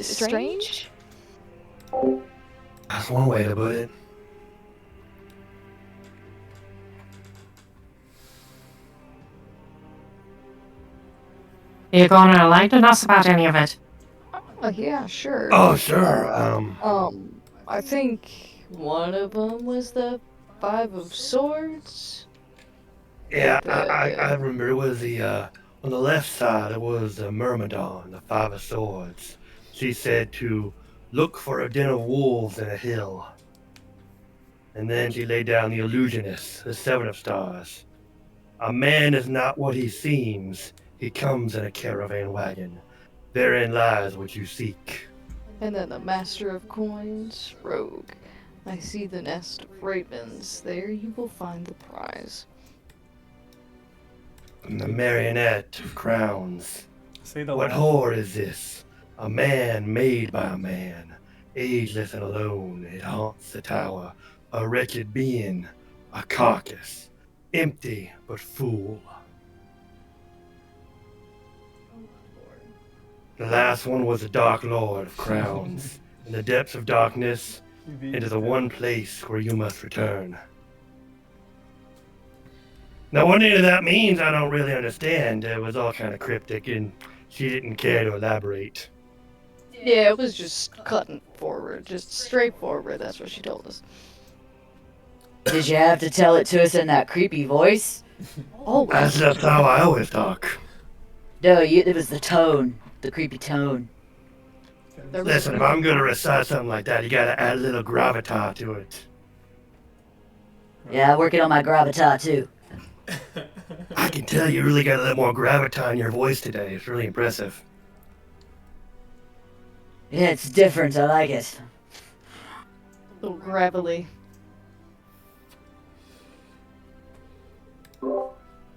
Strange? That's one way to put it. You gonna enlighten us about any of it? Yeah, sure. Oh, sure. I think one of them was the Five of Swords. Yeah, I remember it was the, on the left side, it was the Myrmidon, the Five of Swords. She said to look for a den of wolves in a hill. And then she laid down the Illusionist, the Seven of Stars. A man is not what he seems. He comes in a caravan wagon. Therein lies what you seek. And then the Master of Coins, Rogue. I see the nest of ravens. There you will find the prize. And the marionette of crowns. Say the What last. whore is this? A man made by a man. Ageless and alone, it haunts the tower. A wretched being, a carcass. Empty but full. The last one was the Dark Lord of Crowns. In the depths of darkness, into the one place where you must return. Now, what any of that means, I don't really understand. It was all kind of cryptic, and she didn't care to elaborate. Yeah, it was just cutting forward, just straightforward. That's what she told us. Did you have to tell it to us in that creepy voice? Always. That's how I always talk. No, it was the tone. The creepy tone. Listen, if I'm going to recite something like that, you gotta add a little gravitas to it. Yeah, working on my gravitas too. I can tell you really got a little more gravitas in your voice today. It's really impressive. Yeah, it's different. I like it. A little gravelly.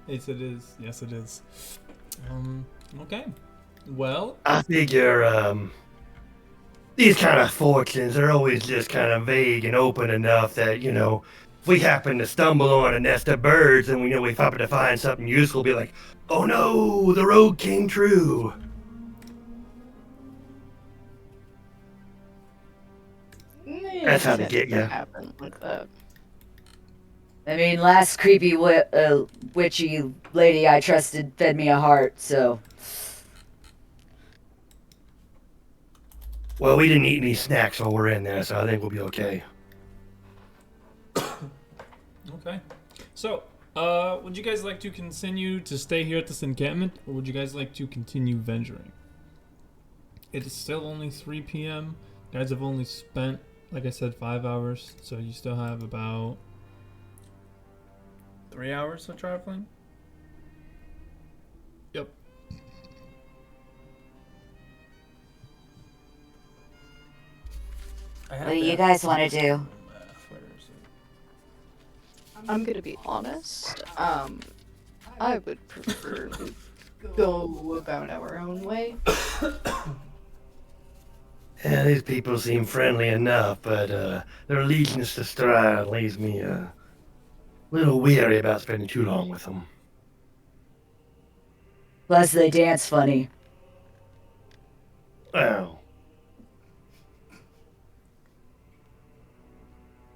Yes, it is. Yes, it is. Okay. Well, I figure, these kind of fortunes are always just kind of vague and open enough that, you know, if we happen to stumble on a nest of birds and we know we happen to find something useful, be like, oh no, the road came true. That's how they get ya. Happen like that. I mean, last creepy witchy lady I trusted fed me a heart, so. Well, we didn't eat any snacks while we're in there, so I think we'll be okay. okay. So, would you guys like to continue to stay here at this encampment, or would you guys like to continue venturing? It is still only 3 p.m. You guys have only spent, like I said, 5 hours, so you still have about 3 hours of traveling. Yep. What do you guys want to do? I'm gonna be honest. I would prefer to go about our own way. Yeah, these people seem friendly enough, but their allegiance to Strahd leaves me a little weary about spending too long with them. Plus, they dance funny. Well,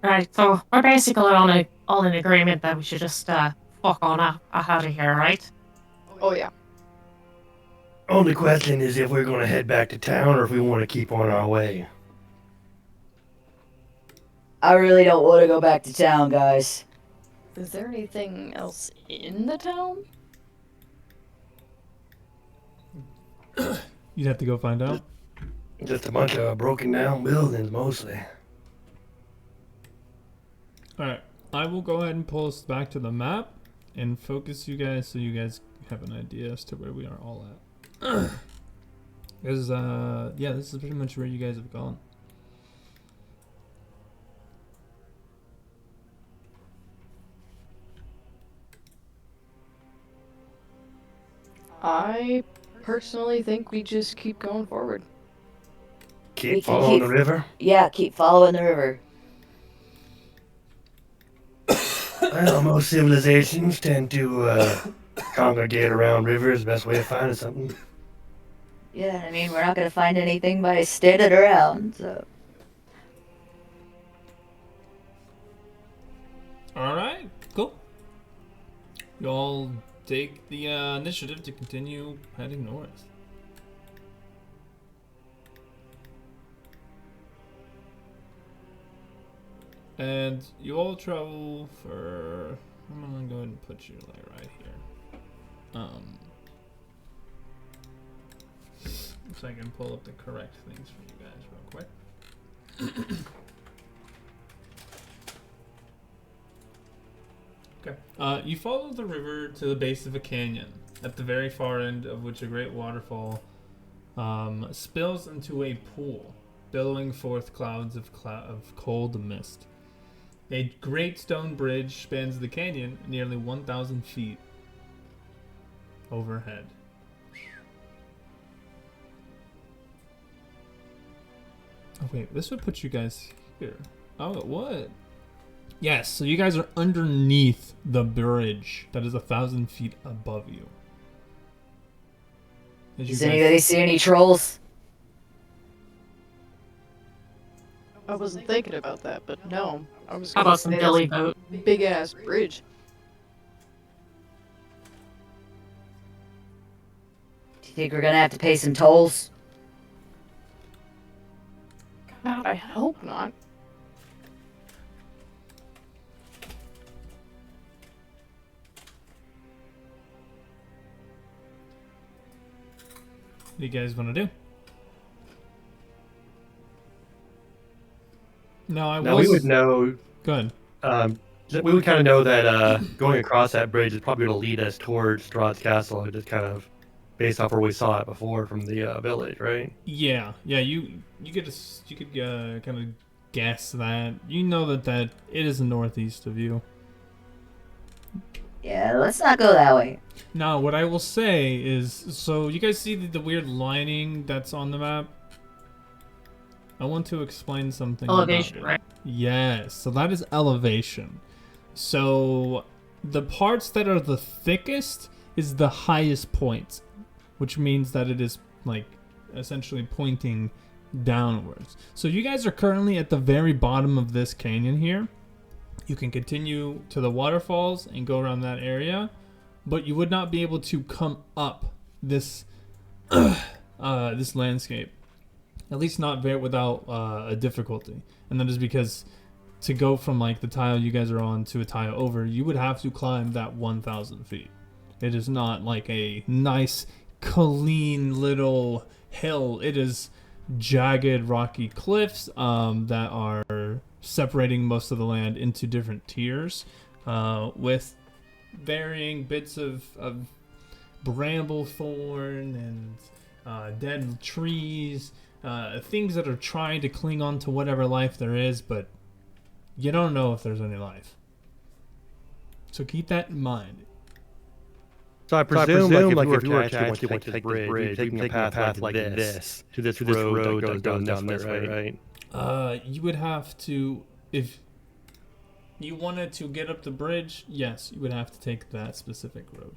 Right, so we're basically all in agreement that we should just fuck on out of here, right? Oh yeah. only question is if we're going to head back to town or if we want to keep on our way. I really don't want to go back to town, guys. Is there anything else in the town? You'd have to go find out. Just a bunch of broken down buildings, mostly. Alright, I will go ahead and pull us back to the map and focus you guys so you guys have an idea as to where we are all at. Because, yeah, this is pretty much where you guys have gone. I personally think we just keep going forward. We Keep can following keep- the river? Yeah, keep following the river. Well, most civilizations tend to congregate around rivers. Best way of finding something. Yeah, I mean, we're not gonna find anything by standing around, so. Alright, cool. You all take the initiative to continue heading north. And you all travel for... I'm gonna go ahead and put you like right here. So I can pull up the correct things for you guys real quick. Okay. You follow the river to the base of a canyon, at the very far end of which a great waterfall spills into a pool, billowing forth clouds of cold mist. A great stone bridge spans the canyon nearly 1,000 feet overhead. Oh wait, this would put you guys here. Oh, it would. Yes, so you guys are underneath the bridge that is 1,000 feet above you. Does anybody see any trolls? I wasn't thinking about that, but no. I was How gonna about some say billy that's goat? a big ass bridge. Do you think we're gonna have to pay some tolls? God, I hope not. What do you guys want to do? No, we would know. Go ahead. We would kind of know that going across that bridge is probably going to lead us towards Strahd's castle, just kind of based off where we saw it before from the village, right? Yeah. You could kind of guess that. You know that it is northeast of you. Yeah, let's not go that way. Now, what I will say is, so you guys see the weird lining that's on the map? I want to explain something. Elevation, about it. right? Yes, so that is elevation. So the parts that are the thickest is the highest point, which means that it is like essentially pointing downwards. So you guys are currently at the very bottom of this canyon here. You can continue to the waterfalls and go around that area, but you would not be able to come up this this landscape. At least not without a difficulty. And that is because to go from like the tile you guys are on to a tile over, you would have to climb that 1,000 feet. It is not like a nice, clean little hill. It is jagged, rocky cliffs that are separating most of the land into different tiers with varying bits of bramble thorn and dead trees. Things that are trying to cling on to whatever life there is, but you don't know if there's any life. So keep that in mind. So I presume like if you were to actually want to take this bridge, taking a path like this to this road that goes down this way, right? You would have to, if you wanted to get up the bridge, yes, you would have to take that specific road,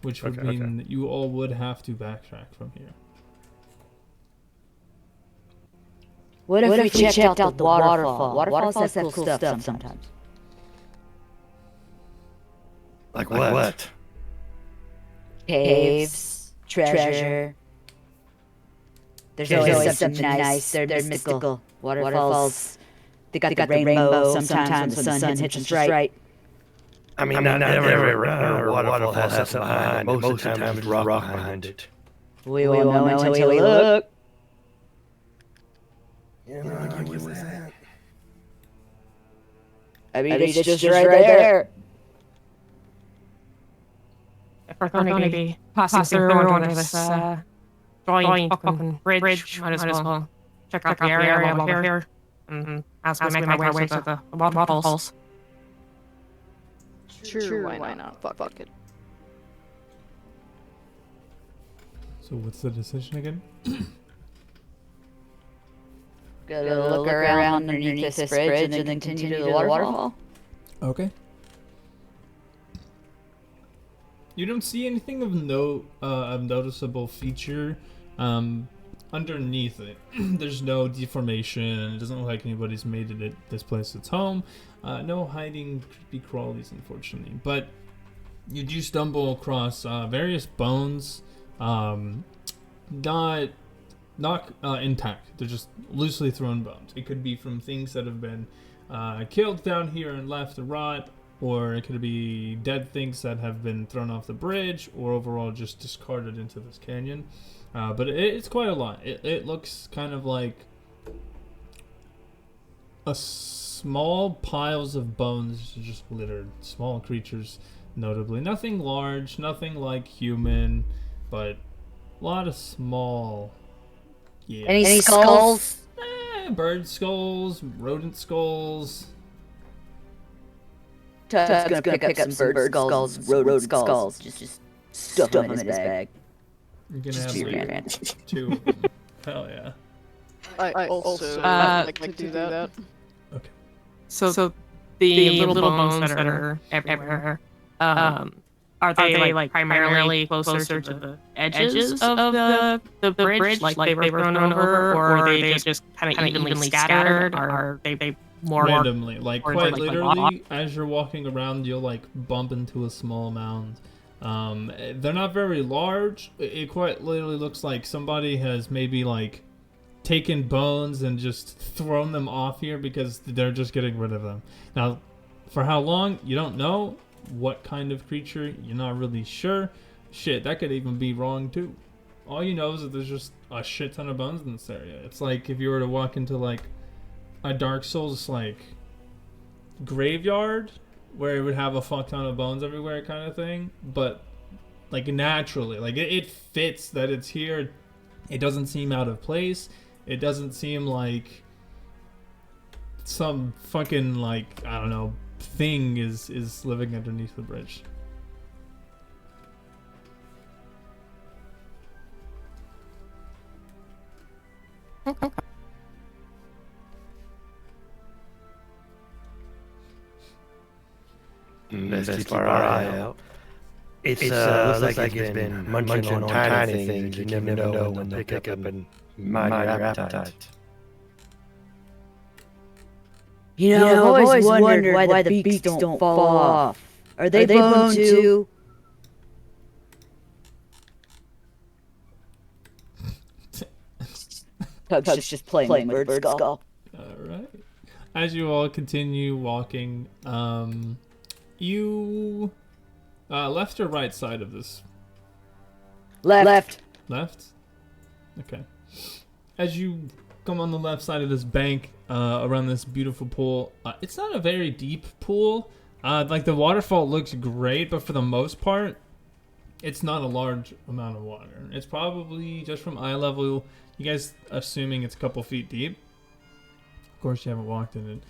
which would mean that you all would have to backtrack from here. What if we checked out the waterfall? Waterfalls have cool stuff sometimes. Like what? Caves, treasure. There's always something nice. They're mystical. Waterfalls. They got the rainbow sometimes when the sun hits just right. I mean, not every waterfall has something behind it. Most of the time, there's rock behind it. We won't know until we look. Yeah, what was that? I mean, it's just right there. If we're going to be passing through under this giant fucking bridge, might as well check out the area over here. As we make our way to the waterfalls. Sure, why not? Fuck it. So what's the decision again? Gotta look around underneath this bridge and then continue to the waterfall. Okay. You don't see anything of noticeable feature Underneath it, there's no deformation. It doesn't look like anybody's made this place its home. No hiding creepy crawlies, unfortunately. But you do stumble across various bones, not intact. They're just loosely thrown bones. It could be from things that have been killed down here and left to rot, or it could be dead things that have been thrown off the bridge, or overall just discarded into this canyon. But it's quite a lot. It looks kind of like a small piles of bones just littered. Small creatures, notably. Nothing large, nothing like human, but a lot of small. Yeah. Any skulls? Bird skulls, rodent skulls. Tug's gonna pick up some bird skulls, rodent skulls. Just stuff them in his bag. You're gonna Just have be like ran. 2 of them. Hell yeah. I also like to do that. Okay. So the little bones that are everywhere, are they like primarily closer to the edges of the bridge, like they were thrown over, or are they just kind of evenly scattered? Are they more Randomly, like or quite like literally, as you're walking around, you'll like bump into a small mound. They're not very large. It quite literally looks like somebody has maybe like taken bones and just thrown them off here because they're just getting rid of them. Now, for how long, you don't know. What kind of creature, you're not really sure. Shit, that could even be wrong too. All you know is that there's just a shit ton of bones in this area. It's like if you were to walk into like a Dark Souls like graveyard where it would have a fuck ton of bones everywhere kind of thing, but like naturally, like it fits that it's here. It doesn't seem out of place. It doesn't seem like some fucking like, I don't know, thing is living underneath the bridge. Let's keep our eye out. It looks like it's been munching on tiny things you never know when they'll pick up and mind your appetite. You know, I've always wondered why the beaks don't fall off. Are they bone too? Tug's just playing with bird skull. Alright. As you all continue walking, you left or right side of this? Left. Left? Okay. As you come on the left side of this bank, around this beautiful pool, it's not a very deep pool. Like the waterfall looks great, but for the most part, it's not a large amount of water. It's probably just from eye level. You guys assuming it's a couple feet deep. Of course, you haven't walked in it.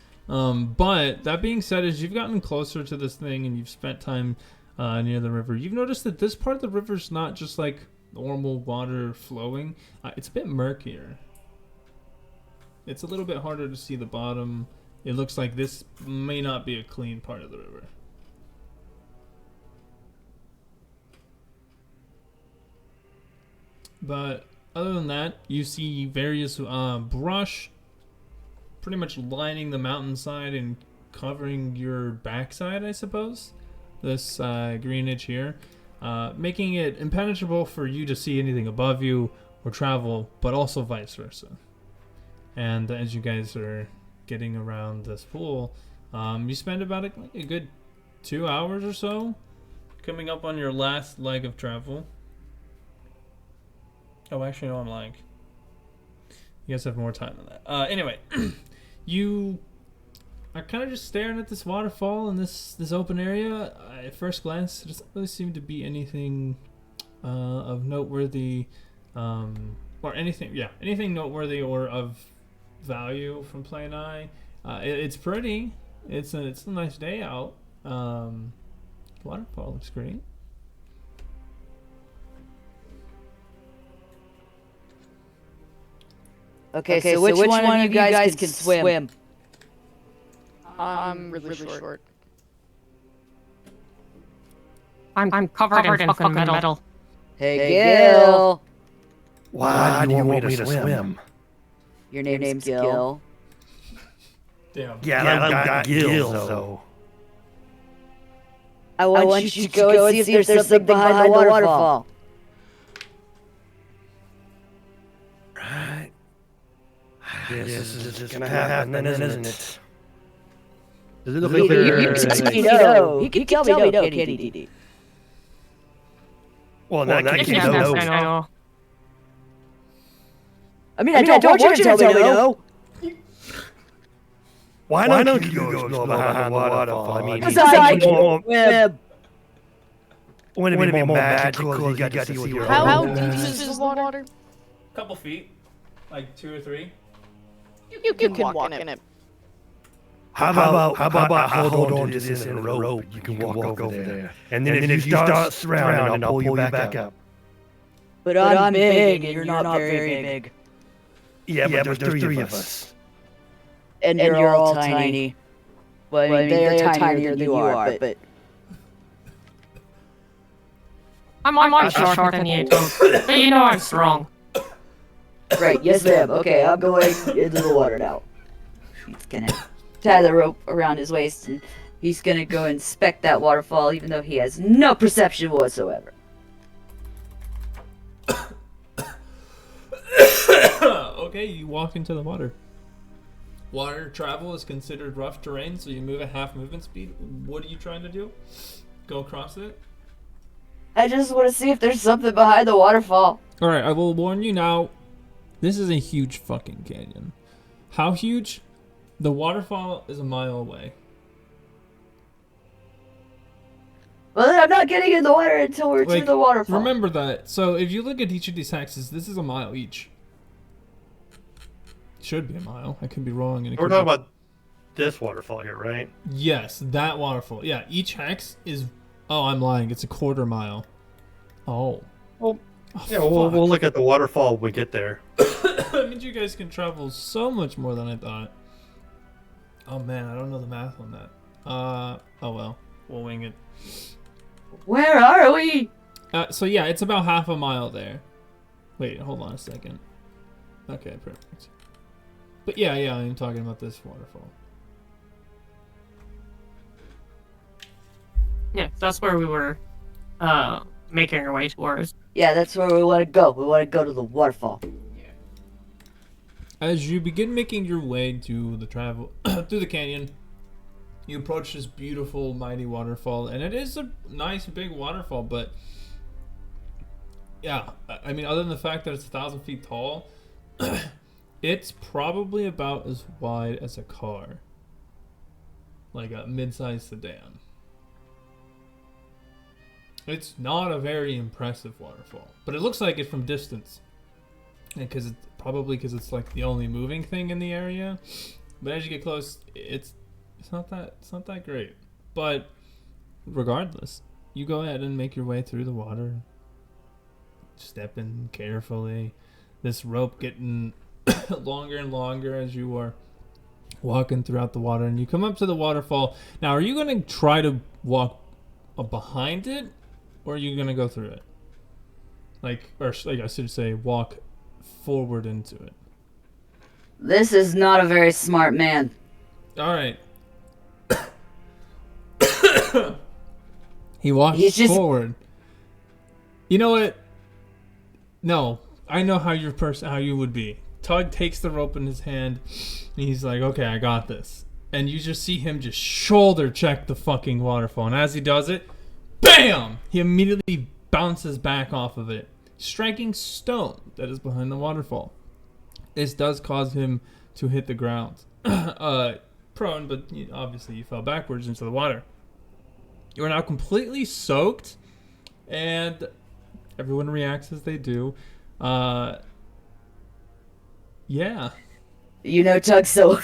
But that being said, as you've gotten closer to this thing and you've spent time near the river, you've noticed that this part of the river's not just like normal water flowing. It's a bit murkier. It's a little bit harder to see the bottom. It looks like this may not be a clean part of the river. But other than that, you see various brush pretty much lining the mountainside and covering your backside, I suppose. This greenage here. Making it impenetrable for you to see anything above you or travel, but also vice versa. And as you guys are getting around this pool, you spend about a good 2 hours or so coming up on your last leg of travel. Oh, actually, no, I'm lying. You guys have more time than that. Anyway, you are kind of just staring at this waterfall in this open area. At first glance, it doesn't really seem to be anything of noteworthy, or anything noteworthy or of value from plain eye. It's pretty. It's a nice day out. The waterfall looks great. Okay, so which one of you guys can swim? I'm really short. I'm covered in fucking metal. Hey, Gil. Why do you want me to swim? Your name's Gil. Damn. Yeah, I've got gills, though. I want you to go and see if there's something behind the waterfall. Right. I guess this is just gonna happen, then, isn't it? Does it look like You can tell me no, kitty. Well, in that case, Yeah, no. I know. I mean, I don't want you to tell me no. Why don't you go explore behind the waterfall? I mean, Because I can swim. wouldn't it be more magical if you got to see with your How own deep eyes? is the water? Couple feet, like 2 or 3. You can walk in it. How about I hold on to this in a rope? You can walk over there. And then if you start surrounding, I'll pull you back up. But I'm big and you're not very big. Yeah, but there's three of us. And you're all tiny. Well, I mean, they're tinier than you are, but... I'm shorter than you, but you know I'm strong. Right, yes ma'am. Okay, I'm going into the water now. He's gonna tie the rope around his waist and he's gonna go inspect that waterfall even though he has no perception whatsoever. Okay, you walk into the water. Water travel is considered rough terrain, so you move at half movement speed. What are you trying to do? Go across it? I just want to see if there's something behind the waterfall. Alright, I will warn you now. This is a huge fucking canyon. How huge? The waterfall is a mile away. Well, then I'm not getting in the water until we're to the waterfall. Remember that. So if you look at each of these hexes, this is a mile each. Should be a mile. I could be wrong. We're talking about this waterfall here, right? Yes, that waterfall. Yeah, each hex is... Oh, I'm lying. It's a quarter mile. Oh. Well, yeah, we'll look at the waterfall when we get there. That means you guys can travel so much more than I thought. Oh man, I don't know the math on that. Oh well. We'll wing it. Where are we? So yeah, it's about half a mile there. Wait, hold on a second. Okay, perfect. But yeah, I'm talking about this waterfall. Yeah, that's where we were making our way towards. Yeah, that's where we want to go. We want to go to the waterfall. As you begin making your way to the travel through the canyon, you approach this beautiful, mighty waterfall, and it is a nice, big waterfall. But yeah, I mean, other than the fact that it's 1,000 feet tall, it's probably about as wide as a car, like a mid-sized sedan. It's not a very impressive waterfall, but it looks like it from distance. And probably because it's like the only moving thing in the area. But as you get close, it's not that great. But regardless, you go ahead and make your way through the water, stepping carefully. This rope getting longer and longer as you are walking throughout the water, and you come up to the waterfall. Now, are you going to try to walk behind it, or are you going to go through it? Or I should say, walk forward into it. This is not a very smart man. All right. He walks forward. You know what? No, I know how you would be. Tug takes the rope in his hand, and he's like, "Okay, I got this." And you just see him just shoulder check the fucking waterfall, and as he does it, BAM! He immediately bounces back off of it, striking stone that is behind the waterfall. This does cause him to hit the ground, prone, but obviously you fell backwards into the water. You are now completely soaked, and everyone reacts as they do. Yeah. You know Tug's so...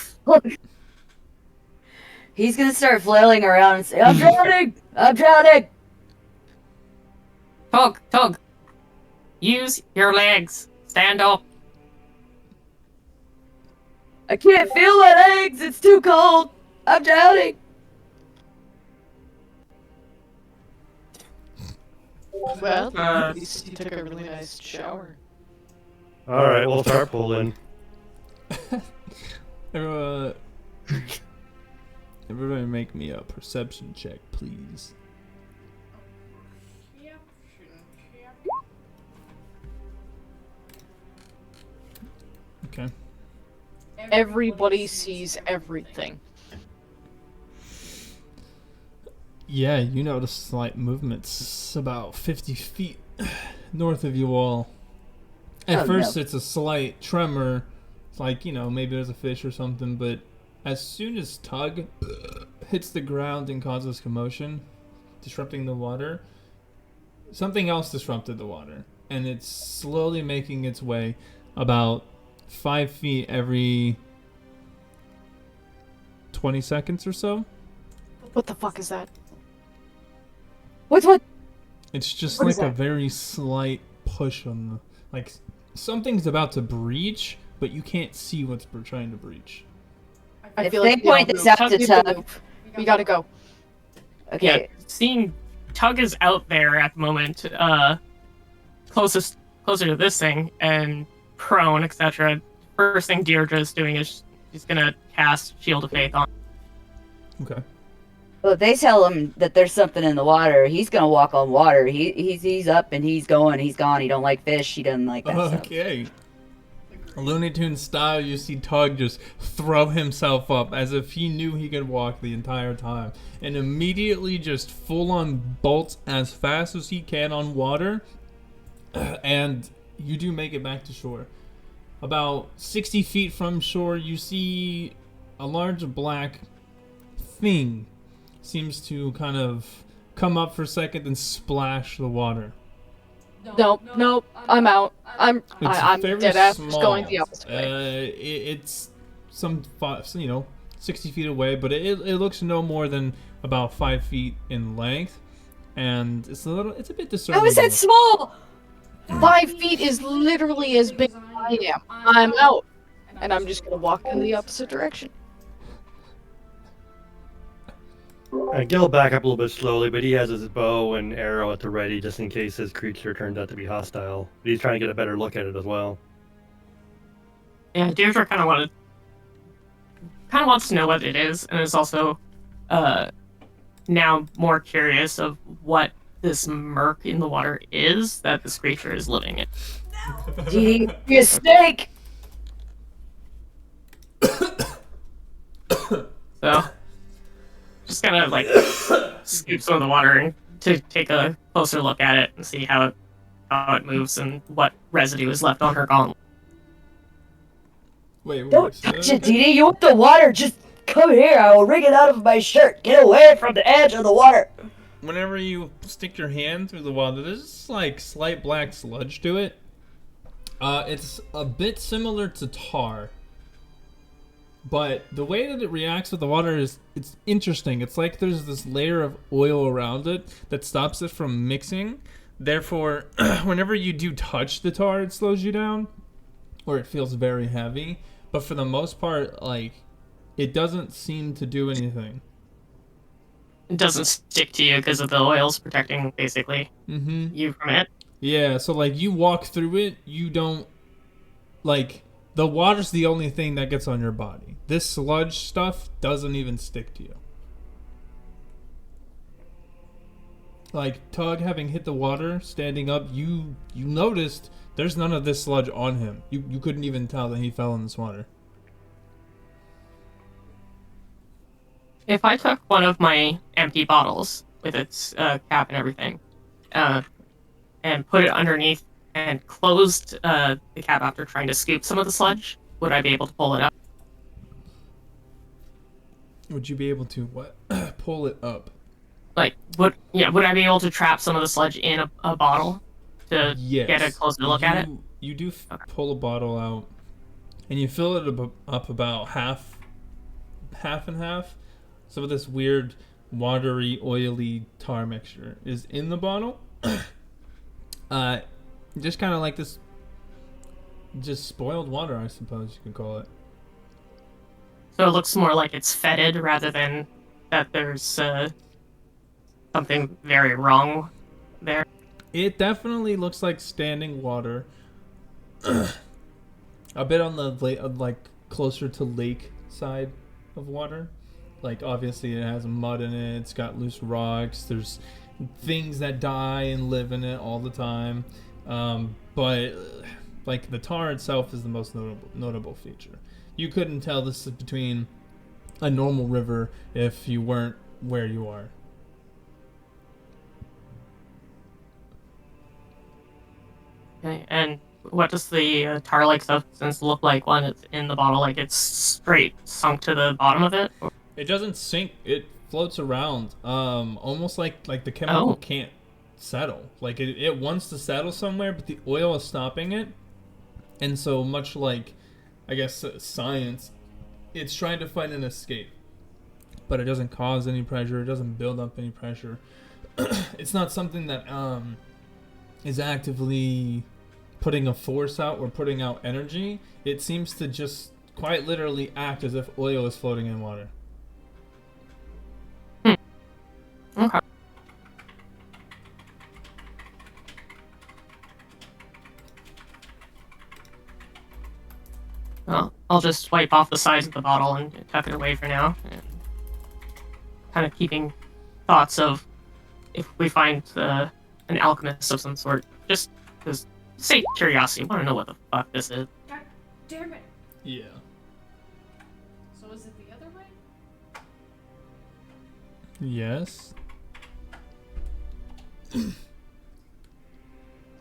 He's gonna start flailing around and say, I'm drowning! I'm drowning! Tug! Use your legs. Stand up. I can't feel my legs! It's too cold! I'm drowning! Well, at least you took a really nice shower. All right, we'll start pulling. Everybody make me a perception check, please. Okay. Everybody sees everything. Yeah, you notice slight movements about 50 feet north of you all. At first, it's a slight tremor. It's like, maybe there's a fish or something, but as soon as Tug hits the ground and causes commotion, disrupting the water, something else disrupted the water. And it's slowly making its way about 5 feet every 20 seconds or so. What the fuck is that? What? It's just What like is a that? very slight push on the... Like, something's about to breach, but you can't see what's trying to breach. I If feel they like we point all this move. out to We have Tug- move. We gotta go. Okay. Yeah, seeing Tug is out there at the moment, closer to this thing, and prone, etc. First thing Deirdre's doing is she's gonna cast Shield of Faith on. Okay. Well, if they tell him that there's something in the water, he's gonna walk on water. He's up and he's going. He's gone. He don't like fish. He doesn't like that stuff. Okay. Looney Tunes style, you see Tug just throw himself up as if he knew he could walk the entire time, and immediately just full on bolts as fast as he can on water, and you do make it back to shore. About 60 feet from shore, you see a large black thing seems to kind of come up for a second and splash the water. Nope. I'm out. I'm very dead ass small. just going the opposite way. It's some 60 feet away, but it looks no more than about 5 feet in length, and it's a bit I discernible. was said small. 5 feet is literally as big as I am. I'm out. And I'm just gonna walk in the opposite direction. Gil back up a little bit slowly, but he has his bow and arrow at the ready just in case his creature turns out to be hostile. But he's trying to get a better look at it as well. Yeah, Deirdre kind of wants to know what it is, and is also now more curious of what this murk in the water is that this creature is living in. Dee, you're a snake. So, just kind of like scoop some of the water and to take a closer look at it and see how it moves and what residue is left on her gauntlet. Wait, Don't so- touch it, Dee. You want the water? Just come here. I will wring it out of my shirt. Get away from the edge of the water. Whenever you stick your hand through the water, there's like slight black sludge to it. It's a bit similar to tar, but the way that it reacts with the water it's interesting. It's like there's this layer of oil around it that stops it from mixing. Therefore, whenever you do touch the tar, it slows you down, or it feels very heavy. But for the most part, like, it doesn't seem to do anything. It doesn't stick to you because of the oils protecting, basically, you from it. Yeah, so like you walk through it, you don't, like, the water's the only thing that gets on your body. This sludge stuff doesn't even stick to you. Like, Tug having hit the water, standing up, you noticed there's none of this sludge on him. You couldn't even tell that he fell in this water. If I took one of my empty bottles with its cap and everything, and put it underneath and closed the cap after trying to scoop some of the sludge, would I be able to pull it up? Would you be able to, what? Pull it up? Like, would I be able to trap some of the sludge in a bottle to Yes. get a closer look at it? You do pull a bottle out, and you fill it up about half and half. Some of this weird watery, oily tar mixture is in the bottle. Just kind of like this, just spoiled water, I suppose you could call it. So it looks more like it's fetid rather than that there's something very wrong there. It definitely looks like standing water. a bit on the like closer to lake side of water. Like obviously it has mud in it. It's got loose rocks. There's things that die and live in it all the time. But like the tar itself is the most notable feature. You couldn't tell this is between a normal river if you weren't where you are. Okay, and what does the tar-like substance look like when it's in the bottle? Like it's straight sunk to the bottom of it? It doesn't sink. It floats around. Almost like the chemical Oh. can't settle. Like it wants to settle somewhere, but the oil is stopping it. And so much like, I guess, science, it's trying to find an escape. But it doesn't cause any pressure. It doesn't build up any pressure. It's not something that is actively putting a force out or putting out energy. It seems to just quite literally act as if oil is floating in water. Okay. Well, I'll just wipe off the sides of the bottle and tuck it away for now. And kind of keeping thoughts of if we find an alchemist of some sort. Just because, say, curiosity. I want to know what the fuck this is. God damn it. Yeah. So is it the other way? Yes.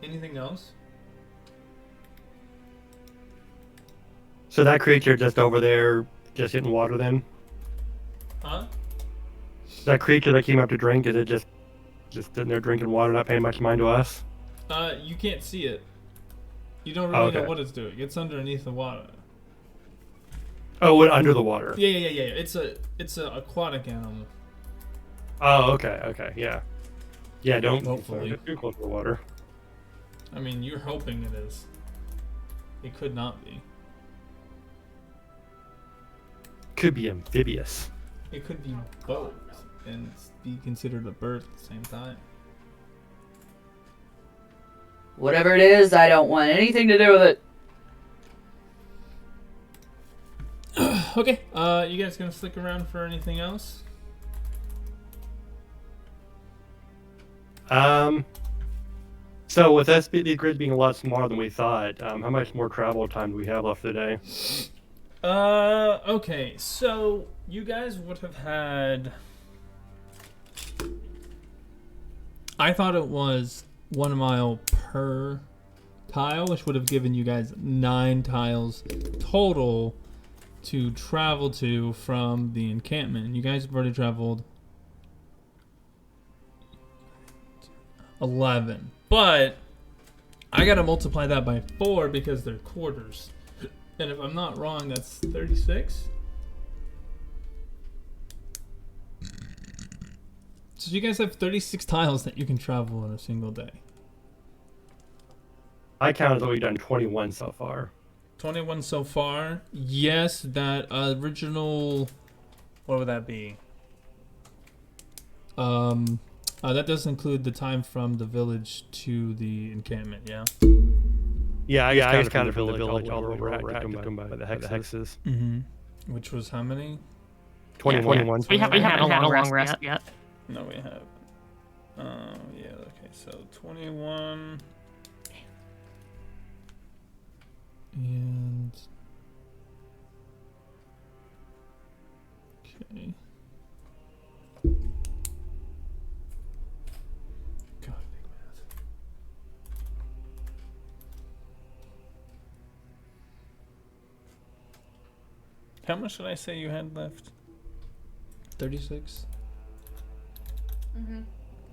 Anything else? So that creature just over there, just hitting water then? Huh? That creature that came up to drink, is it just sitting there drinking water, not paying much mind to us? You can't see it. You don't really know Okay. what it's doing. It's underneath the water. Oh, under the water. Yeah. It's a aquatic animal. Oh, okay, yeah. Yeah, don't Hopefully. get too close to the water. I mean, you're hoping it is. It could not be. Could be amphibious. It could be both and be considered a bird at the same time. Whatever it is, I don't want anything to do with it. Okay, you guys gonna stick around for anything else? So with these grids being a lot smaller than we thought, how much more travel time do we have left today? Okay, so you guys would have had... I thought it was 1 mile per tile, which would have given you guys 9 tiles total to travel to from the encampment. You guys have already traveled 11. But I gotta multiply that by 4 because they're quarters. And if I'm not wrong, that's 36. So you guys have 36 tiles that you can travel in a single day. I counted that we've done 21 so far. 21 so far. Yes, that original... What would that be? That does include the time from the village to the encampment, yeah? Yeah, I just counted from the village all the way we're at by the hexes. Mm-hmm. Which was how many? 21. We haven't had a long rest yet. No, we have. Yeah, okay, so 21. And... Okay. God, big math. How much did I say you had left? 36? Mm-hmm.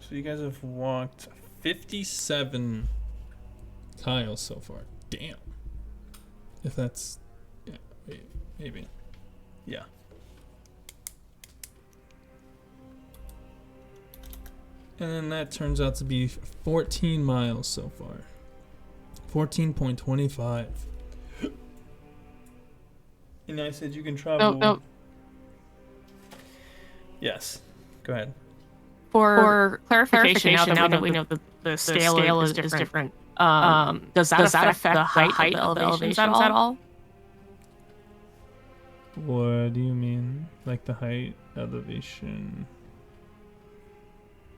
So you guys have walked 57 tiles so far. Damn. If that's... Yeah, wait, maybe. Yeah. And then that turns out to be 14 miles so far. 14.25. And I said you can travel... No. Yes. Go ahead. For clarification, now that we know that the scale is different, does that affect the height of the elevations at all? What do you mean? Like the height, elevation?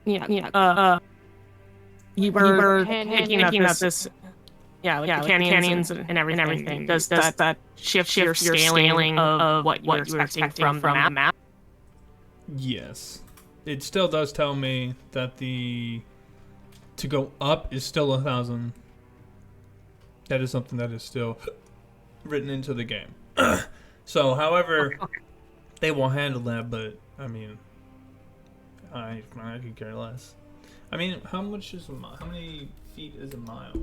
Yeah. You were thinking about this. Yeah, like the canyons and everything. Does that shift your scaling of what you were expecting from the map? Yes. It still does tell me that to go up is still 1,000. That is something that is still written into the game. So, however, they will handle that, but I mean, I could care less. I mean, how many feet is a mile?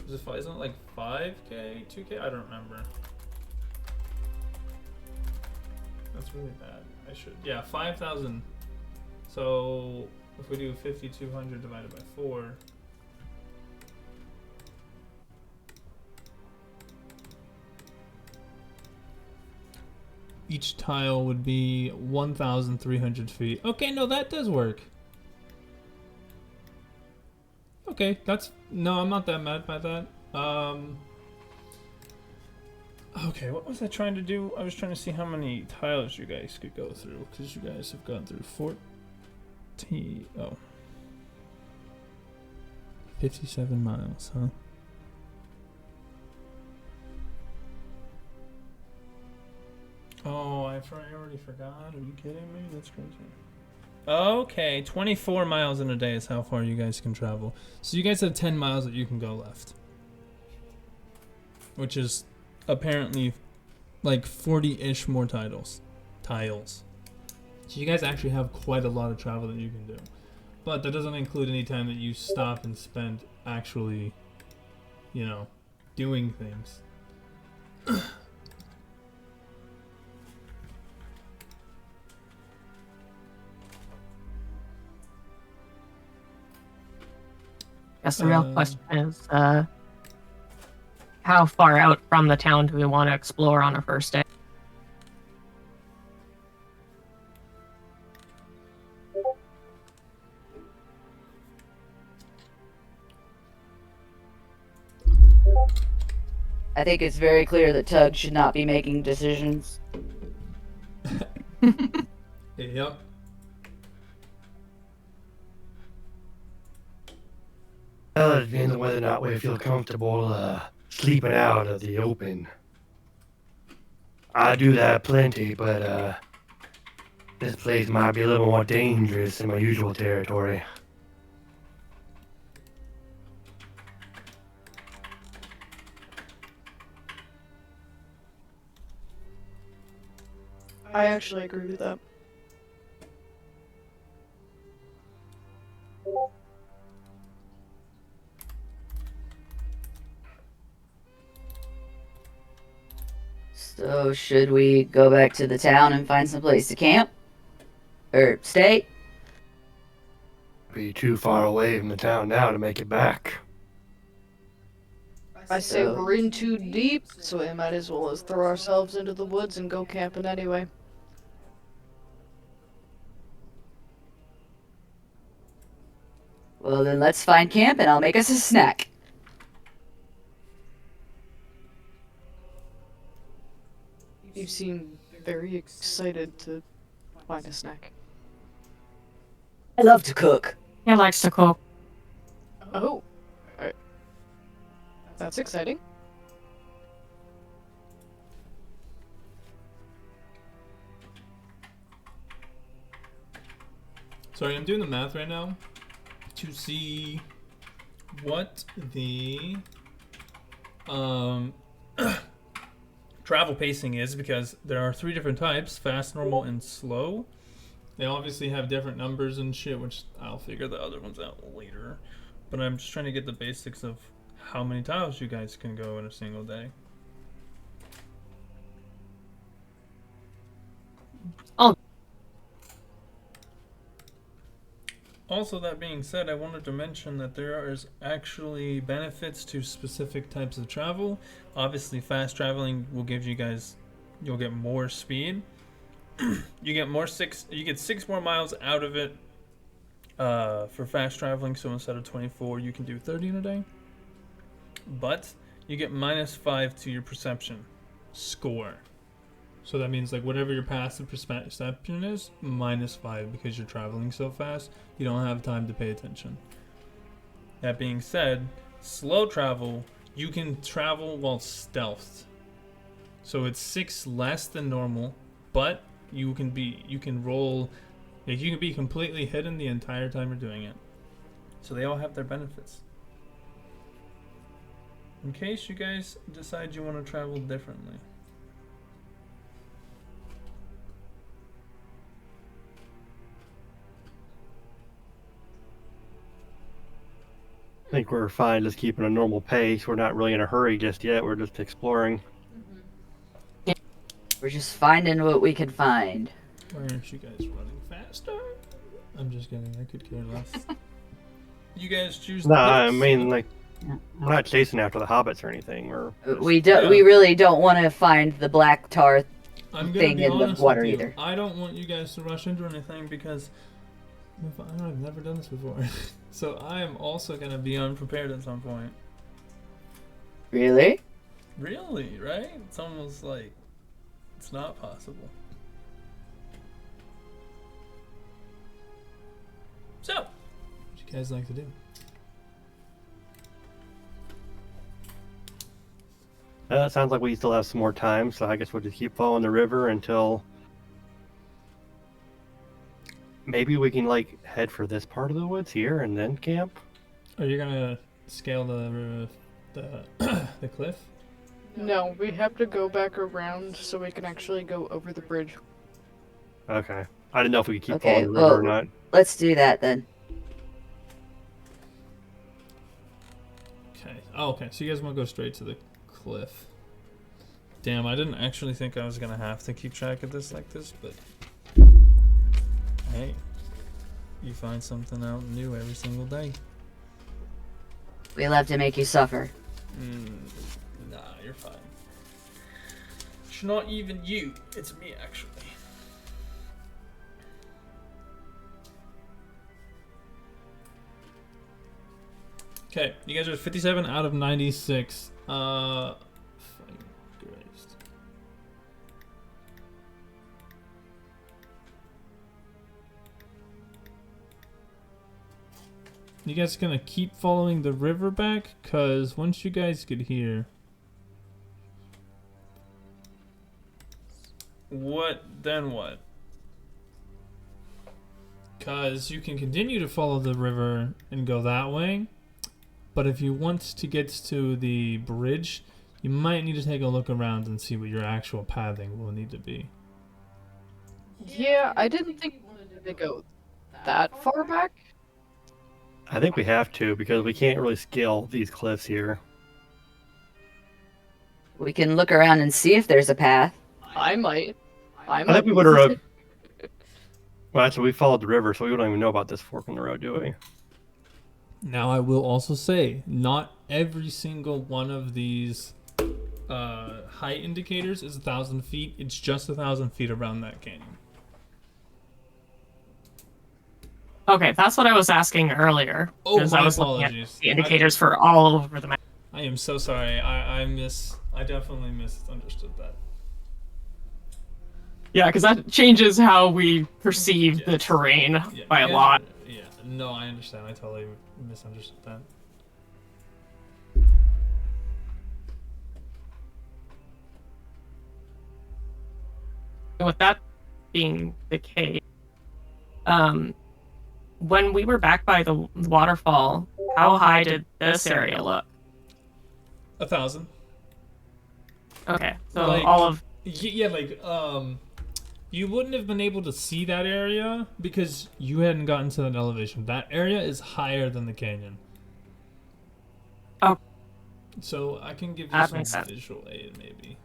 Isn't it like 5K, 2K? I don't remember. That's really bad. Yeah, 5,000. So if we do 5,200 divided by 4. Each tile would be 1,300 feet. Okay, no, that does work. Okay, no, I'm not that mad by that. Okay, what was I trying to do? I was trying to see how many tiles you guys could go through, because you guys have gone through 57 miles, huh? Oh, I already forgot. Are you kidding me? That's crazy. Okay, 24 miles in a day is how far you guys can travel. So you guys have 10 miles that you can go left. Which is apparently like 40-ish more tiles. So you guys actually have quite a lot of travel that you can do. But that doesn't include any time that you stop and spend actually, doing things. Guess the real question is, how far out from the town do we want to explore on our first day? I think it's very clear that Tug should not be making decisions. Yep. Well, it depends on whether or not we feel comfortable sleeping out of the open. I do that plenty, but this place might be a little more dangerous than my usual territory. I actually agree with that. So, should we go back to the town and find some place to camp? Or stay? Be too far away from the town now to make it back. I say we're in too deep, so we might as well as throw ourselves into the woods and go camping anyway. Well, then let's find camp and I'll make us a snack. You seem very excited to find a snack. I love to cook. He likes to cook. Oh. That's exciting. Sorry, I'm doing the math right now to see what the travel pacing is, because there are 3 different types: fast, normal, and slow. They obviously have different numbers and shit, which I'll figure the other ones out later. But I'm just trying to get the basics of how many tiles you guys can go in a single day. Oh. Also, that being said, I wanted to mention that there is actually benefits to specific types of travel. Obviously, fast traveling will give you guys, you'll get more speed. You get 6 more miles out of it for fast traveling. So instead of 24, you can do 30 in a day. But you get -5 to your perception score. So that means like whatever your passive perception is, -5 because you're traveling so fast. You don't have time to pay attention. That being said, slow travel, you can travel while stealthed. So it's 6 less than normal, but you can roll, like you can be completely hidden the entire time you're doing it. So they all have their benefits. In case you guys decide you want to travel differently. I think we're fine just keeping a normal pace. We're not really in a hurry just yet. We're just exploring. We're just finding what we can find. Why aren't you guys running faster? I'm just kidding. I could care less. You guys choose the No, I pace. mean, like, we're not chasing after the hobbits or anything. We're We really don't want to find the black tar I'm gonna thing be in the honest water with you. either. I don't want you guys to rush into anything because I've never done this before. So I am also gonna be unprepared at some point. Really? Really, right? It's almost like it's not possible. So, what do you guys like to do? It sounds like we still have some more time, so I guess we'll just keep following the river until maybe we can like head for this part of the woods here and then camp. Are you gonna scale the cliff? No, we have to go back around so we can actually go over the bridge. Okay. I didn't know if we could keep Okay, following the river or well- not. Let's do that then. Okay. Oh, okay. So you guys want to go straight to the cliff? Damn, I didn't actually think I was gonna have to keep track of this like this, but hey, you find something out new every single day. We love to make you suffer. Nah, you're fine. It's not even you. It's me, actually. Okay, you guys are 57 out of 96. Fucking Christ. You guys gonna keep following the river back? Cause once you guys get here, then what? Cause you can continue to follow the river and go that way, but if you want to get to the bridge, you might need to take a look around and see what your actual pathing will need to be. Yeah, I didn't think we wanted to go that far back. I think we have to because we can't really scale these cliffs here. We can look around and see if there's a path. I might. I think we would have. Well, actually, we followed the river, so we don't even know about this fork in the road, do we? Now, I will also say, not every single one of these height indicators is 1,000 feet. It's just 1,000 feet around that canyon. Okay, that's what I was asking earlier. Oh, because my I was looking at apologies. the indicators for all over the map. I am so sorry. I definitely misunderstood that. Yeah, because that changes how we perceive the terrain Yeah, by a you guys lot. are- Yeah, no, I understand. I totally misunderstood that. And with that being the case, when we were back by the waterfall, how high did this area look? 1,000. Okay, so Like- all of Yeah, like, you wouldn't have been able to see that area because you hadn't gotten to that elevation. That area is higher than the canyon. Oh. So I can give you That some makes sense. visual aid, maybe.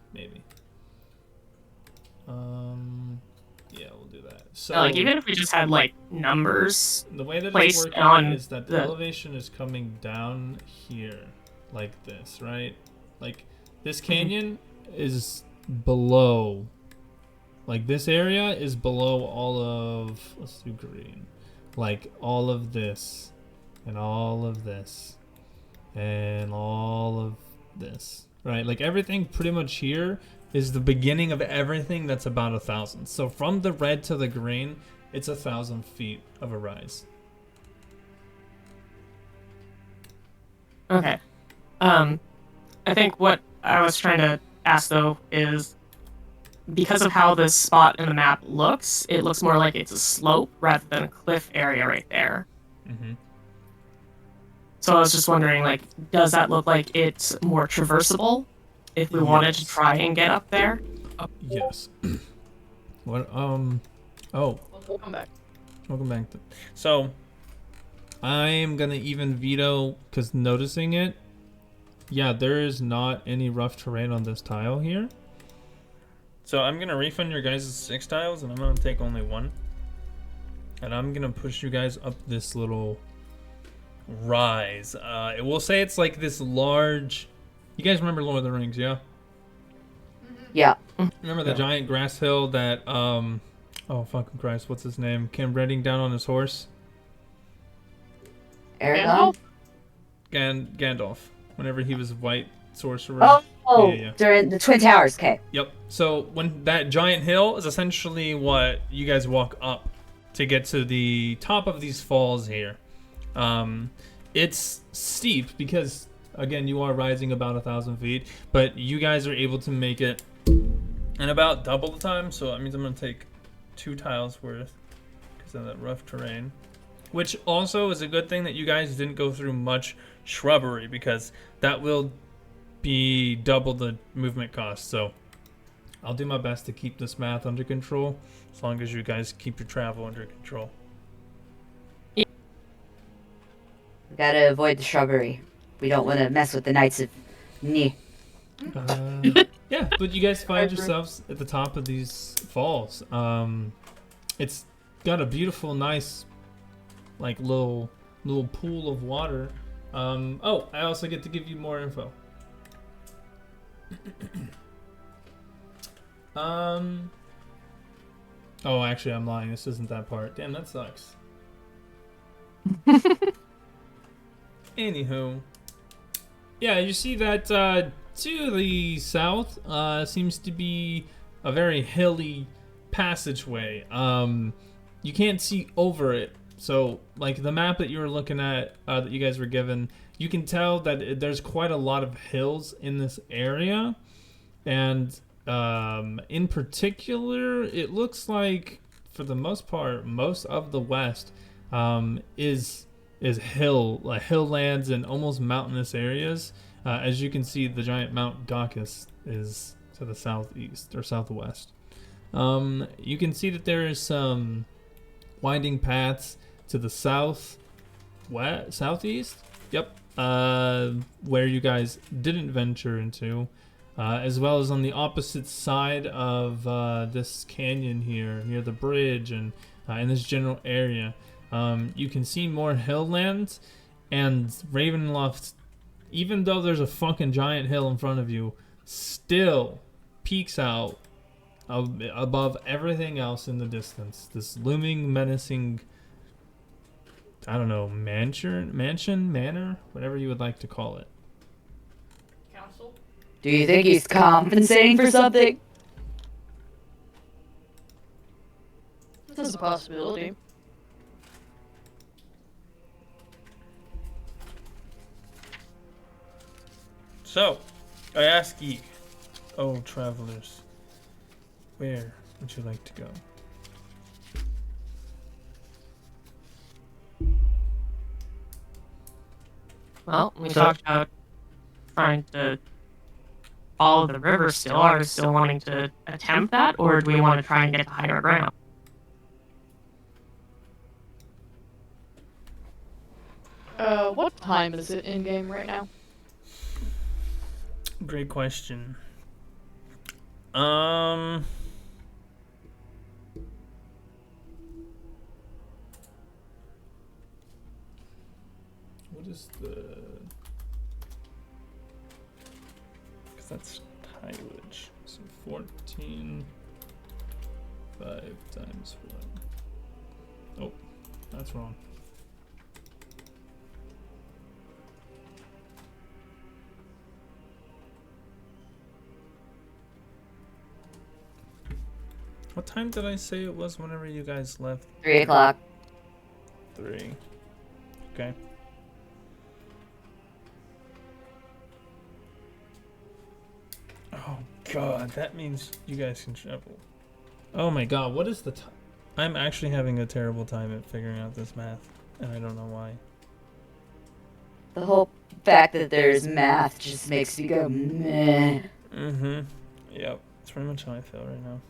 Yeah, we'll do that. So like even if we just had like numbers. the way that it's placed working on is that the the- elevation is coming down here, like this, right? Like this canyon is below. Like this area is below all of. Let's do green. Like all of this, and all of this, and all of this, right? Like everything pretty much here is the beginning of everything that's about 1,000. So from the red to the green, it's 1,000 feet of a rise. Okay. I think what I was trying to ask though is because of how this spot in the map looks, it looks more like it's a slope rather than a cliff area right there. Mm-hmm. So I was just wondering, like, does that look like it's more traversable if we wanted to try and get up there? Yes. What? Welcome back. Welcome back. So, I'm gonna even veto, because noticing it, yeah, there is not any rough terrain on this tile here. So I'm gonna refund your guys' 6 tiles, and I'm gonna take only 1. And I'm gonna push you guys up this little rise. It will say it's like this large. You guys remember Lord of the Rings, yeah? Yeah. Remember the giant grass hill that oh fucking Christ, what's his name? Came riding down on his horse. Aragon? Gandalf. Whenever he was white sorcerer. Oh, Yeah. during the Twin Towers. Okay. Yep. So when that giant hill is essentially what you guys walk up to get to the top of these falls here. It's steep because again you are rising about 1,000 feet, but you guys are able to make it in about double the time. So that means I'm gonna take 2 tiles worth because of that rough terrain, which also is a good thing that you guys didn't go through much shrubbery because that will be double the movement cost. So I'll do my best to keep this math under control as long as you guys keep your travel under control. We gotta avoid the shrubbery. We don't want to mess with the Knights of Ni. Yeah, but you guys find yourselves at the top of these falls. It's got a beautiful, nice, like little pool of water. Oh, I also get to give you more info. Oh, actually, I'm lying. This isn't that part. Damn, that sucks. Anywho, yeah, you see that to the south seems to be a very hilly passageway. You can't see over it. So, like the map that you were looking at, that you guys were given, you can tell that there's quite a lot of hills in this area, and in particular, it looks like for the most part, most of the west is hill lands and almost mountainous areas. As you can see, the giant Mount Gaucus is to the southeast or southwest. You can see that there is some winding paths to the southeast. Yep. Where you guys didn't venture into, as well as on the opposite side of this canyon here, near the bridge and in this general area. You can see more hill lands, and Ravenloft, even though there's a fucking giant hill in front of you, still peeks out above everything else in the distance. This looming, menacing, I don't know, mansion, manor, whatever you would like to call it. Council? Do you think he's compensating for something? This is a possibility. So, I ask ye, oh travelers, where would you like to go? Well, we talked about trying to follow the river still. Are we still wanting to attempt that, or do we want to try and get to higher ground? What time is it in game right now? Great question. What is the? Because that's tillage. So 14. 5 times 4. Oh, that's wrong. What time did I say it was whenever you guys left? 3 o'clock. 3. Okay. Oh god, that means you guys can travel. Oh my god, what is the time? I'm actually having a terrible time at figuring out this math, and I don't know why. The whole fact that there's math just makes me go meh. Mm-hmm. Yep. That's pretty much how I feel right now.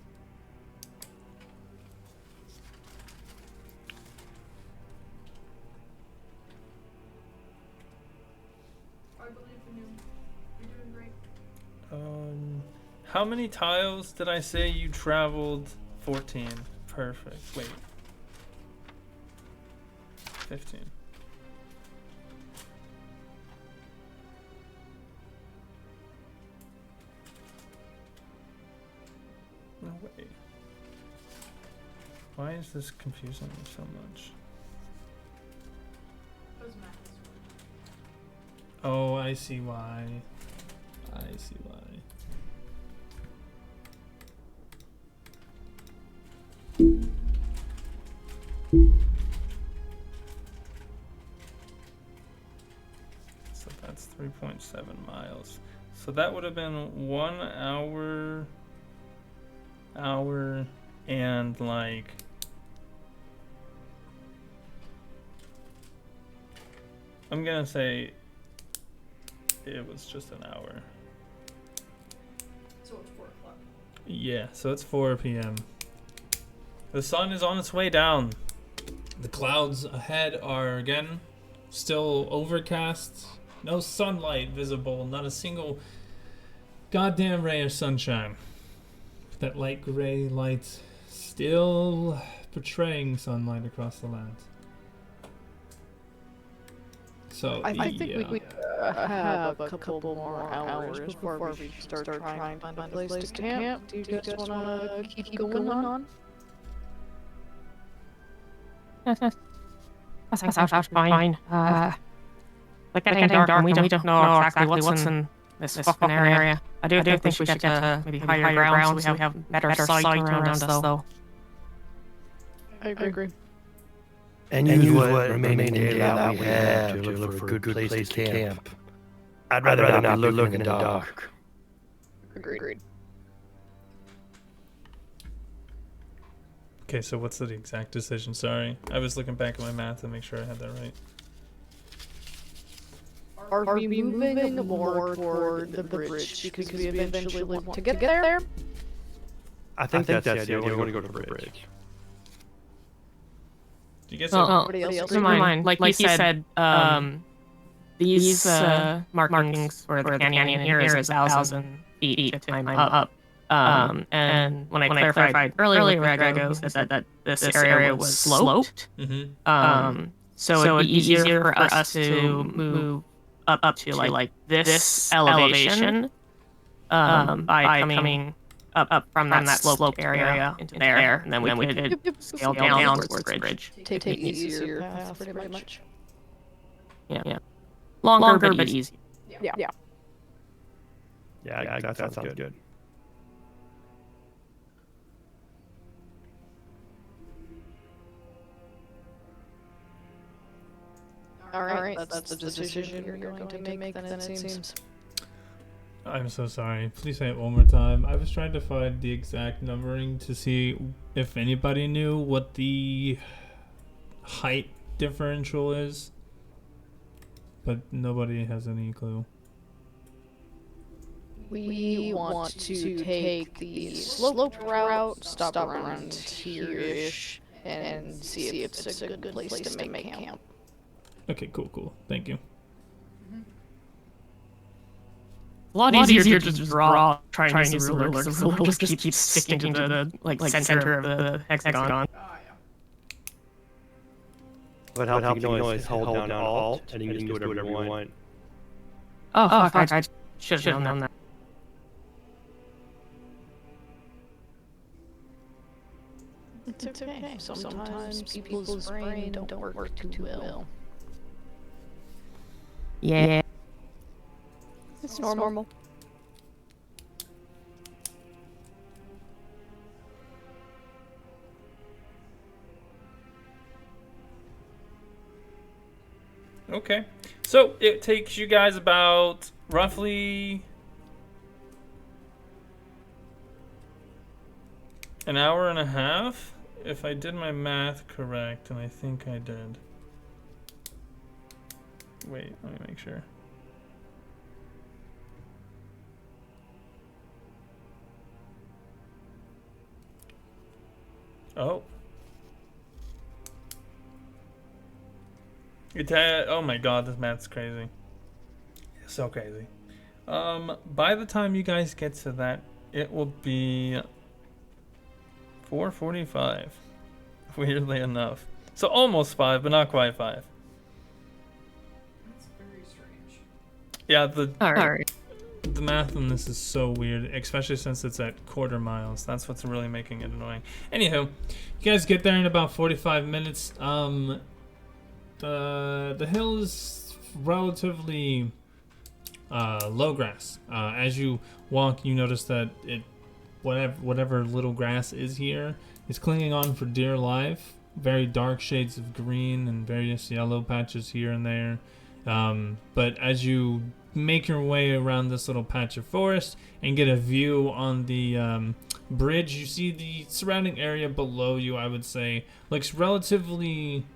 I believe in you. You're doing great. How many tiles did I say you traveled? 14. Perfect. Wait. 15. No way. Why is this confusing me so much? Oh, I see why. I see why. So that's 3.7 miles. So that would have been 1 hour and like I'm gonna say it was just an hour. So it's 4 o'clock. Yeah, so it's 4 p.m. The sun is on its way down. The clouds ahead are again still overcast. No sunlight visible. Not a single goddamn ray of sunshine. That light gray light still portraying sunlight across the land. So I think we have a couple more hours before we start trying to find a place to camp. Do you guys want to keep going on? That's fine. Like getting dark and we don't know exactly what's in this fucking area. I do think we should get to maybe higher ground so we have better sight around us though. I agree. And use what remaining daylight we have to look for a good place to camp. I'd rather not be looking in the dark. Agreed. Okay, so what's the exact decision? Sorry, I was looking back at my math to make sure I had that right. Are we moving more toward the bridge because we eventually want to get there? I think that's the idea. We want to go to the bridge. Do you guys Everybody else Never mind. Like you said, these markings for the canyon here is 1,000 feet to climb up. And when I clarified earlier with Grego, said that this area was sloped. So it'd be easier for us to move up to like this elevation by coming up from that sloped area into there, and then we could scale down towards the bridge. Take easier path, pretty much. Yeah. Longer but easier. Yeah. Yeah, that sounds good. Alright, that's the decision you're going to make, then it seems. I'm so sorry. Please say it one more time. I was trying to find the exact numbering to see if anybody knew what the height differential is, but nobody has any clue. We want to take the sloped route, stop around here-ish, and see if it's a good place to make camp. Okay, cool. Thank you. A lot easier to just draw trying to use the ruler, because the ruler just keeps sticking to the center of the hexagon. What helps you can always hold down Alt, and you can do whatever you want. Oh, fuck, I should have known that. It's okay. Sometimes people's brain don't work too well. Yeah. It's normal. Okay. So it takes you guys about roughly an hour and a half, if I did my math correct, and I think I did. Wait, let me make sure. Oh. Oh my god, this math's crazy. So crazy. By the time you guys get to that, it will be 4:45. Weirdly enough. So almost 5, but not quite 5. That's very strange. Yeah, All right. the math on this is so weird, especially since it's at quarter miles. That's what's really making it annoying. Anywho, you guys get there in about 45 minutes. The hill is relatively low grass. As you walk, you notice that whatever little grass is here is clinging on for dear life. Very dark shades of green and various yellow patches here and there. But as you make your way around this little patch of forest and get a view on the bridge, you see the surrounding area below you, I would say, looks relatively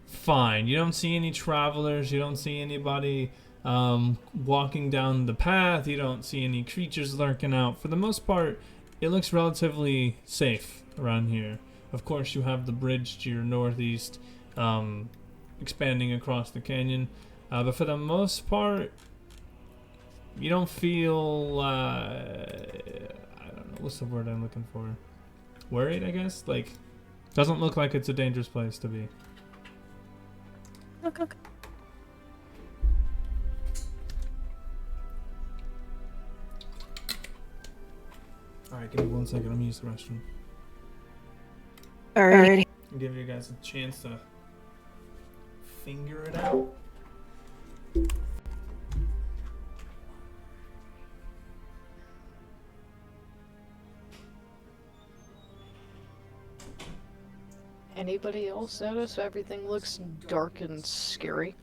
fine. You don't see any travelers. You don't see anybody walking down the path. You don't see any creatures lurking out. For the most part, it looks relatively safe around here. Of course, you have the bridge to your northeast expanding across the canyon. But for the most part, you don't feel, I don't know, what's the word I'm looking for? Worried, I guess? Like, doesn't look like it's a dangerous place to be. Okay. Alright, give me 1 second. I'm gonna use the restroom. Alrighty. I'll give you guys a chance to figure it out. Anybody else notice everything looks dark and scary?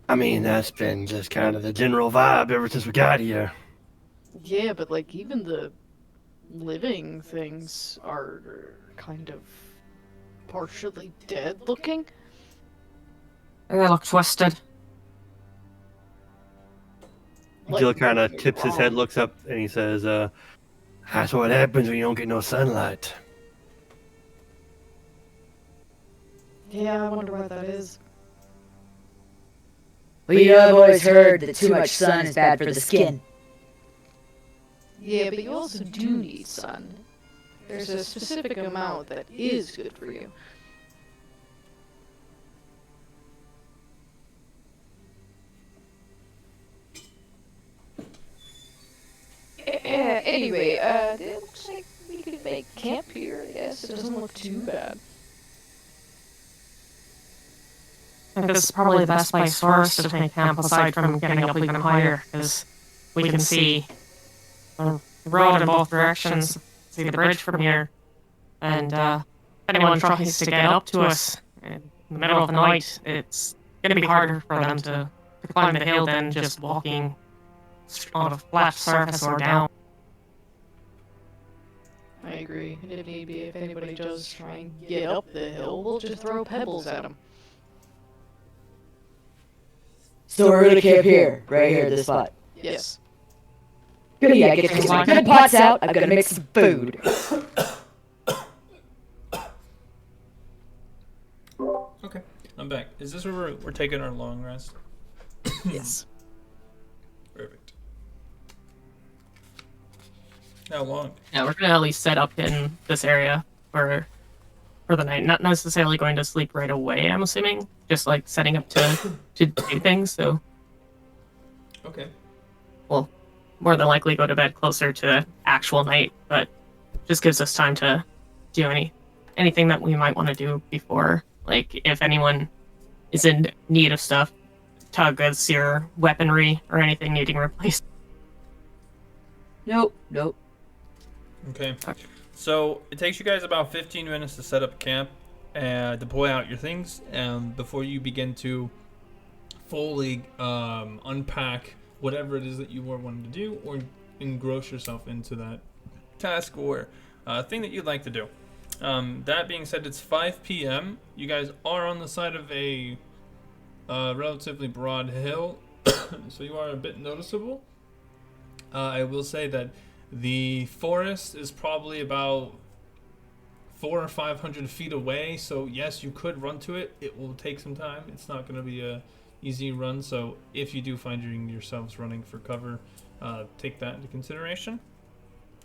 I mean, that's been just kind of the general vibe ever since we got here. Yeah, but like even the living things are kind of partially dead looking. They look twisted. Jill kind of tips his head, looks up, and he says, that's what happens when you don't get no sunlight. Yeah, I wonder what that is. Well, you know, I've always heard that too much sun is bad for the skin. Yeah, but you also do need sun. There's a specific amount that is good for you. Anyway, it looks like we could make camp here, I guess. It doesn't look too bad. I think this is probably the best place for us to make camp aside from getting up even higher, because we can see the road in both directions, see the bridge from here, and if anyone tries to get up to us in the middle of the night, it's going to be harder for them to climb the hill than just walking on a flat surface or down. I agree. And if maybe if anybody does try and get up the hill, we'll just throw pebbles at them. So we're gonna camp here, right here, this spot. Yes. Good, yeah, get my good pots out. I'm gonna make some food. Okay, I'm back. Is this where we're taking our long rest? Yes. Perfect. How long? Yeah, we're gonna at least set up in this area for the night. Not necessarily going to sleep right away, I'm assuming. Just like setting up to do things, so Okay. we'll more than likely go to bed closer to actual night, but just gives us time to do anything that we might want to do before. Like if anyone is in need of stuff, Tug as your weaponry or anything needing replaced. Nope. Okay. So it takes you guys about 15 minutes to set up camp. deploy out your things before you begin to fully unpack whatever it is that you were wanting to do, or engross yourself into that task or thing that you'd like to do. That being said, it's 5 p.m. You guys are on the side of a relatively broad hill, so you are a bit noticeable. I will say that the forest is probably about 400 or 500 feet away, so yes, you could run to it. It will take some time. It's not going to be a easy run, so if you do find yourselves running for cover, take that into consideration.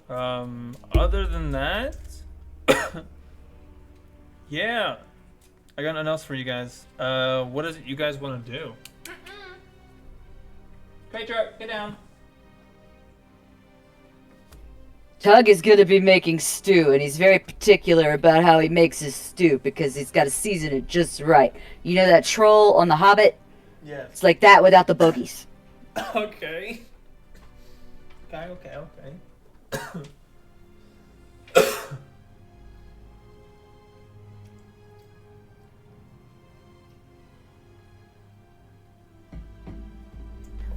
Other than that, yeah, I got nothing else for you guys. What is it you guys want to do? Pedro, get down. Tug is going to be making stew, and he's very particular about how he makes his stew because he's got to season it just right. You know that troll on The Hobbit? Yes. It's like that without the bogies. Okay. Okay.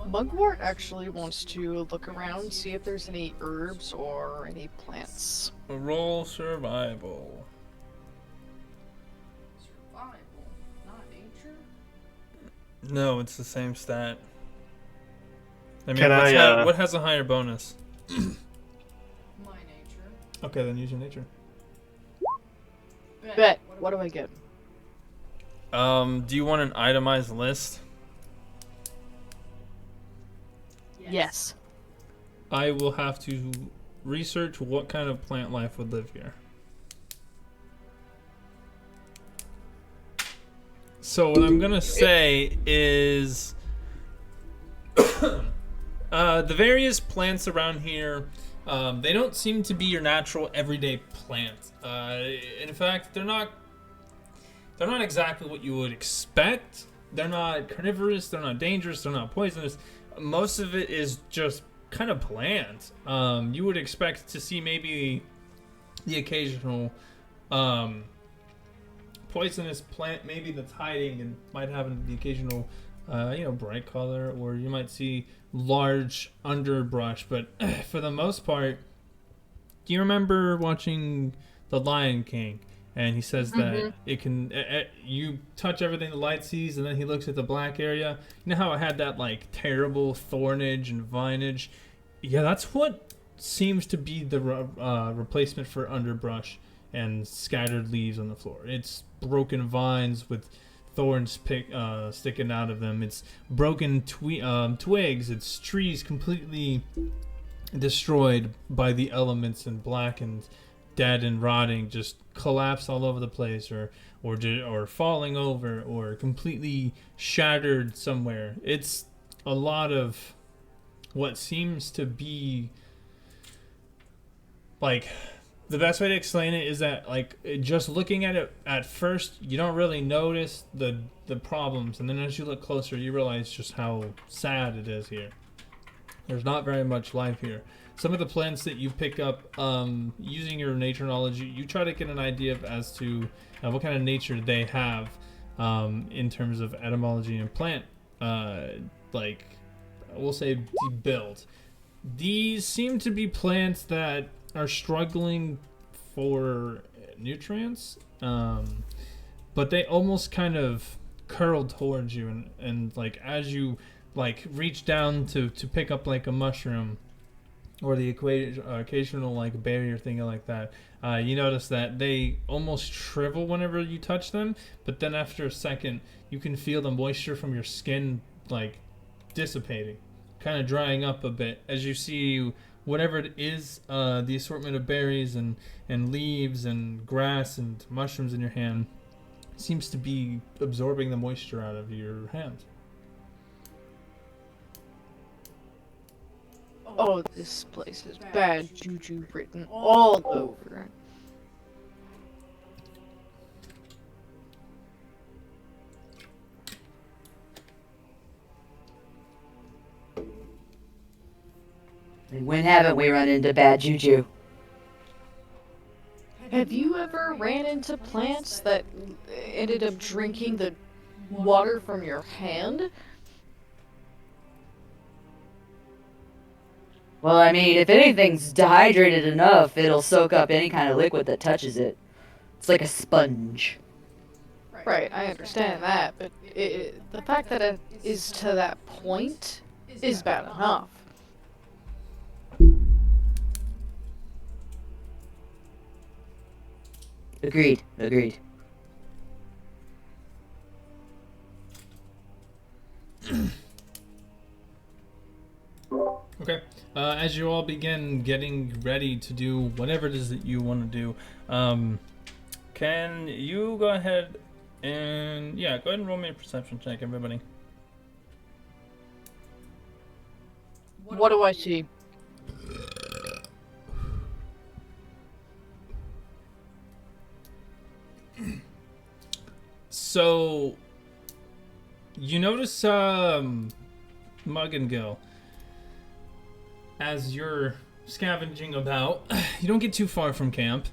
Mugwort actually wants to look around, see if there's any herbs or any plants. Roll survival. Survival, not nature? No, it's the same stat. I mean, Can what has a higher bonus? My nature. Okay, then use your nature. Bet. What do I get? Do you want an itemized list? Yes. I will have to research what kind of plant life would live here. So what I'm gonna say is the various plants around here, they don't seem to be your natural everyday plants. In fact, they're not exactly what you would expect. They're not carnivorous, they're not dangerous, they're not poisonous. Most of it is just kind of bland. You would expect to see maybe the occasional poisonous plant, maybe that's hiding and might have the occasional, bright color, or you might see large underbrush. But for the most part, do you remember watching The Lion King? And he says that it can, you touch everything the light sees, and then he looks at the black area. You know how it had that like terrible thornage and vinage? Yeah, that's what seems to be the replacement for underbrush and scattered leaves on the floor. It's broken vines with thorns sticking out of them. It's broken twigs. It's trees completely destroyed by the elements and blackened, dead and rotting, just collapsed all over the place, or falling over, or completely shattered somewhere. It's a lot of what seems to be like, the best way to explain it is that, like, just looking at it at first, you don't really notice the problems, and then as you look closer, you realize just how sad it is here. There's not very much life here. Some of the plants that you pick up, using your nature knowledge, you try to get an idea of as to what kind of nature they have, in terms of etymology and plant, like, we'll say build. These seem to be plants that are struggling for nutrients, but they almost kind of curl towards you, and like as you like reach down to pick up like a mushroom or the occasional like berry or thing like that, you notice that they almost shrivel whenever you touch them, but then after a second you can feel the moisture from your skin like dissipating, kind of drying up a bit as you see whatever it is, the assortment of berries and leaves and grass and mushrooms in your hand seems to be absorbing the moisture out of your hand. Oh, this place is bad juju written all over it. And when haven't we run into bad juju? Have you ever ran into plants that ended up drinking the water from your hand? Well, I mean, if anything's dehydrated enough, it'll soak up any kind of liquid that touches it. It's like a sponge. Right, I understand that, but the fact that it is to that point is bad enough. Agreed. Agreed. Okay. As you all begin getting ready to do whatever it is that you want to do, can you go ahead and go ahead and roll me a perception check, everybody. What do I see? So you notice Mug and Gil, as you're scavenging about, you don't get too far from camp.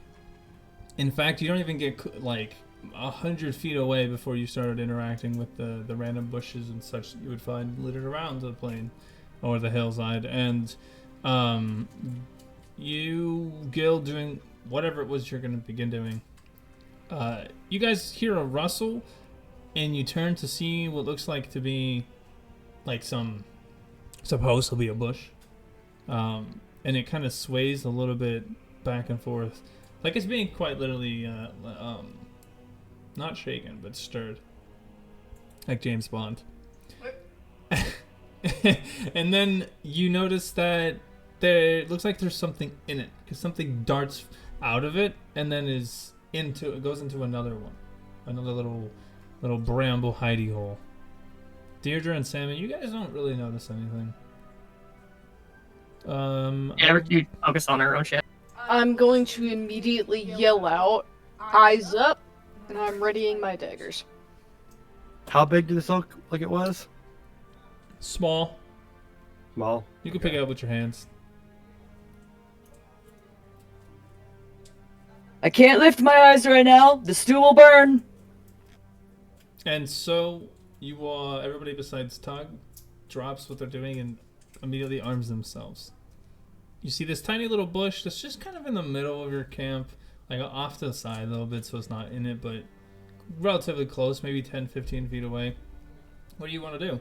In fact, you don't even get like 100 feet away before you started interacting with the random bushes and such that you would find littered around the plain or the hillside. And you, Gil, doing whatever it was you're going to begin doing. You guys hear a rustle, and you turn to see what looks like to be like supposed to be a bush. And it kind of sways a little bit back and forth. Like it's being quite literally, not shaken, but stirred. Like James Bond. And then you notice that it looks like there's something in it. Because something darts out of it and then it goes into another one. Another little bramble hidey hole. Deirdre and Salmon, you guys don't really notice anything. Yeah, we focus on our own shit. I'm going to immediately yell out, eyes up, and I'm readying my daggers. How big did this look like it was? Small. Small. You can pick it up with your hands. I can't lift my eyes right now. The stew will burn. And so everybody besides Tug drops what they're doing and immediately arms themselves. You see this tiny little bush that's just kind of in the middle of your camp, like off to the side a little bit, so it's not in it, but relatively close, maybe 10, 15 feet away. What do you want to do?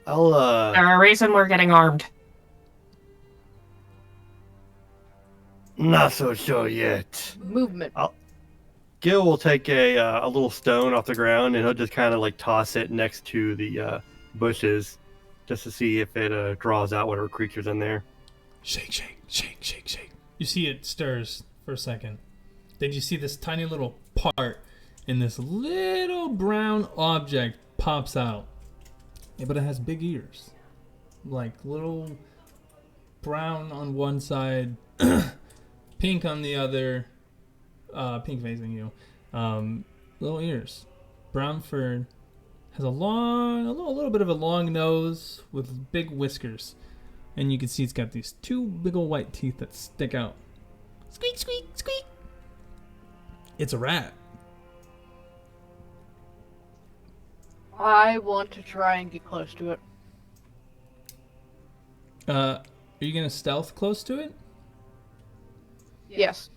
There's a reason we're getting armed. Not so sure yet. Movement. Gil will take a little stone off the ground and he'll just kind of like toss it next to the bushes just to see if it draws out whatever creature's in there. Shake, shake, shake, shake, shake. You see it stirs for a second. Then you see this tiny little part and this little brown object pops out. Yeah, but it has big ears. Like little brown on one side, pink on the other. Pink facing you. Little ears. Brown fur. Has a little bit of a long nose with big whiskers. And you can see it's got these two big old white teeth that stick out. Squeak, squeak, squeak. It's a rat. I want to try and get close to it. Are you gonna stealth close to it? Yes.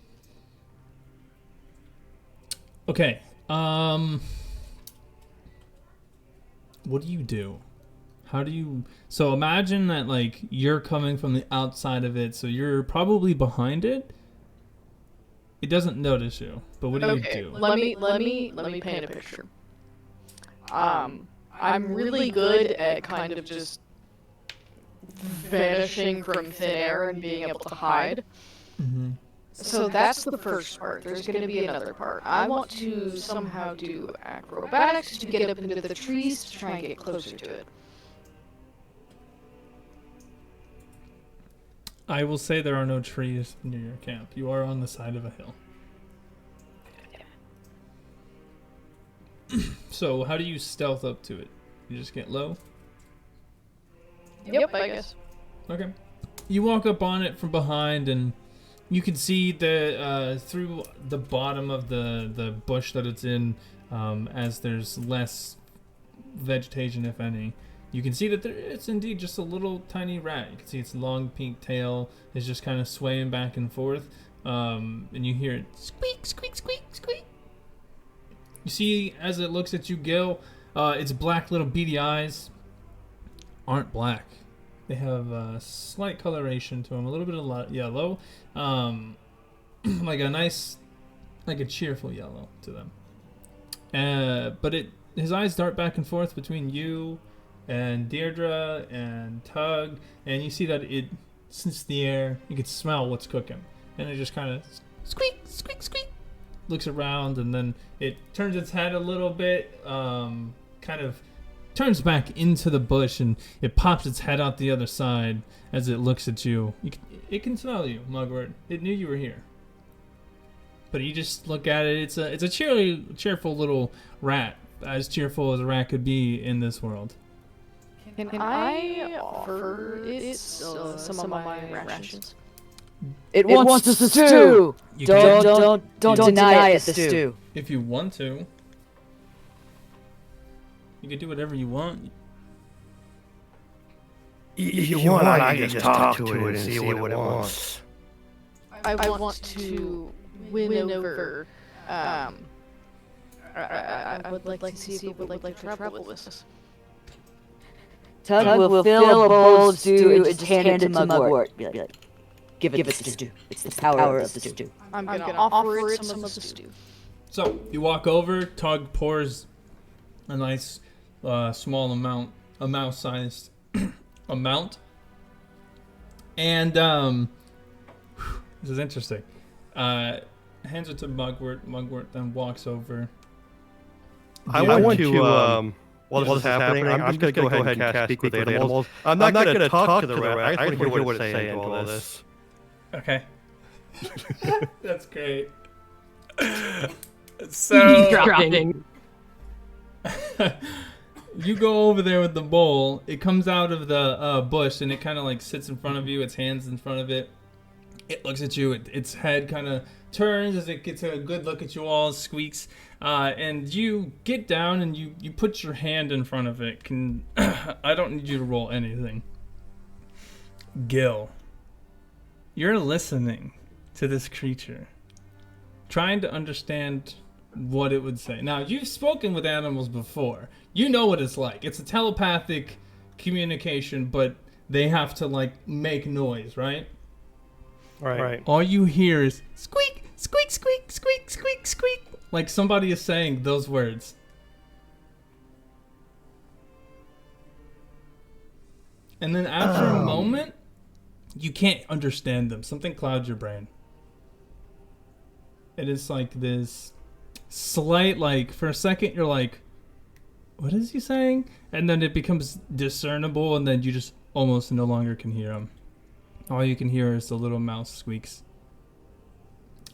Okay. What do you do? So imagine that like you're coming from the outside of it, so you're probably behind it. It doesn't notice you, but what do you do? Let me paint a picture. I'm really good at kind of just vanishing from thin air and being able to hide. Mm-hmm. So that's the first part. There's going to be another part. I want to somehow do acrobatics to get up into the trees to try and get closer to it. I will say there are no trees near your camp. You are on the side of a hill. So how do you stealth up to it? You just get low? Yep, I guess. Okay. You walk up on it from behind, and you can see the through the bottom of the bush that it's in, as there's less vegetation, if any. You can see that it's indeed just a little tiny rat. You can see its long pink tail is just kind of swaying back and forth, and you hear it squeak, squeak, squeak, squeak. You see, as it looks at you, Gil, its black little beady eyes aren't black. They have a slight coloration to them, a little bit of yellow, like a cheerful yellow to them. But his eyes dart back and forth between you and Deirdre and Tug, and you see that it sniffs the air. You can smell what's cooking, and it just kind of squeak, squeak, squeak, looks around, and then it turns its head a little bit, kind of turns back into the bush, and it pops its head out the other side as it looks at you. It can smell you, Mugwort. It knew you were here. But you just look at it. It's a cheerful little rat, as cheerful as a rat could be in this world. Can I offer it some of my rations? It wants the stew. Don't deny it the stew. If you want to. You can do whatever you want. If you want, I can just talk to it and see what it wants. I want to win over. I would like to see if it would like to travel with us. Tug will fill a bowl of stew and just hand it to Mugwort. Be like, give it the stew. It's the power of the stew. I'm gonna offer it some of the stew. So you walk over. Tug pours a nice small amount, a mouse-sized amount, and this is interesting. Hands it to Mugwort. Mugwort then walks over. I want to, while this is happening, I'm just going to go ahead and cast Speak with Animals. I'm not going to talk to the rat. I just want to hear what it's saying to all this. Okay. That's great. So Dropping. you go over there with the bowl. It comes out of the bush, and it kind of like sits in front of you. Its hands in front of it. It looks at you. Its head kind of turns as it gets a good look at you all. Squeaks, and you get down and you put your hand in front of it. I don't need you to roll anything. Gil, you're listening to this creature, trying to understand what it would say. Now, you've spoken with animals before. You know what it's like. It's a telepathic communication, but they have to like make noise, right? Right. All you hear is squeak, squeak, squeak, squeak, squeak, squeak. Like somebody is saying those words. And then after a moment, you can't understand them. Something clouds your brain. It is like this slight, like, for a second you're like, what is he saying? And then it becomes discernible, and then you just almost no longer can hear him. All you can hear is the little mouse squeaks.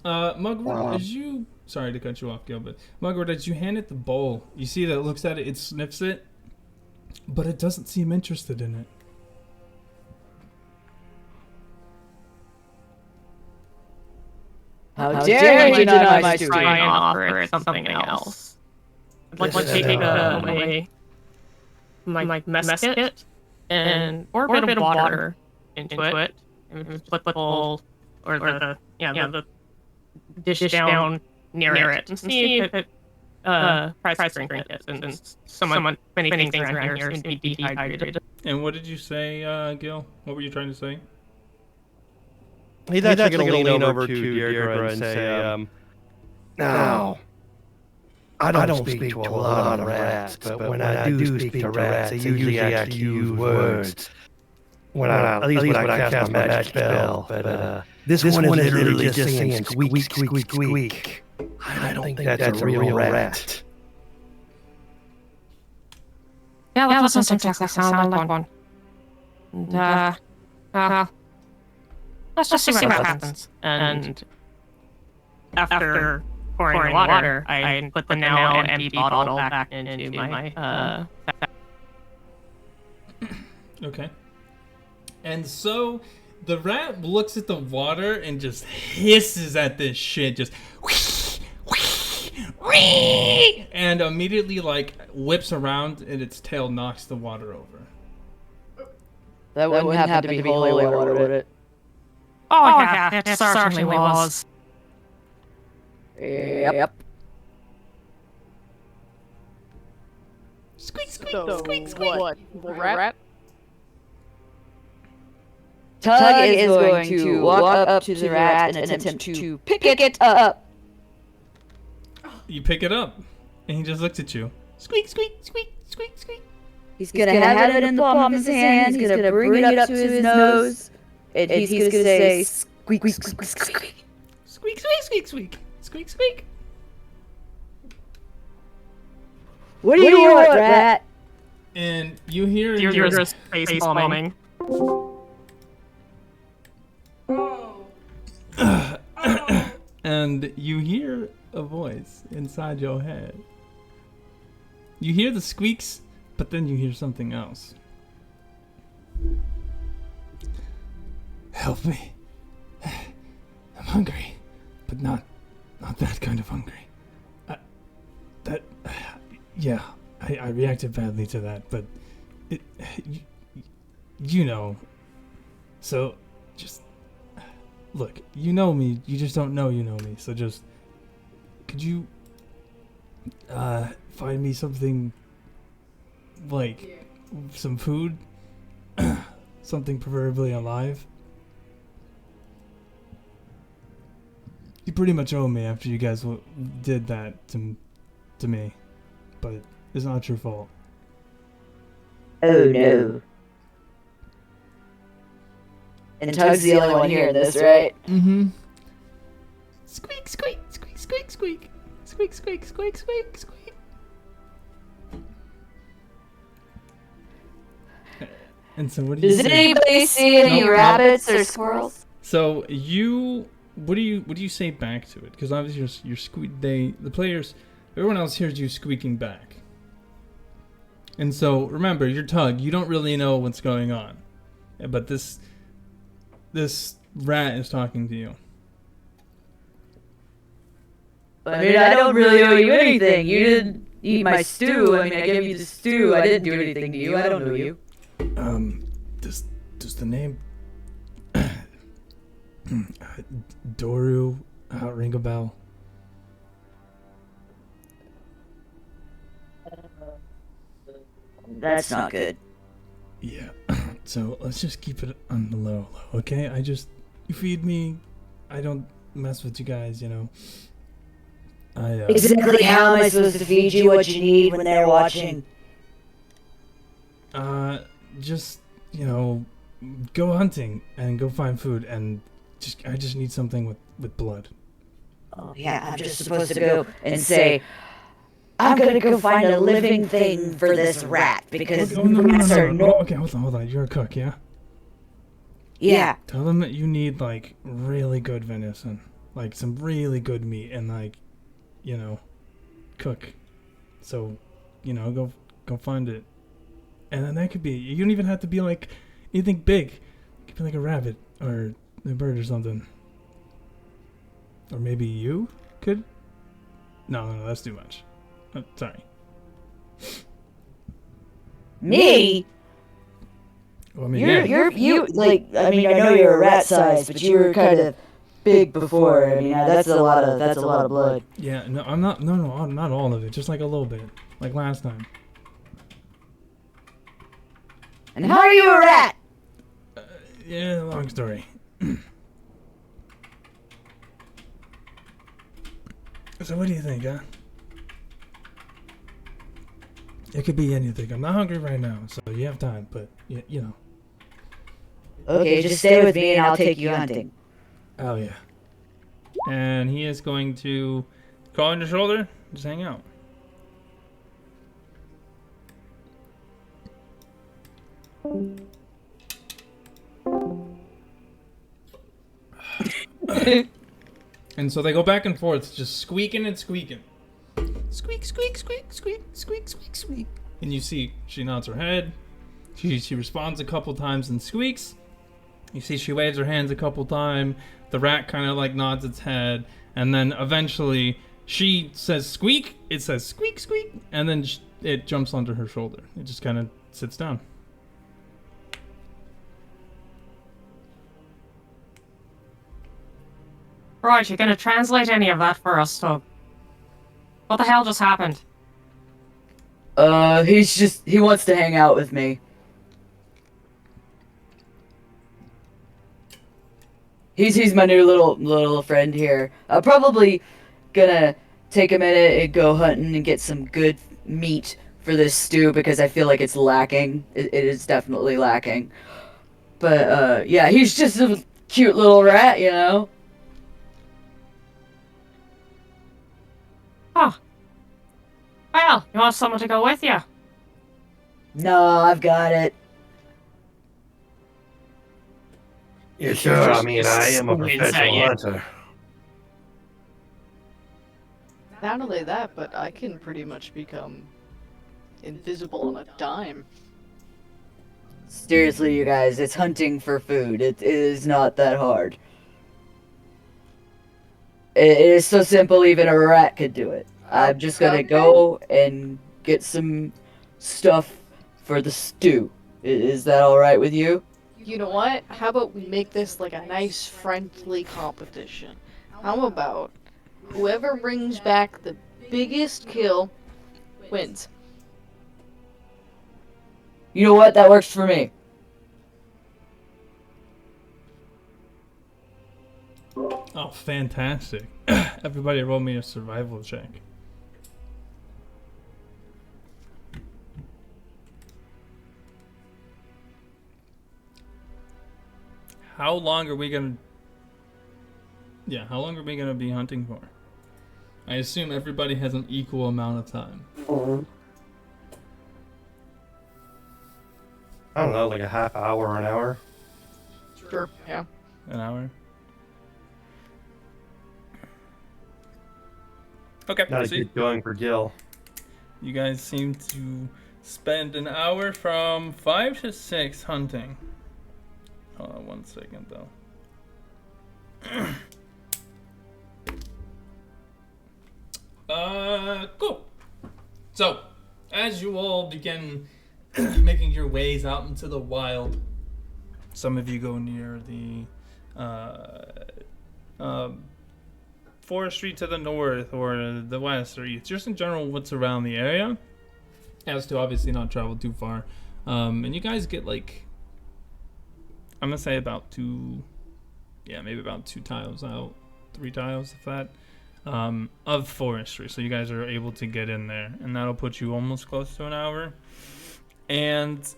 Mugwort, as you... Sorry to cut you off, Gil, but Mugwort, as you hand it the bowl, you see that it looks at it, it sniffs it, but it doesn't seem interested in it. How dare you deny my Try stew? and offer it something else. Like take my mess kit and pour a bit of water into it, and put the bowl or the dish down near it, and see if it tries to drink it. And many things around here seem to be dehydrated. And what did you say, Gil? What were you trying to say? He's actually going to lean over to Deirdre and say, now, I don't speak to a lot of rats, but when I do speak to rats, they usually actually use words. At least when I cast my magic spell, but this one is literally just saying squeak, squeak, squeak. I don't think that's a real rat. Yeah, that doesn't exactly sound like one. And, let's just see what happens. And after pouring water, I put the now empty bottle back into my Okay. And so the rat looks at the water and just hisses at this shit, just and immediately like whips around and its tail knocks the water over. That wouldn't happen to be holy water, would it? Oh, yeah, it certainly was. Yep. Squeak, squeak, So, squeak, squeak. what? The rat? Tug is going to walk up to the rat and attempt to pick it up. You pick it up, and he just looks at you. Squeak, squeak, squeak, squeak, squeak. He's gonna have it in the palm of his hand. He's gonna bring it up to his nose, and he's gonna say, "Squeak, squeak, squeak, squeak." Squeak, squeak, squeak, squeak. Squeak, squeak. What do you want, rat? And you hear You're just face palming. and you hear a voice inside your head. You hear the squeaks, but then you hear something else. Help me. I'm hungry, but not that kind of hungry. Yeah, I reacted badly to that, but you know. So, just look. You know me. You just don't know you know me. So just, could you find me something like some food, something preferably alive? You pretty much owe me after you guys did that to me, but it's not your fault. Oh no. And Tug's the only one hearing this, right? Mm-hmm. Squeak, squeak, squeak, squeak, squeak. Squeak, squeak, squeak, squeak, squeak. And so what do you Does say? anybody see any rabbits or squirrels? So what do you say back to it? Because obviously you're the players, everyone else hears you squeaking back. And so remember, you're Tug. You don't really know what's going on, but this rat is talking to you. I mean, I don't really owe you anything. You didn't eat my stew. I mean, I gave you the stew. I didn't do anything to you. I don't know you. Does the name Doru ring a bell? That's not good. Yeah. So let's just keep it on the low, okay? You feed me. I don't mess with you guys, you know. Exactly how am I supposed to feed you what you need when they're watching? Just, you know, go hunting and go find food, and I just need something with blood. Oh, yeah, I'm just supposed to go and say, I'm gonna go find a living thing for this rat, because rats are no. Okay, hold on. You're a cook, yeah? Yeah. Tell them that you need, like, really good venison. Like, some really good meat, and, like, you know, cook. So, you know, go find it. And then that could be, you don't even have to be, like, anything big. It could be, like, a rabbit, or a bird or something. Or maybe you could? No, that's too much. Sorry. Me? Well, I mean, you like, I mean, I know you're a rat size, but you were kind of big before. I mean, that's a lot of blood. Yeah, no, I'm not, no, not all of it, just like a little bit, like last time. And how are you a rat? Yeah, long story. So what do you think, huh? It could be anything. I'm not hungry right now, so you have time, but, you know. Okay, just stay with me and I'll take you hunting. Oh, yeah. And he is going to crawl on your shoulder, just hang out. And so they go back and forth, just squeaking and squeaking. Squeak, squeak, squeak, squeak, squeak, squeak, squeak. And you see, she nods her head. She responds a couple times and squeaks. You see she waves her hands a couple times. The rat kind of like nods its head, and then eventually she says squeak. It says squeak, squeak, and then it jumps onto her shoulder. It just kind of sits down. Right, you gonna translate any of that for us, Tug? What the hell just happened? He wants to hang out with me. He's my new little friend here. I'm probably gonna take a minute and go hunting and get some good meat for this stew because I feel like it's lacking. It is definitely lacking. But yeah, he's just a cute little rat, you know. Huh. Well, you want someone to go with you? No, I've got it. Yeah, sure. I mean, I am a professional hunter. Not only that, but I can pretty much become invisible on a dime. Seriously, you guys, it's hunting for food. It is not that hard. It is so simple, even a rat could do it. I'm just gonna go and get some stuff for the stew. Is that alright with you? You know what? How about we make this like a nice friendly competition? How about whoever brings back the biggest kill wins? You know what? That works for me. Oh, fantastic. Everybody roll me a survival check. How long are we gonna... Yeah, how long are we gonna be hunting for? I assume everybody has an equal amount of time. I don't know, like a half hour or an hour. Sure, yeah. An hour? Okay, Not a so good going for Gil. you guys seem to spend an hour from 5 to 6 hunting. Hold on 1 second though. Cool. So, as you all begin making your ways out into the wild, some of you go near the forestry to the north or the west or east, just in general what's around the area, as to obviously not travel too far. And you guys get like, I'm gonna say about maybe about 2 tiles out, 3 tiles if that, of forestry. So you guys are able to get in there, and that'll put you almost close to an hour. And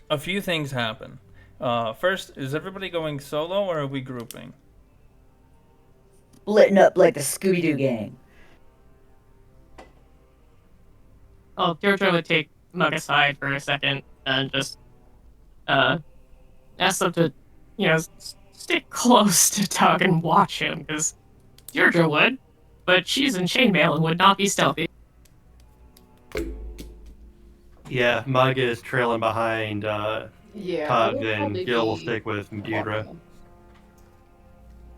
a few things happen. First, is everybody going solo or are we grouping? Splitting up like the Scooby-Doo gang. Oh, Deirdre would take Mug aside for a second and just ask them to, stick close to Tug and watch him, because Deirdre would, but she's in chainmail and would not be stealthy. Yeah, Mug is trailing behind Yeah. Tug, and Gil will stick with Deirdre.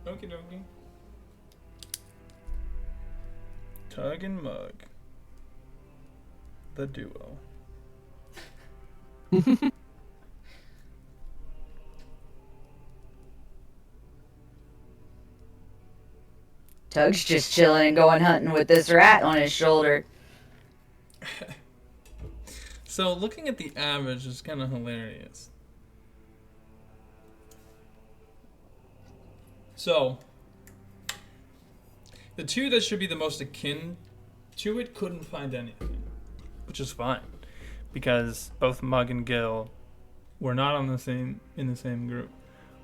Okie dokie. Tug and Mug. The duo. Tug's just chilling and going hunting with this rat on his shoulder. So looking at the average is kind of hilarious. So the two that should be the most akin to it couldn't find anything, which is fine, because both Mug and Gil were not in the same group,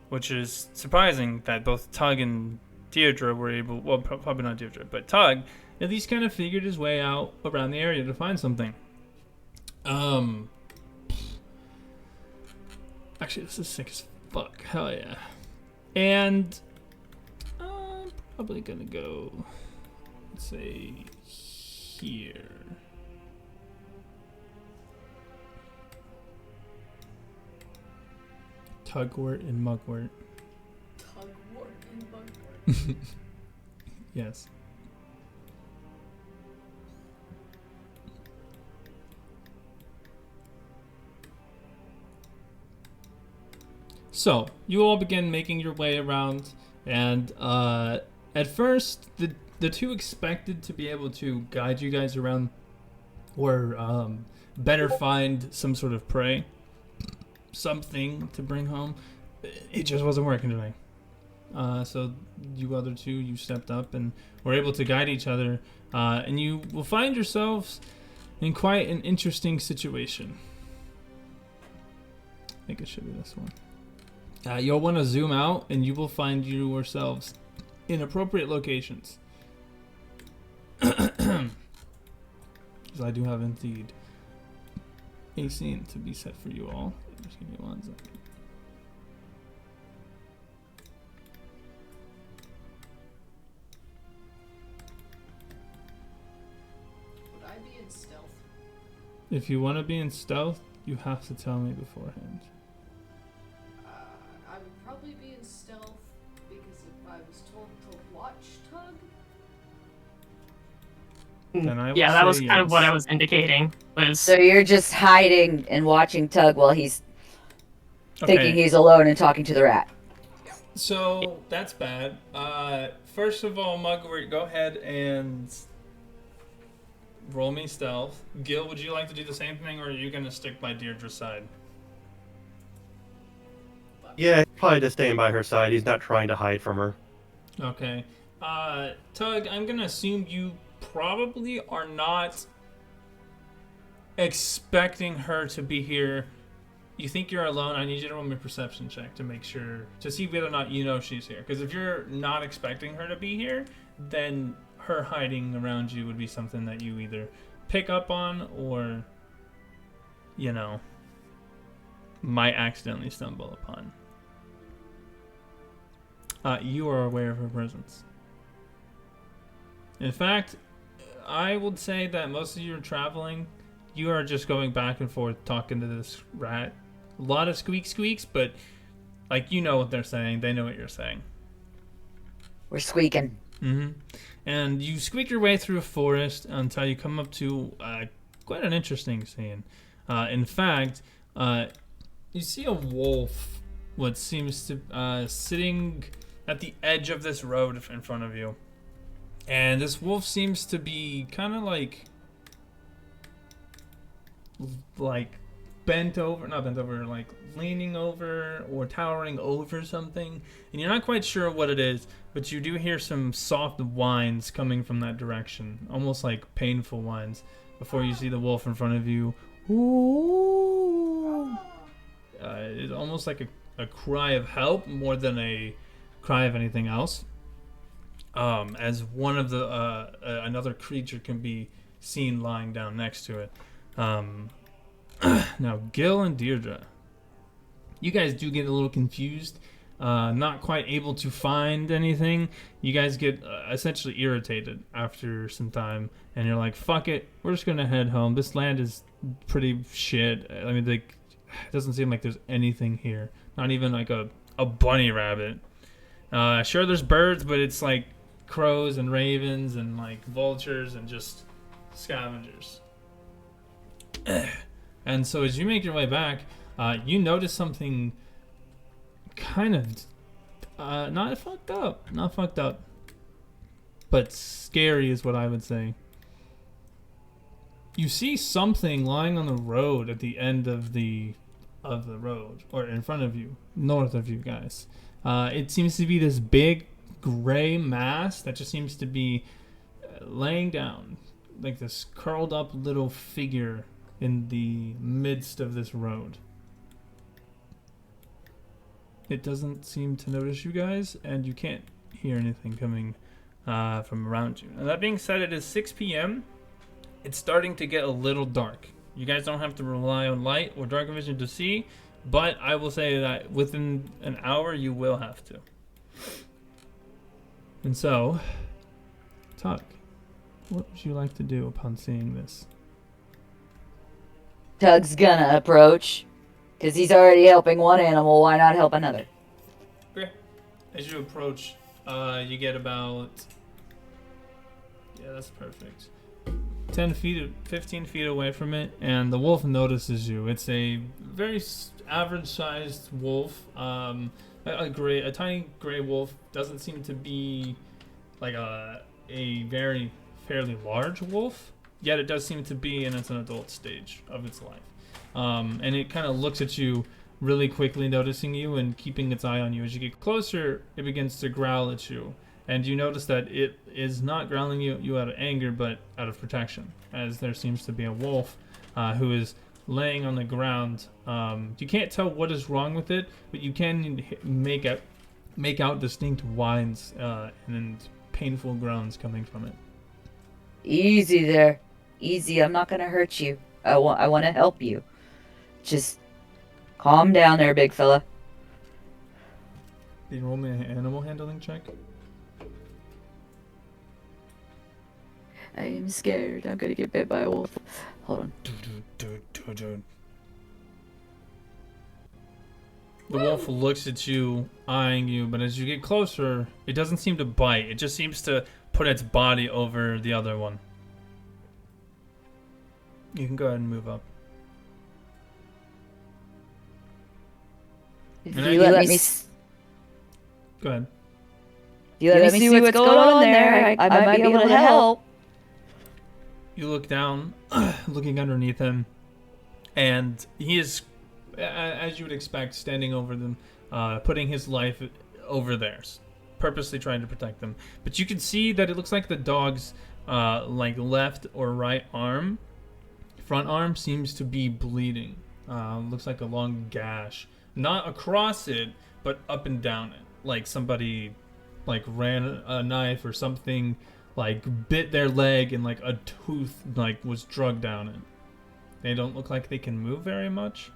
which is surprising that both Tug and Deirdre were able. Well, probably not Deirdre, but Tug at least kind of figured his way out around the area to find something. Actually, this is sick as fuck. Hell yeah. And I'm probably gonna go, let's say, here. Tugwort and Mugwort. Tugwort and Mugwort. Yes. So, you all begin making your way around, and at first, the two expected to be able to guide you guys around or better find some sort of prey, something to bring home. It just wasn't working today. So you other two, you stepped up and were able to guide each other, and you will find yourselves in quite an interesting situation. I think it should be this one. You'll want to zoom out, and you will find yourselves in appropriate locations. Because I do have indeed a scene to be set for you all. Just give me 1 second. Would I be in stealth? If you want to be in stealth, you have to tell me beforehand. I would probably be in stealth because if I was told to watch Tug, Then I will Yeah, that say was kind of what I yes. was indicating. Was So you're just hiding and watching Tug while he's thinking he's alone and talking to the rat. So that's bad. First of all, Mugwort, go ahead and roll me stealth. Gil, would you like to do the same thing, or are you gonna stick by Deirdre's side? Yeah, he's probably just staying by her side. He's not trying to hide from her. Okay. Tug, I'm gonna assume you probably are not expecting her to be here. You think you're alone. I need you to roll me a perception check to make sure, to see whether or not you know she's here. Because if you're not expecting her to be here, then her hiding around you would be something that you either pick up on or, you know, might accidentally stumble upon. You are aware of her presence. In fact, I would say that most of your traveling, you are just going back and forth talking to this rat. A lot of squeaks, but like, you know what they're saying. They know what you're saying. We're squeaking. Mm-hmm. And you squeak your way through a forest until you come up to quite an interesting scene. In fact, you see a wolf, what seems to sitting at the edge of this road in front of you. And this wolf seems to be kind of like bent over, not bent over, like leaning over or towering over something. And you're not quite sure what it is, but you do hear some soft whines coming from that direction, almost like painful whines, before you see the wolf in front of you. Ooh. It's almost like a cry of help more than a cry of anything else. As one of the another creature can be seen lying down next to it. Now, Gil and Deirdre, you guys do get a little confused, not quite able to find anything. You guys get essentially irritated after some time, and you're like, fuck it, we're just gonna head home. This land is pretty shit. I mean, like, it doesn't seem like there's anything here. Not even like a bunny rabbit. Sure, there's birds, but it's like crows and ravens and like vultures and just scavengers. And so as you make your way back, you notice something kind of not fucked up, but scary is what I would say. You see something lying on the road at the end of the road, or in front of you, north of you guys. It seems to be this big gray mass that just seems to be laying down, like this curled up little figure in the midst of this road. It doesn't seem to notice you guys, and you can't hear anything coming from around you. Now, that being said, it is 6 p.m. It's starting to get a little dark. You guys don't have to rely on light or dark vision to see, but I will say that within an hour you will have to. And so, Tuck, what would you like to do upon seeing this? Tug's gonna approach Because he's already helping one animal, why not help another? Okay. As you approach, you get about... Yeah, that's perfect. 10 feet, 15 feet away from it, and the wolf notices you. It's a very average-sized wolf. A tiny gray wolf. Doesn't seem to be like a very fairly large wolf. Yet it does seem to be in its an adult stage of its life. And it kind of looks at you really quickly, noticing you and keeping its eye on you. As you get closer, it begins to growl at you. And you notice that it is not growling you out of anger, but out of protection, as there seems to be a wolf who is laying on the ground. You can't tell what is wrong with it, but you can make out distinct whines and painful groans coming from it. Easy there. Easy, I'm not going to hurt you. I want to help you. Just calm down there, big fella. Can you roll me an animal handling check? I am scared. I'm gonna get bit by a wolf. Hold on. The wolf looks at you, eyeing you, but as you get closer, it doesn't seem to bite. It just seems to put its body over the other one. You can go ahead and move up. If And you then- let me Go ahead. you let me see what's going on there, I might be able to help. You look down, looking underneath him, and he is, as you would expect, standing over them, putting his life over theirs, purposely trying to protect them. But you can see that it looks like the dog's like left or right arm, front arm, seems to be bleeding. Looks like a long gash, not across it, but up and down it, like somebody like ran a knife or something, like bit their leg and like a tooth like was drugged down it. They don't look like they can move very much.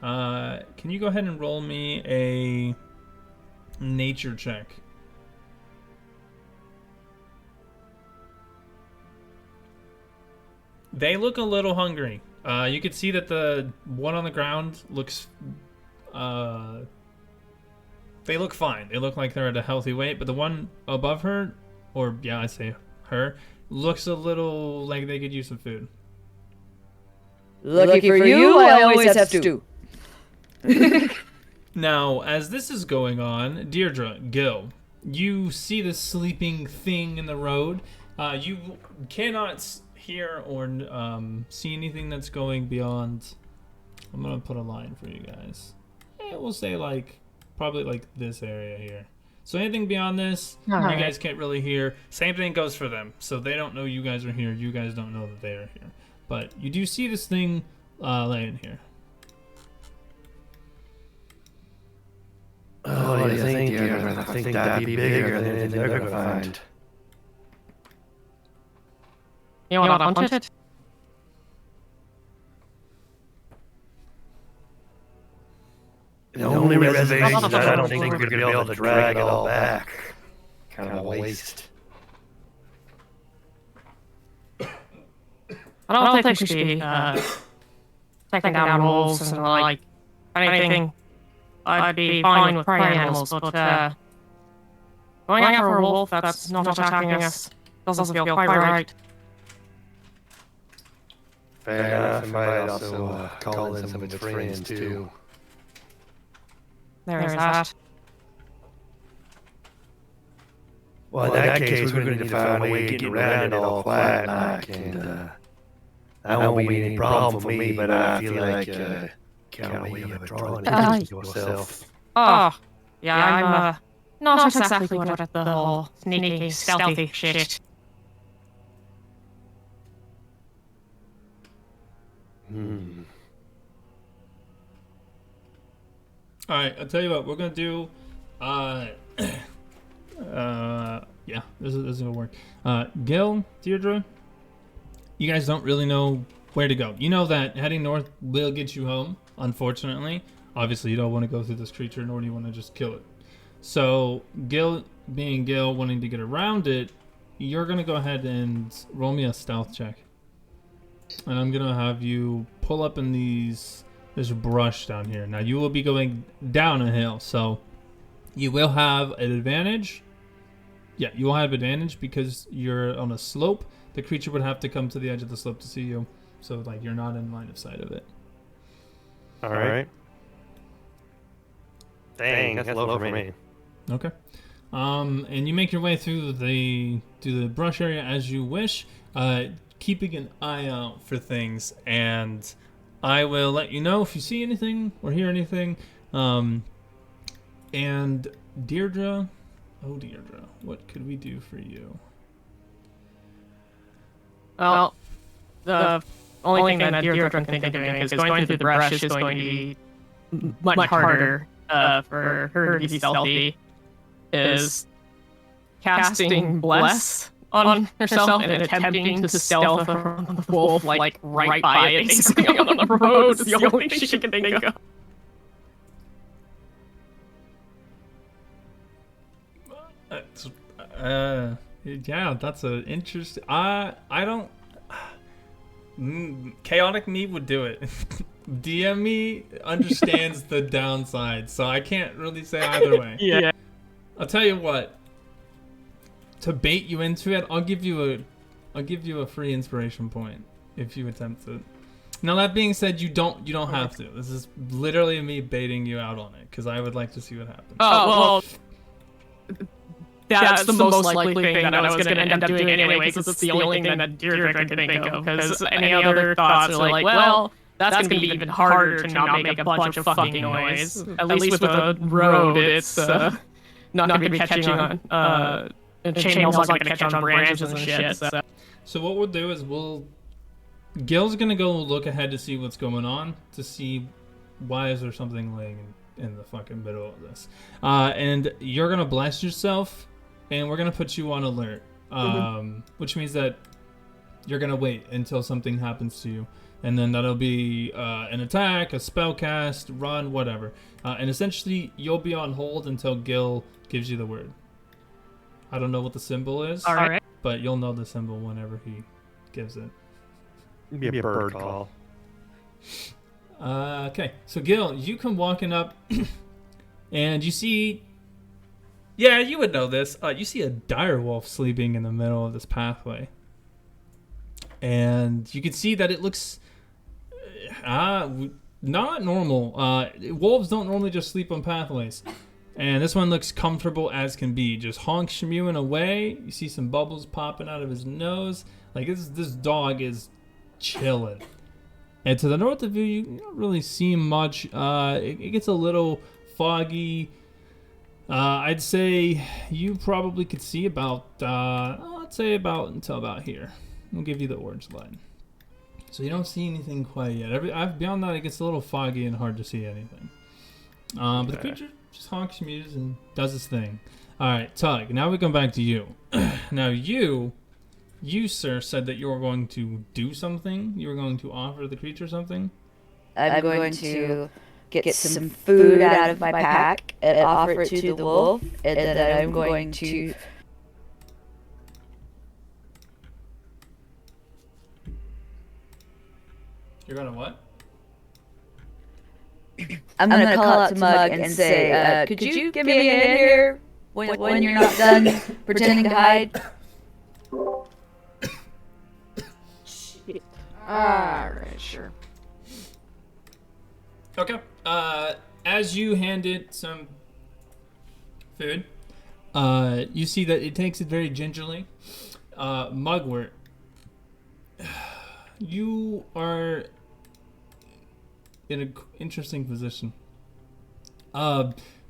Can you go ahead and roll me a nature check? They look a little hungry. You can see that the one on the ground looks they look fine. They look like they're at a healthy weight, but the one above her, or yeah, I say her, looks a little like they could use some food. Lucky for you, I always have stew. Now, as this is going on, Deirdre, Gil, you see the sleeping thing in the road. You cannot hear or see anything that's going beyond. I'm gonna put a line for you guys. We'll say like probably like this area here. So anything beyond this, you guys can't really hear. Same thing goes for them. So they don't know you guys are here. You guys don't know that they are here. But you do see this thing laying here. Oh, what do you think, Deirdre? I think that'd be bigger than anything they're gonna find. You want to punch it? The only reservation is that I don't think we're gonna be able to drag it all back. Kind of a waste. I don't think we should be taking down wolves and like anything. I'd be fine with prey animals, but going after a wolf that's not attacking us doesn't feel quite right. Fair enough. I might also call in some of its friends too. There's that. Well, in that case, we're going to need to find a way of getting around it all quiet like, and that won't be any problem for me, but I feel like can't wait to draw attention to yourself. Oh, yeah, I'm not exactly good at the whole sneaky, stealthy shit. Alright, I'll tell you what, we're gonna do yeah, this is gonna work. Gil, Deirdre, you guys don't really know where to go. You know that heading north will get you home, unfortunately. Obviously you don't want to go through this creature, nor do you want to just kill it. So Gil, being Gil, wanting to get around it, you're gonna go ahead and roll me a stealth check. And I'm gonna have you pull up in these There's brush down here. Now you will be going down a hill, so you will have an advantage. Yeah, you will have advantage because you're on a slope. The creature would have to come to the edge of the slope to see you, so like you're not in line of sight of it. All right. Dang, that's low for me. Okay. And you make your way through the brush area as you wish, keeping an eye out for things, and I will let you know if you see anything or hear anything. And Deirdre, what could we do for you? Well, the only thing that Deirdre can think of doing is going through the brush is going to be much harder for her to be stealthy. Is casting Bless on herself and attempting to stealth around the wolf, like right by it, basically on the road. Is the only thing she can think of. Yeah, that's a interesting. I don't. Chaotic me would do it. DM me understands the downside, so I can't really say either way. Yeah. I'll tell you what. To bait you into it, I'll give you a free inspiration point if you attempt it. Now that being said, you don't have to. This is literally me baiting you out on it because I would like to see what happens. Oh well. That's the most likely thing that I was going to end up doing anyway, because it's the only thing that Deirdre can think of. Because any other thoughts are like, well, that's going to be even harder to not make a bunch of fucking noise. At least with a road, it's not going to be catching on. Chainmail's not going to catch on branches and shit. So what we'll do is Gil's going to go look ahead to see what's going on, to see why is there something laying in the fucking middle of this. And you're going to bless yourself. And we're going to put you on alert, which means that you're going to wait until something happens to you. And then that'll be an attack, a spell cast, run, whatever. And essentially, you'll be on hold until Gil gives you the word. I don't know what the symbol is, All right. but you'll know the symbol whenever he gives it. Be a bird call. Okay, so Gil, you come walking up, and you see... Yeah, you would know this. You see a direwolf sleeping in the middle of this pathway. And you can see that it looks not normal. Wolves don't normally just sleep on pathways. And this one looks comfortable as can be. Just honks mewing away. You see some bubbles popping out of his nose. Like, this dog is chilling. And to the north of you, you don't really see much. It gets a little foggy. I'd say you probably could see about, let's say until about here. We'll give you the orange line. So you don't see anything quite yet. Beyond that, it gets a little foggy and hard to see anything. But the creature just honks, mews, and does its thing. All right, Tug, now we come back to you. Now you, sir, said that you were going to do something. You were going to offer the creature something. I'm going to get some food out of my pack and offer it to the wolf, and then I'm going to... You're gonna what? I'm gonna call out to Mug and say, could you give me a hand here when you're not done pretending to hide? Alright, sure. Okay. As you hand it some food, you see that it takes it very gingerly. Mugwort, you are in an interesting position.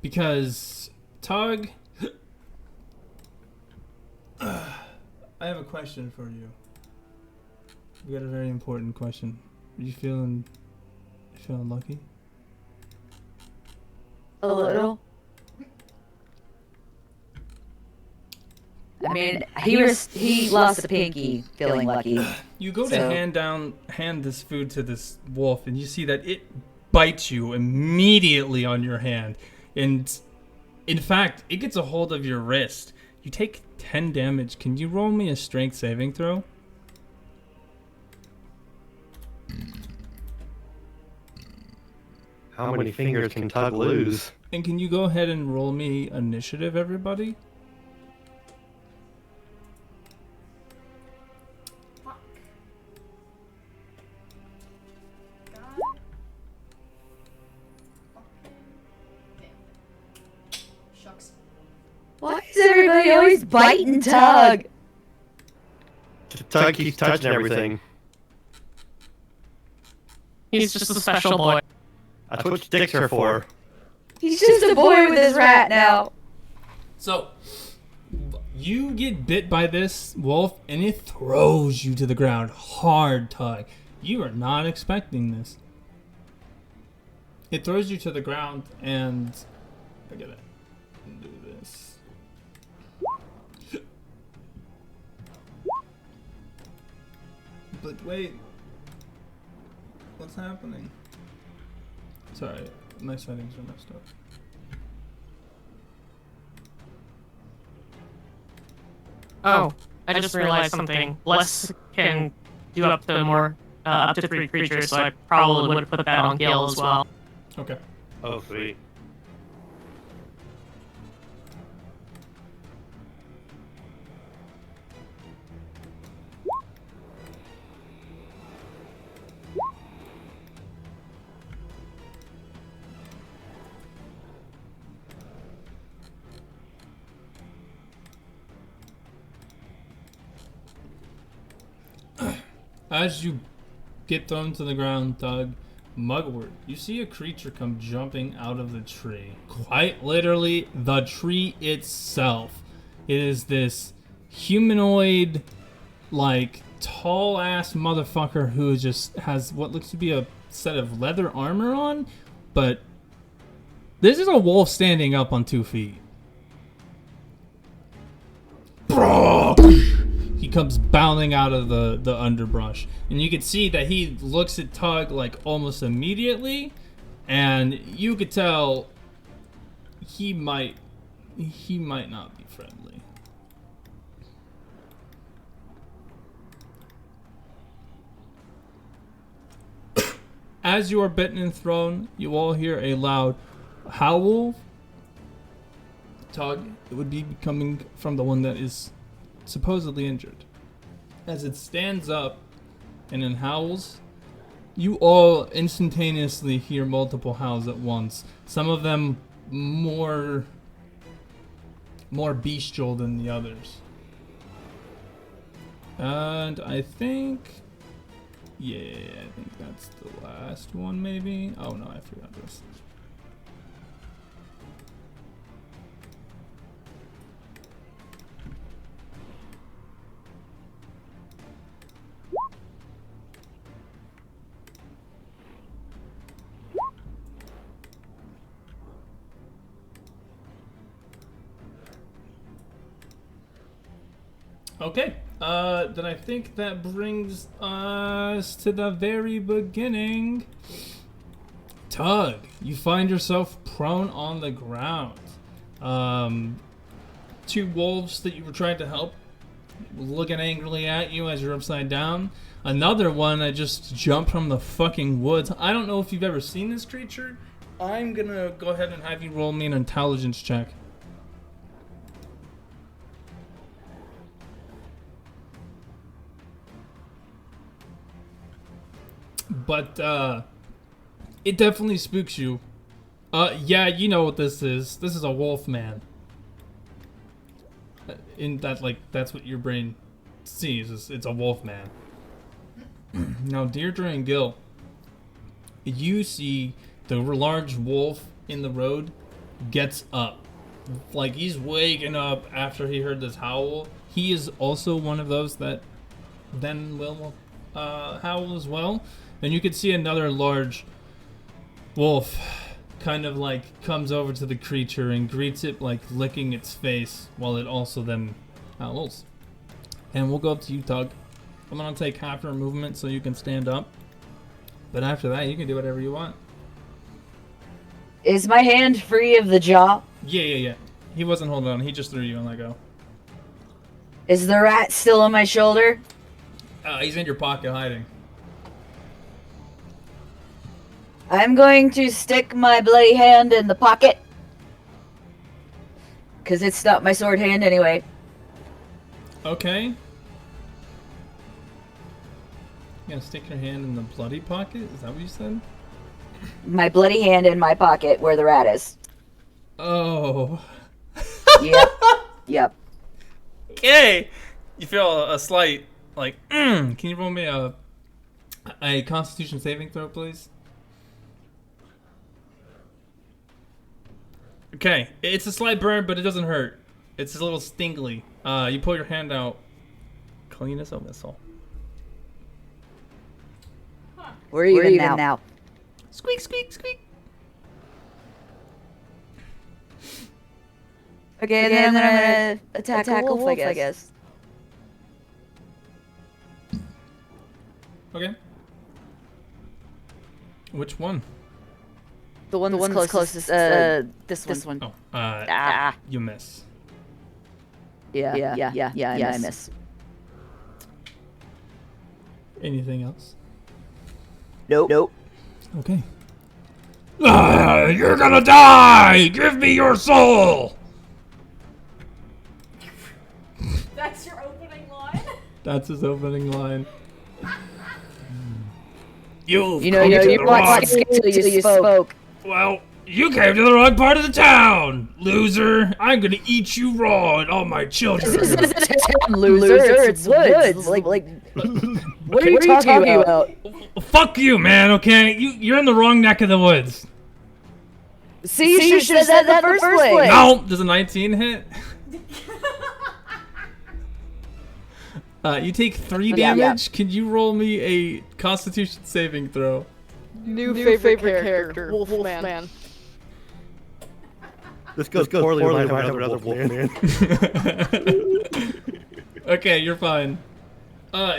Because Tug, I have a question for you. We got a very important question. Are you feeling lucky? A little. I mean, he lost a pinky feeling lucky. You go to hand this food to this wolf, and you see that it bites you immediately on your hand. And in fact, it gets a hold of your wrist. You take 10 damage. Can you roll me a strength saving throw? How many fingers can Tug lose? And can you go ahead and roll me initiative, everybody? Why is everybody always biting Tug? Tug keeps touching everything. He's just a special boy. That's what sticks are for. He's just a boy with his rat now. So, you get bit by this wolf, and it throws you to the ground hard, Tug. You are not expecting this. It throws you to the ground, and I gotta do this. But wait, what's happening? Sorry, my settings are messed up. Oh, I just realized something. Less can do up to more, up to 3 creatures, so I probably would have put that on Gale as well. Okay. Oh, sweet. As you get thrown to the ground, Doug, Mugwort, you see a creature come jumping out of the tree. Quite literally, the tree itself. It is this humanoid, like, tall-ass motherfucker who just has what looks to be a set of leather armor on, but this is a wolf standing up on 2 feet. He comes bounding out of the underbrush, and you can see that he looks at Tug like almost immediately, and you could tell he might not be friendly. As you are bitten and thrown, you all hear a loud howl. Tug, it would be coming from the one that is supposedly injured. As it stands up and then howls, you all instantaneously hear multiple howls at once. Some of them more bestial than the others. And I think that's the last one maybe. Oh no, I forgot this. Okay, then I think that brings us to the very beginning. Tug, you find yourself prone on the ground. 2 wolves that you were trying to help looking angrily at you as you're upside down. Another one that just jumped from the fucking woods. I don't know if you've ever seen this creature. I'm gonna go ahead and have you roll me an intelligence check. But, it definitely spooks you. Yeah, you know what this is. This is a wolf man. In that, like, that's what your brain sees. It's a wolf man. Now, Deirdre and Gil, you see the large wolf in the road gets up. Like, he's waking up after he heard this howl. He is also one of those that then will howl as well. And you can see another large wolf kind of like comes over to the creature and greets it, like licking its face, while it also then howls. And we'll go up to you, Tug. I'm gonna take half your movement so you can stand up. But after that, you can do whatever you want. Is my hand free of the jaw? Yeah. He wasn't holding on. He just threw you and let go. Is the rat still on my shoulder? He's in your pocket hiding. I'm going to stick my bloody hand in the pocket. Because it's not my sword hand anyway. Okay. You gonna stick your hand in the bloody pocket? Is that what you said? My bloody hand in my pocket where the rat is. Oh. Yep. Yep. Okay. You feel a slight, like, Can you roll me a Constitution saving throw, please? Okay. It's a slight burn, but it doesn't hurt. It's a little stingly. You pull your hand out. Clean as a whistle. We're even now. Squeak, squeak, squeak. Okay, then I'm gonna attack a wolf, I guess. Okay. Which one? The one that's closest. This one. Oh, you miss. Yeah, I miss. Anything else? Nope. Okay. You're gonna die! Give me your soul! That's your opening line? That's his opening line. You watched till you spoke. Well, you came to the wrong part of the town, loser. I'm gonna eat you raw and all my children. Loser, it's woods. Like, what are you talking about? Fuck you, man. Okay, you're in the wrong neck of the woods. See, you should have said that in the first place. No, does a 19 hit? You take 3 damage. Can you roll me a Constitution saving throw? New favorite character, Wolfman. This goes poorly with another wolf man. Okay, you're fine.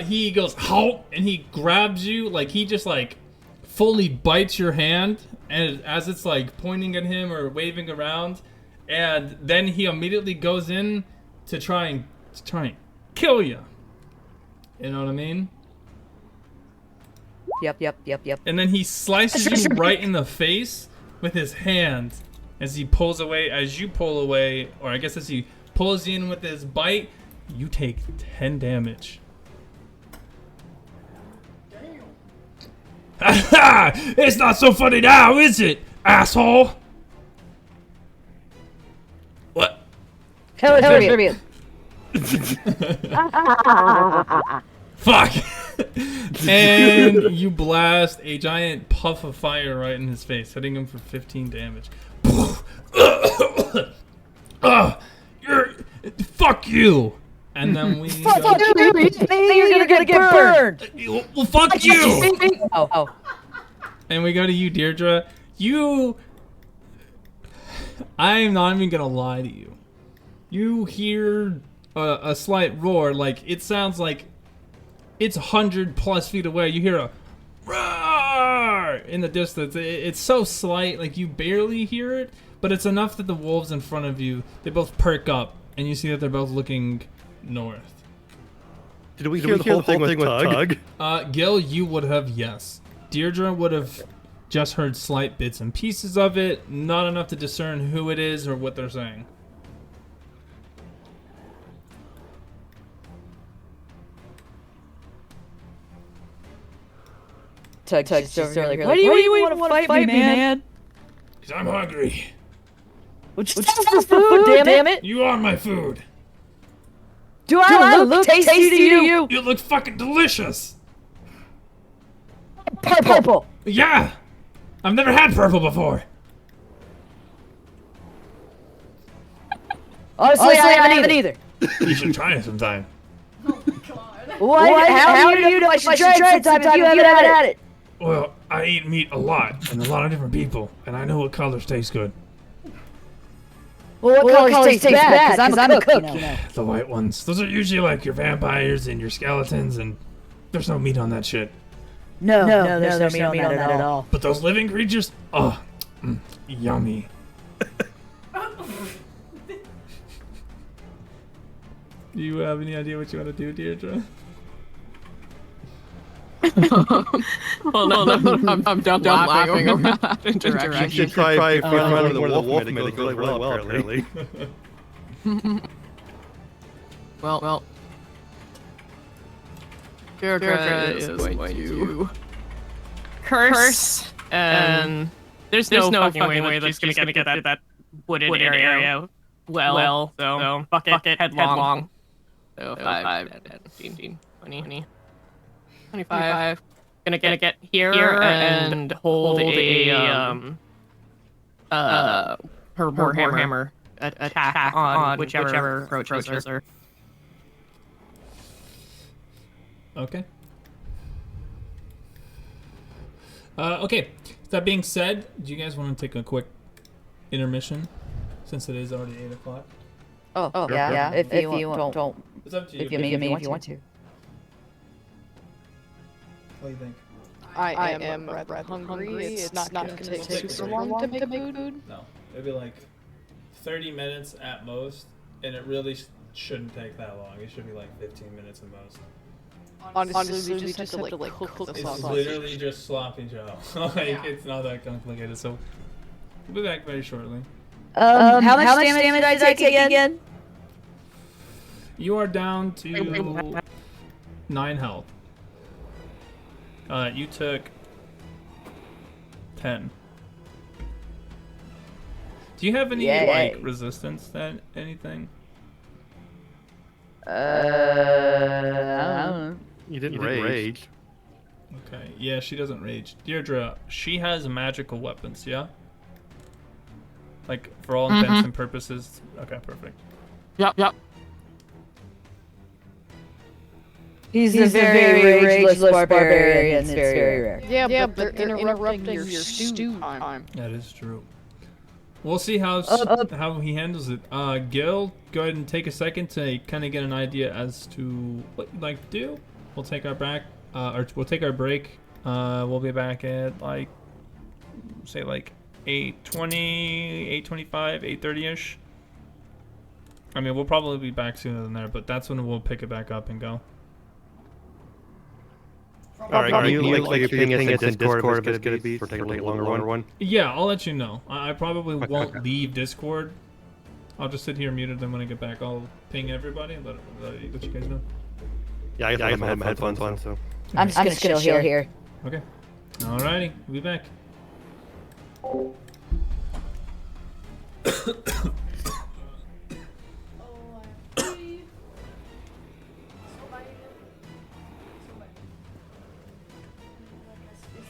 He goes, halt, and he grabs you, like, he just, like, fully bites your hand, and as it's, like, pointing at him or waving around, and then he immediately goes in to try and kill you. You know what I mean? Yep. And then he slices you right in the face with his hand as he pulls away, as you pull away, or I guess as he pulls you in with his bite, you take 10 damage. Ha! It's not so funny now, is it, asshole? What? Hell tribute. Fuck! And you blast a giant puff of fire right in his face, hitting him for 15 damage. Fuck you! And then we Fuck you! You're gonna get burned! Well, fuck you! Oh. And we go to you, Deirdre. I'm not even gonna lie to you. You hear a slight roar, like it sounds like it's 100+ feet away. You hear a roar in the distance. It's so slight, like you barely hear it, but it's enough that the wolves in front of you, they both perk up, and you see that they're both looking north. Did we hear the whole thing with Tug? Gil, you would have, yes. Deirdre would have just heard slight bits and pieces of it, not enough to discern who it is or what they're saying. Tug's just over here. Why do you even want to fight me, man? Because I'm hungry. Just for food, damn it! You are my food. Do I look tasty to you? You look fucking delicious. Purple. Yeah. I've never had purple before. Honestly, I haven't either. You should try it sometime. What? How do you know I should try it sometime if you haven't had it? Well, I eat meat a lot, and a lot of different people, and I know what colors taste good. Well, what colors taste bad? Because I'm a cook, you know. The white ones. Those are usually like your vampires and your skeletons, and there's no meat on that shit. No, there's no meat on that at all. But those living creatures, yummy. Do you have any idea what you want to do, Deirdre? Well, no, I'm done laughing over that You interaction. should try if you're one of the wolf men. It goes really well, apparently. Well. Deirdre is going to curse, and there's no fucking way that she's gonna get that wooded area well, so fuck it, headlong. So 5, 10, 15, 20, 25. Gonna get here and hold a her warhammer attack on whichever approaches her. Okay. Okay. That being said, do you guys want to take a quick intermission, since it is already 8 o'clock? Oh, yeah. If you don't. It's up to you. If you want to. What do you think? I am rather hungry. It's not gonna take super long to make food. No, maybe like 30 minutes at most, and it really shouldn't take that long. It should be like 15 minutes at most. Honestly, we just have to like cook the It's sausage. literally just sloppy Joe. It's not that complicated. So we'll be back very shortly. How much damage did I take again? You are down to 9 health. You took 10. Do you have any like resistance to anything? I don't know. You didn't rage. Okay, yeah, she doesn't rage. Deirdre, she has magical weapons, yeah? Like, for all intents and purposes? Okay, perfect. Yep. He's a very rageless barbarian. It's very rare. Yeah, but they're interrupting your stew time. That is true. We'll see how he handles it. Gil, go ahead and take a second to kind of get an idea as to what you'd like to do. We'll take our break. We'll be back at like, say like 8:20, 8:25, 8:30ish. I mean, we'll probably be back sooner than there, but that's when we'll pick it back up and go. Alright, can you like ping us in Discord if it's gonna be for taking a longer one? Yeah, I'll let you know. I probably won't leave Discord. I'll just sit here muted, then when I get back, I'll ping everybody and let you guys know. Yeah, I have my headphones on, so. I'm just gonna chill here. Okay. Alrighty, we'll be back. Is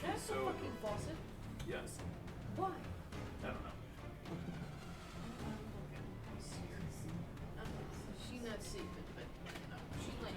that so fucking faucet? Yes. Why? I don't know. She's not safe, but no, she's like.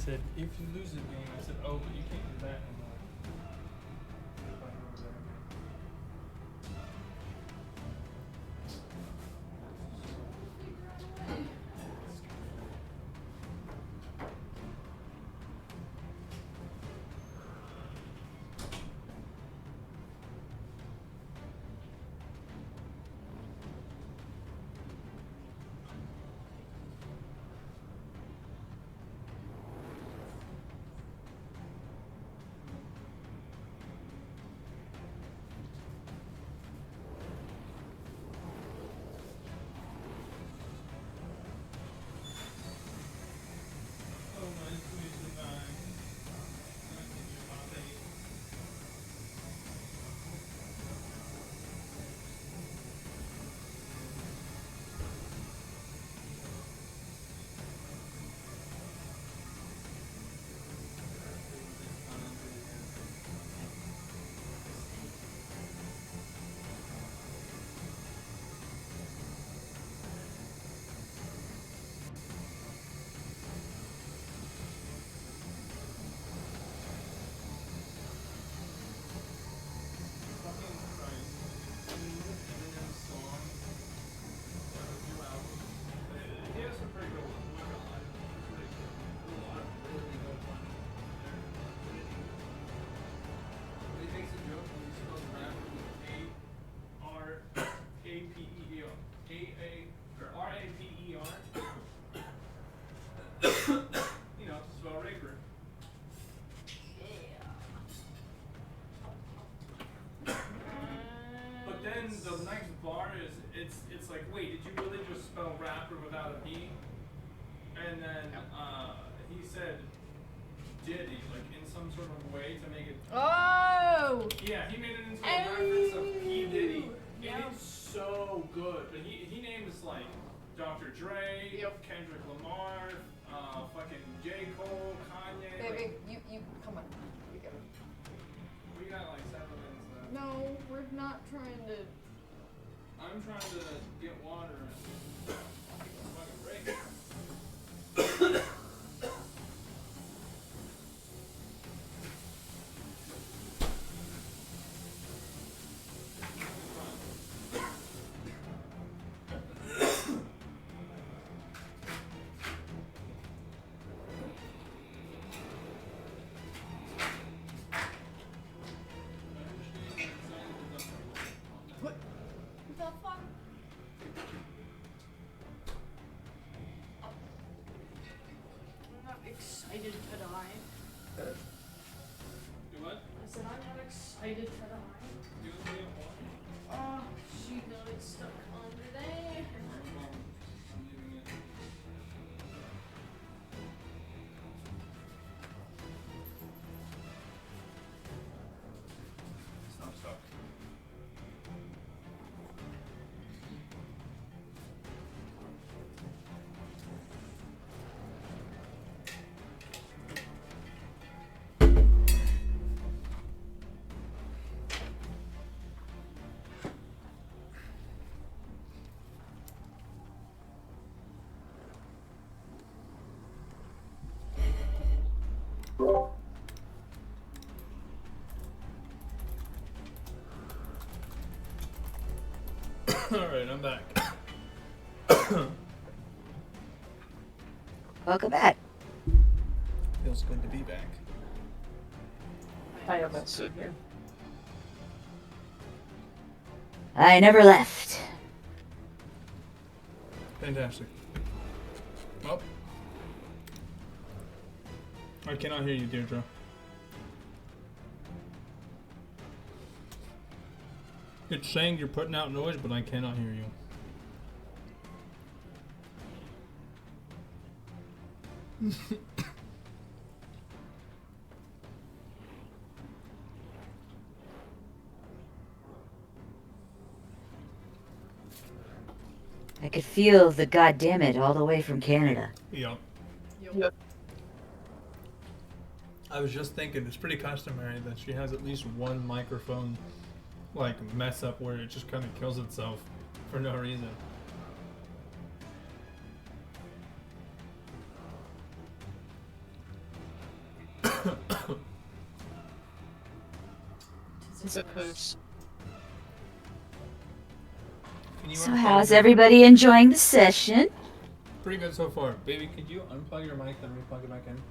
said, if you lose the game, I said, oh, but you can't do that anymore. The next bar is it's like, wait, did you really just spell rapper without a P? And then he said Diddy, like in some sort of way to make it. Oh! Yeah, he made it into a reference of P Diddy, and it's so good. But he names like Dr. Dre, Kendrick Lamar, fucking J. Cole, Kanye. Baby, you come on. We go. We got like 7 minutes left. No, we're not trying to. I'm trying to get water and take a fucking break. What the fuck? I'm not excited to die. Do what? I said I'm not excited to die. Do it again. Oh, she got it stuck under there. I'm leaving it. It's not stuck. Alright, I'm back. Welcome back. Feels good to be back. I am also here. I never left. Fantastic. Oh. I cannot hear you, Deirdre. It's saying you're putting out noise, but I cannot hear you. I could feel the goddammit all the way from Canada. Yep. Yep. I was just thinking, it's pretty customary that she has at least one microphone, like, mess up where it just kind of kills itself for no reason. suppose. Can you So unplug how's your- everybody enjoying the session? Pretty good so far. Baby, could you unplug your mic then replug it back in?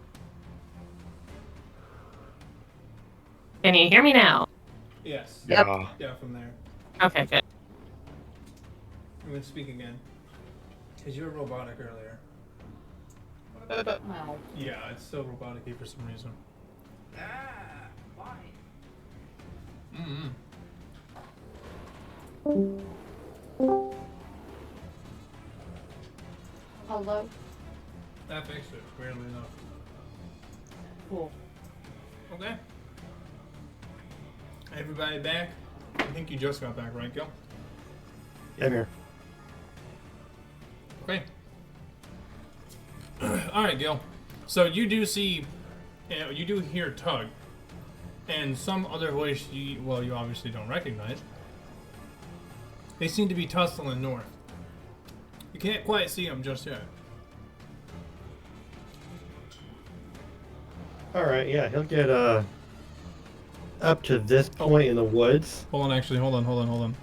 Can you hear me now? Yes. Yep. Yeah. Yeah, from there. Okay, good. I'm gonna speak again. Cause you were robotic earlier. Wow. Yeah, it's still robotic-y for some reason. Why? Mm-hmm. Hello? That fixed it, weirdly enough. Cool. Okay. Everybody back? I think you just got back, right, Gil? I'm here. Okay. Alright, Gil. So you do see, you do hear Tug, and some other voice you obviously don't recognize. They seem to be tussling north. You can't quite see them just yet. All right, yeah, he'll get up to this point in the woods. Hold on, actually, hold on.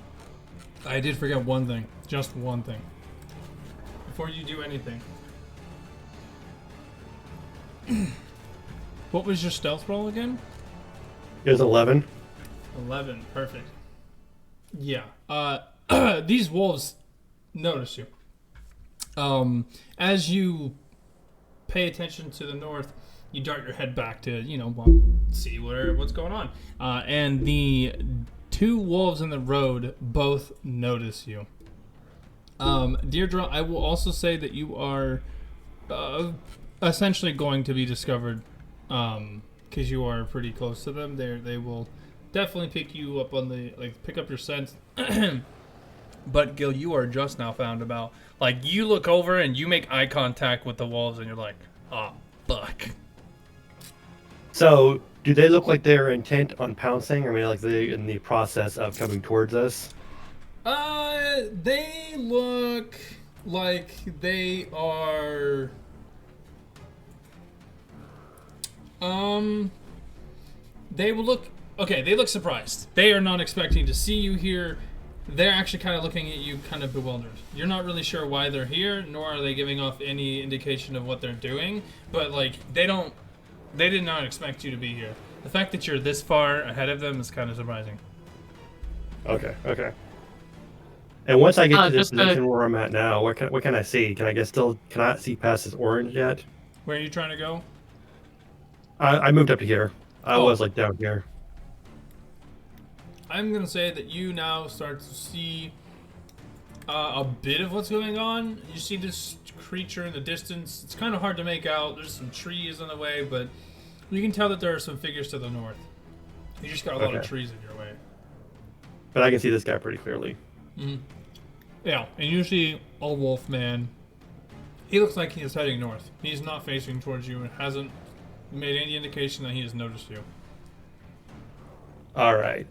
I did forget one thing. Just one thing. Before you do anything. What was your stealth roll again? Here's 11. 11. Perfect. Yeah. These wolves notice you. As you pay attention to the north, you dart your head back to, see what's going on. And the two wolves in the road both notice you. Deirdre, I will also say that you are essentially going to be discovered because you are pretty close to them. They will definitely pick you up on pick up your scent. But Gil, you are just now found about. You look over and you make eye contact with the wolves, and you're like, "Oh, fuck." So, do they look like they're intent on pouncing, or maybe they in the process of coming towards us? They look like they are. They will look. Okay, they look surprised. They are not expecting to see you here. They're actually kind of looking at you kind of bewildered. You're not really sure why they're here, nor are they giving off any indication of what they're doing. But, they did not expect you to be here. The fact that you're this far ahead of them is kind of surprising. Okay. And once I get to this just position where I'm at now, what can I see? Can I see past this orange yet? Where are you trying to go? I moved up to here. I Oh. was down here. I'm going to say that you now start to see a bit of what's going on. You see this creature in the distance. It's kind of hard to make out. There's some trees in the way, but you can tell that there are some figures to the north. You just got a lot of Okay. trees in your way. But I can see this guy pretty clearly. Mm-hmm. Yeah, and you see a wolf man. He looks like he is heading north. He's not facing towards you and hasn't made any indication that he has noticed you. All right.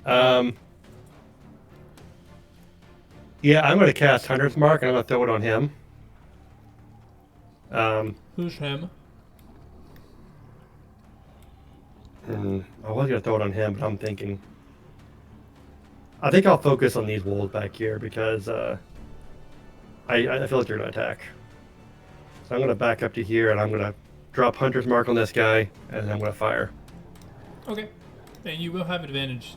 Yeah, I'm going to cast Hunter's Mark, and I'm going to throw it on him. Who's him? I was going to throw it on him, but I'm thinking. I think I'll focus on these wolves back here because I feel like they're going to attack. So I'm going to back up to here, and I'm going to drop Hunter's Mark on this guy, and then I'm going to fire. Okay. And you will have advantage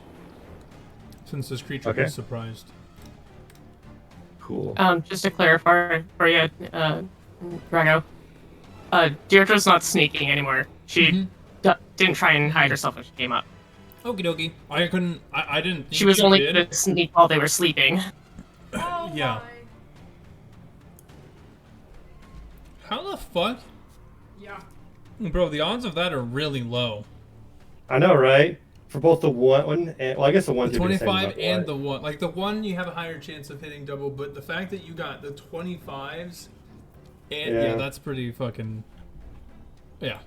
since this creature Okay. is surprised. Cool. Just to clarify for you, Drago, Deirdre's not sneaking anymore. She didn't try and hide herself when she came up. Okie dokie. I didn't think She was you only did. going to sneak while they were sleeping. Oh Yeah. my. How the fuck? Yeah. Bro, the odds of that are really low. I know, right? For both the one and I guess the one The 25 and the one. The one you have a higher chance of hitting double, but the fact that you got the 25s and yeah, Yeah. that's pretty fucking yeah.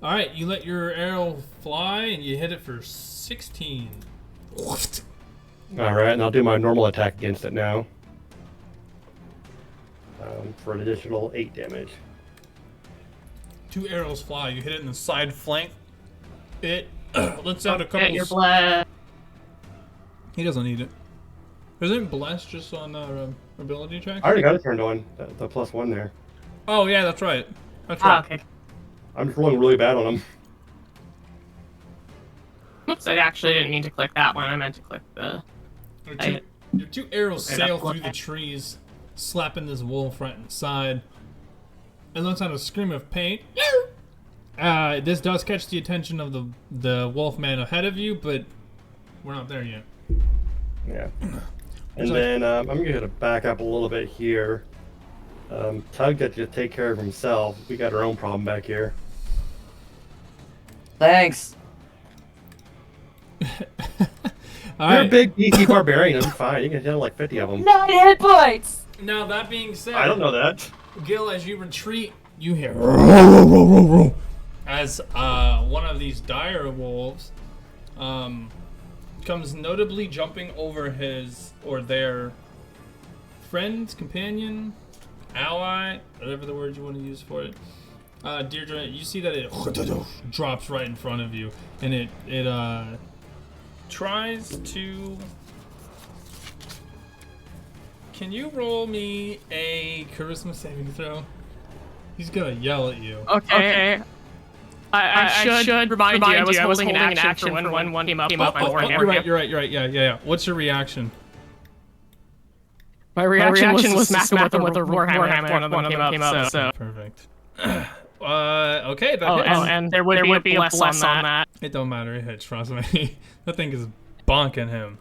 All right, you let your arrow fly and you hit it for 16. All right, and I'll do my normal attack against it now. For an additional 8 damage. 2 arrows fly. You hit it in the side flank. It lets out a couple. Get your blood. He doesn't need it. Isn't Bless just on ability check? I already got it turned on. The +1 there. Oh yeah, that's right. That's right. Okay. I'm just rolling really bad on him. Oops, I actually didn't mean to click that one. I meant to click the... Your two arrows I sail got through the trees, slapping this wolf right in the side. It lets out a scream of pain. This does catch the attention of the wolf man ahead of you, but we're not there yet. Yeah. And then I'm going to back up a little bit here. Tug got to take care of himself. We got our own problem back here. Thanks. You're a big beefy barbarian. I'm fine. You can handle like 50 of them. 9 hit points. Now that being said, I don't know that. Gil, as you retreat, you hear as one of these dire wolves comes notably jumping over his or their friend, companion, ally, whatever the word you want to use for it. Deirdre, you see that it drops right in front of you, and it tries to. Can you roll me a charisma saving throw? He's gonna yell at you. Okay. I should remind you, I was holding an action when one came up. You're right. Yeah. What's your reaction? My reaction was smack them with a warhammer. One of them came up. So Perfect. Okay. That hits. and there would be a bless on that. It don't matter. It hits. Trust me. That thing is bonking him.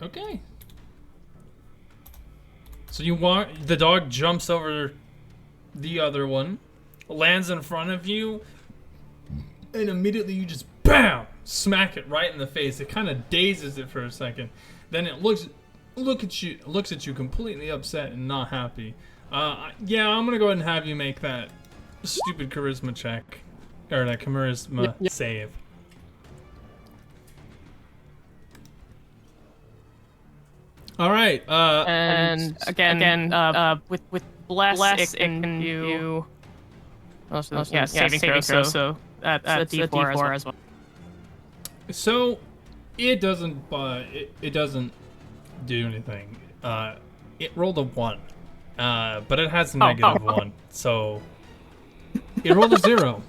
Okay. So the dog jumps over the other one, lands in front of you, and immediately you just BAM! Smack it right in the face. It kind of dazes it for a second. Then it looks at you completely upset and not happy. Yeah, I'm gonna go ahead and have you make that stupid charisma check, or that charisma save. All right. And again, with bless, it can do. Saving throw. So that's a D4 as well. So it doesn't. It doesn't do anything. It rolled a 1, but it has a negative 1. So it rolled a 0.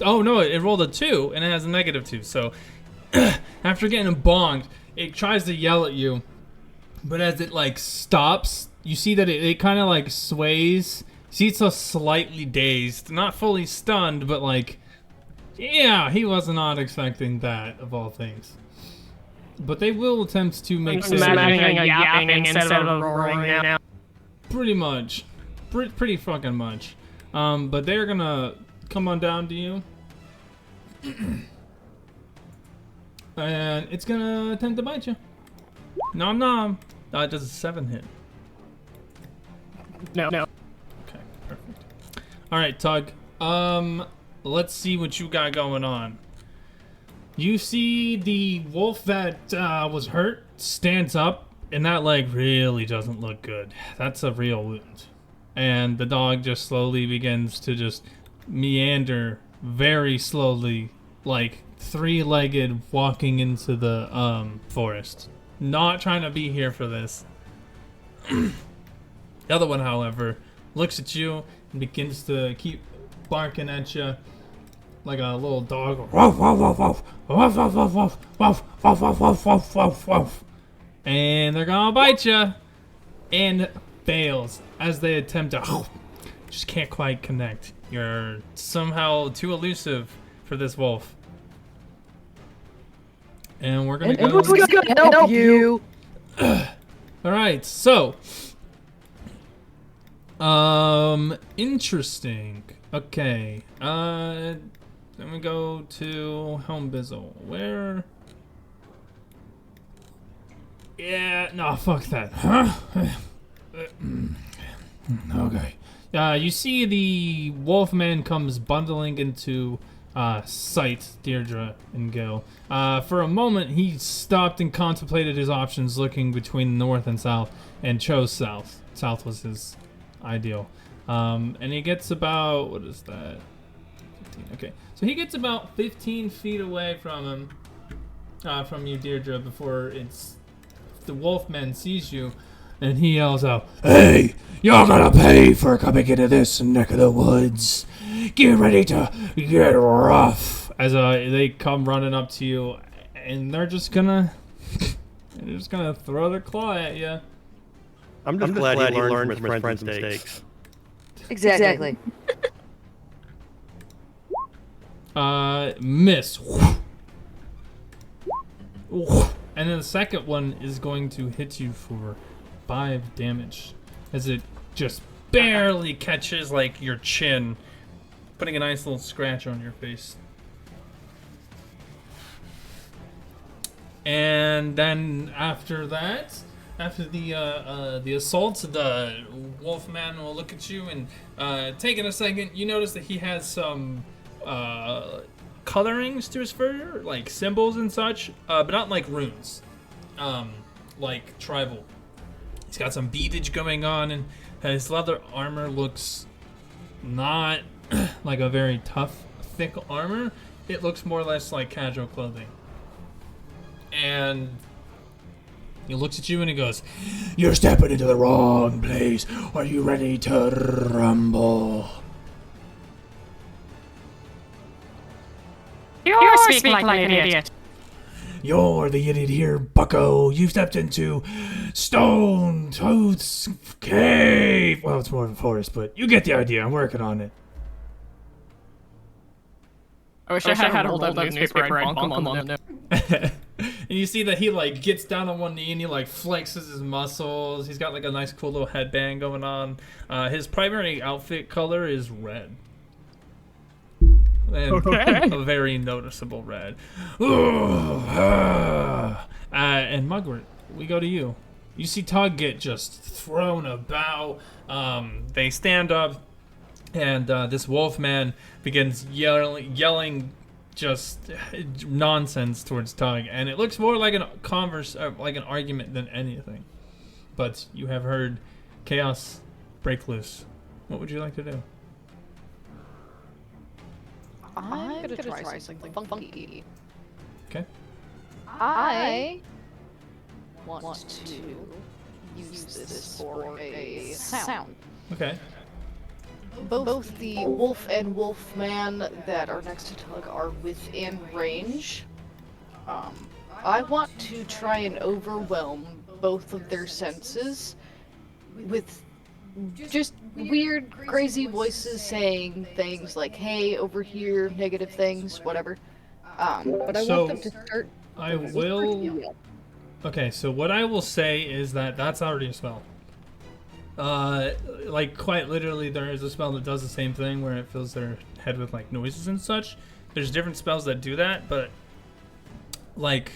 Oh no! It rolled a 2 and it has a negative 2. So after getting bonged, it tries to yell at you. But as it like stops, you see that it kind of like sways. See, it's so slightly dazed, not fully stunned, but like, yeah, he was not expecting that of all things. But they will attempt to make. I'm imagining a yapping instead of a roaring now. Pretty much, pretty fucking much. But they're gonna come on down to you, and it's gonna attempt to bite you. Nom. It does a 7 hit. No. Okay, perfect. All right, Tug. Let's see what you got going on. You see the wolf that was hurt stands up, and that leg really doesn't look good. That's a real wound. And the dog just slowly begins to just meander very slowly, like three-legged, walking into the forest. Not trying to be here for this. The other one, however, looks at you and begins to keep barking at you like a little dog. And they're gonna bite you, and fails as they attempt to. Just can't quite connect. You're somehow too elusive for this wolf. And we're gonna go. Who's gonna help you? Alright, so. Interesting. Okay. Then we go to Helm Bizzle. Where? Yeah, no, fuck that. Huh? Okay. You see the Wolfman comes bundling into sight, Deirdre and Gil. For a moment, he stopped and contemplated his options, looking between north and south, and chose south. South was his ideal. And he gets about, what is that? 15, okay. So he gets about 15 feet away from him, from you, Deirdre, before the Wolfman sees you, and he yells out, "Hey, you're gonna pay for coming into this neck of the woods. Get ready to get rough." As they come running up to you, and they're just gonna throw their claw at you. I'm just glad he learned from his friend's mistakes. Exactly. Miss. And then the second one is going to hit you for 5 damage, as it just barely catches like your chin, putting a nice little scratch on your face. And then after that, after the assault, the Wolfman will look at you and taking a second, you notice that he has some colorings to his fur, like symbols and such, but not like runes, like tribal. He's got some beadage going on, and his leather armor looks not like a very tough, thick armor. It looks more or less like casual clothing. And he looks at you and he goes, "You're stepping into the wrong place. Are you ready to rumble?" You're speaking like an idiot. "You're the idiot here, bucko. You've stepped into Stonetooth's cave." Well, it's more of a forest, but you get the idea. I'm working on it. I wish I had a hold up newspaper and bunk him on the nose. And you see that he like gets down on one knee and he like flexes his muscles. He's got like a nice cool little headband going on. His primary outfit color is red. And a very noticeable red. And Mugwort, we go to you. You see Tug get just thrown about. They stand up, and this Wolfman begins yelling just nonsense towards Tug, and it looks more like like an argument than anything. But you have heard chaos break loose. What would you like to do? I'm gonna try something funky. Okay. I want to use this for a sound. Okay. Both the wolf and wolfman that are next to Tug are within range. I want to try and overwhelm both of their senses with just weird, crazy voices saying things like, "Hey, over here," negative things, whatever. But I want them to start. I will. Okay, so what I will say is that that's already a spell. Like quite literally, there is a spell that does the same thing where it fills their head with like noises and such. There's different spells that do that, but like,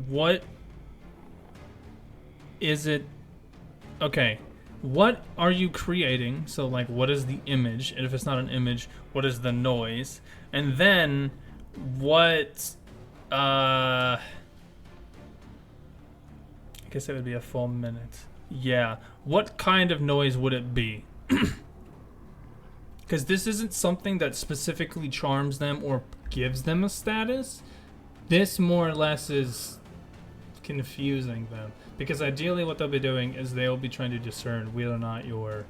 what is it? Okay, what are you creating? So like, what is the image? And if it's not an image, what is the noise? And then what? I guess it would be a full minute. Yeah. What kind of noise would it be? Because this isn't something that specifically charms them or gives them a status. This more or less is confusing them. Because ideally what they'll be doing is they'll be trying to discern whether or not your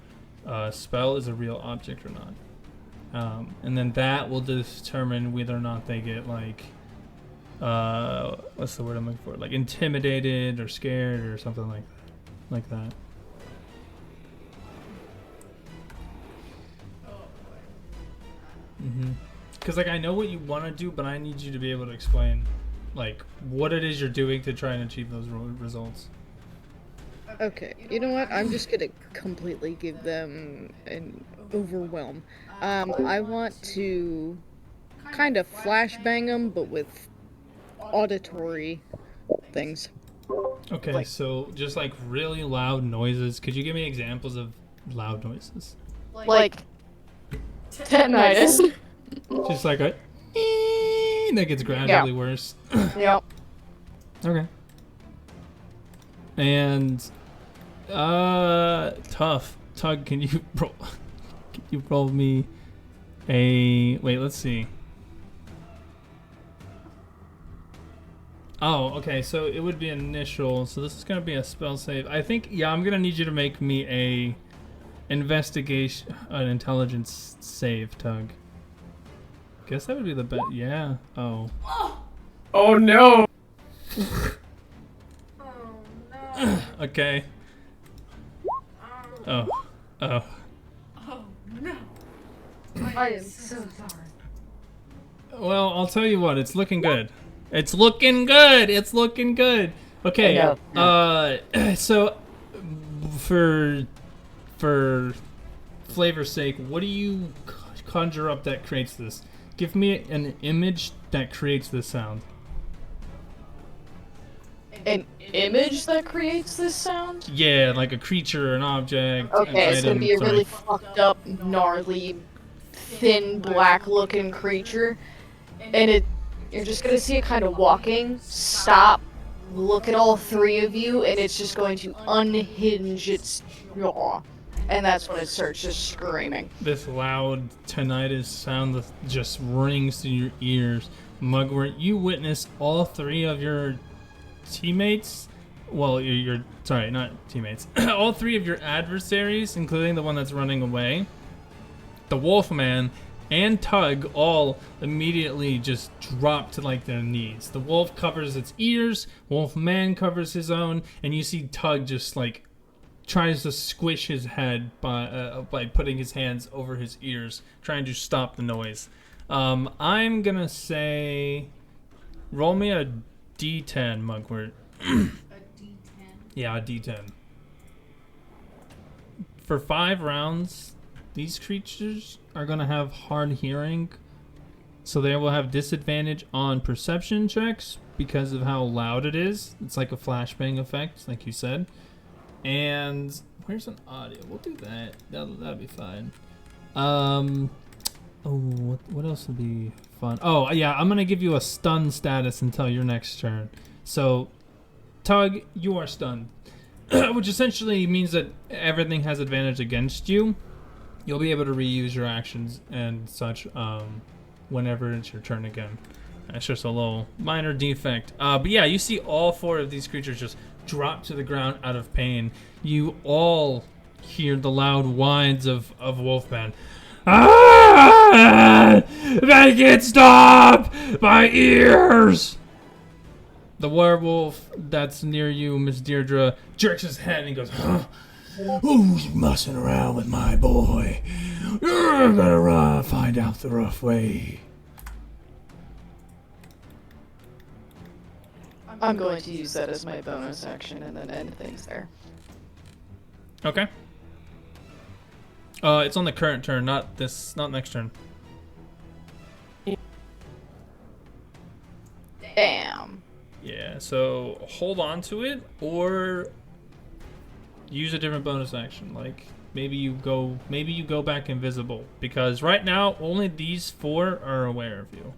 spell is a real object or not. And then that will determine whether or not they get like, what's the word I'm looking for? Like intimidated or scared or something like that. Because like I know what you want to do, but I need you to be able to explain like what it is you're doing to try and achieve those results. Okay, you know what? I'm just gonna completely give them an overwhelm. I want to kind of flashbang them, but with auditory things. Okay, Like- so just like really loud noises. Could you give me examples of loud noises? Like tinnitus. Just like a that gets gradually worse. Yep. Okay. And tough. Tug, can you roll me a let's see. Oh, okay, so it would be initial, so this is gonna be a spell save. I think, yeah, I'm gonna need you to make me a an intelligence save, Tug. Guess that would be the best, yeah. Oh. Oh no! Oh no. Okay. Oh. Oh. Oh no. I am so sorry. Well, I'll tell you what, it's looking good. It's looking good! It's looking good! Okay, No. So, for flavor's sake, what do you conjure up that creates this? Give me an image that creates this sound. An image that creates this sound? Yeah, like a creature, an object, an Okay, it's gonna item, be a sorry. really fucked up, gnarly, thin, black-looking creature, and you're just gonna see it kind of walking, stop, look at all three of you, and it's just going to unhinge its jaw, and that's when it starts just screaming. This loud tinnitus sound that just rings through your ears. Mugwort, you witness all three of your teammates, well, your sorry, not teammates, all three of your adversaries, including the one that's running away, the Wolfman, and Tug, all immediately just drop to like their knees. The wolf covers its ears, Wolfman covers his own, and you see Tug just like tries to squish his head by putting his hands over his ears, trying to stop the noise. I'm gonna say, roll me a D10, Mugwort. A D10. Yeah, a D10. For 5 rounds, these creatures are gonna have hard hearing, so they will have disadvantage on perception checks because of how loud it is. It's like a flashbang effect, like you said. And where's an audio? We'll do that. That'll be fine. Oh, what else would be fun? Oh, yeah, I'm gonna give you a stun status until your next turn. So, Tug, you are stunned, which essentially means that everything has advantage against you. You'll be able to reuse your actions and such whenever it's your turn again. That's just a little minor defect. But yeah, you see all 4 of these creatures just drop to the ground out of pain. You all hear the loud whines of Wolfman. Ah! Make it stop! My ears! The werewolf that's near you, Miss Deirdre, jerks his head and goes, huh? Oh, you messing around with my boy. You're gonna find out the rough way. I'm going to use that as my bonus action and then end things there. Okay. It's on the current turn, not next turn. Damn. Yeah, so hold on to it or use a different bonus action. Like maybe you go back invisible, because right now only these 4 are aware of you.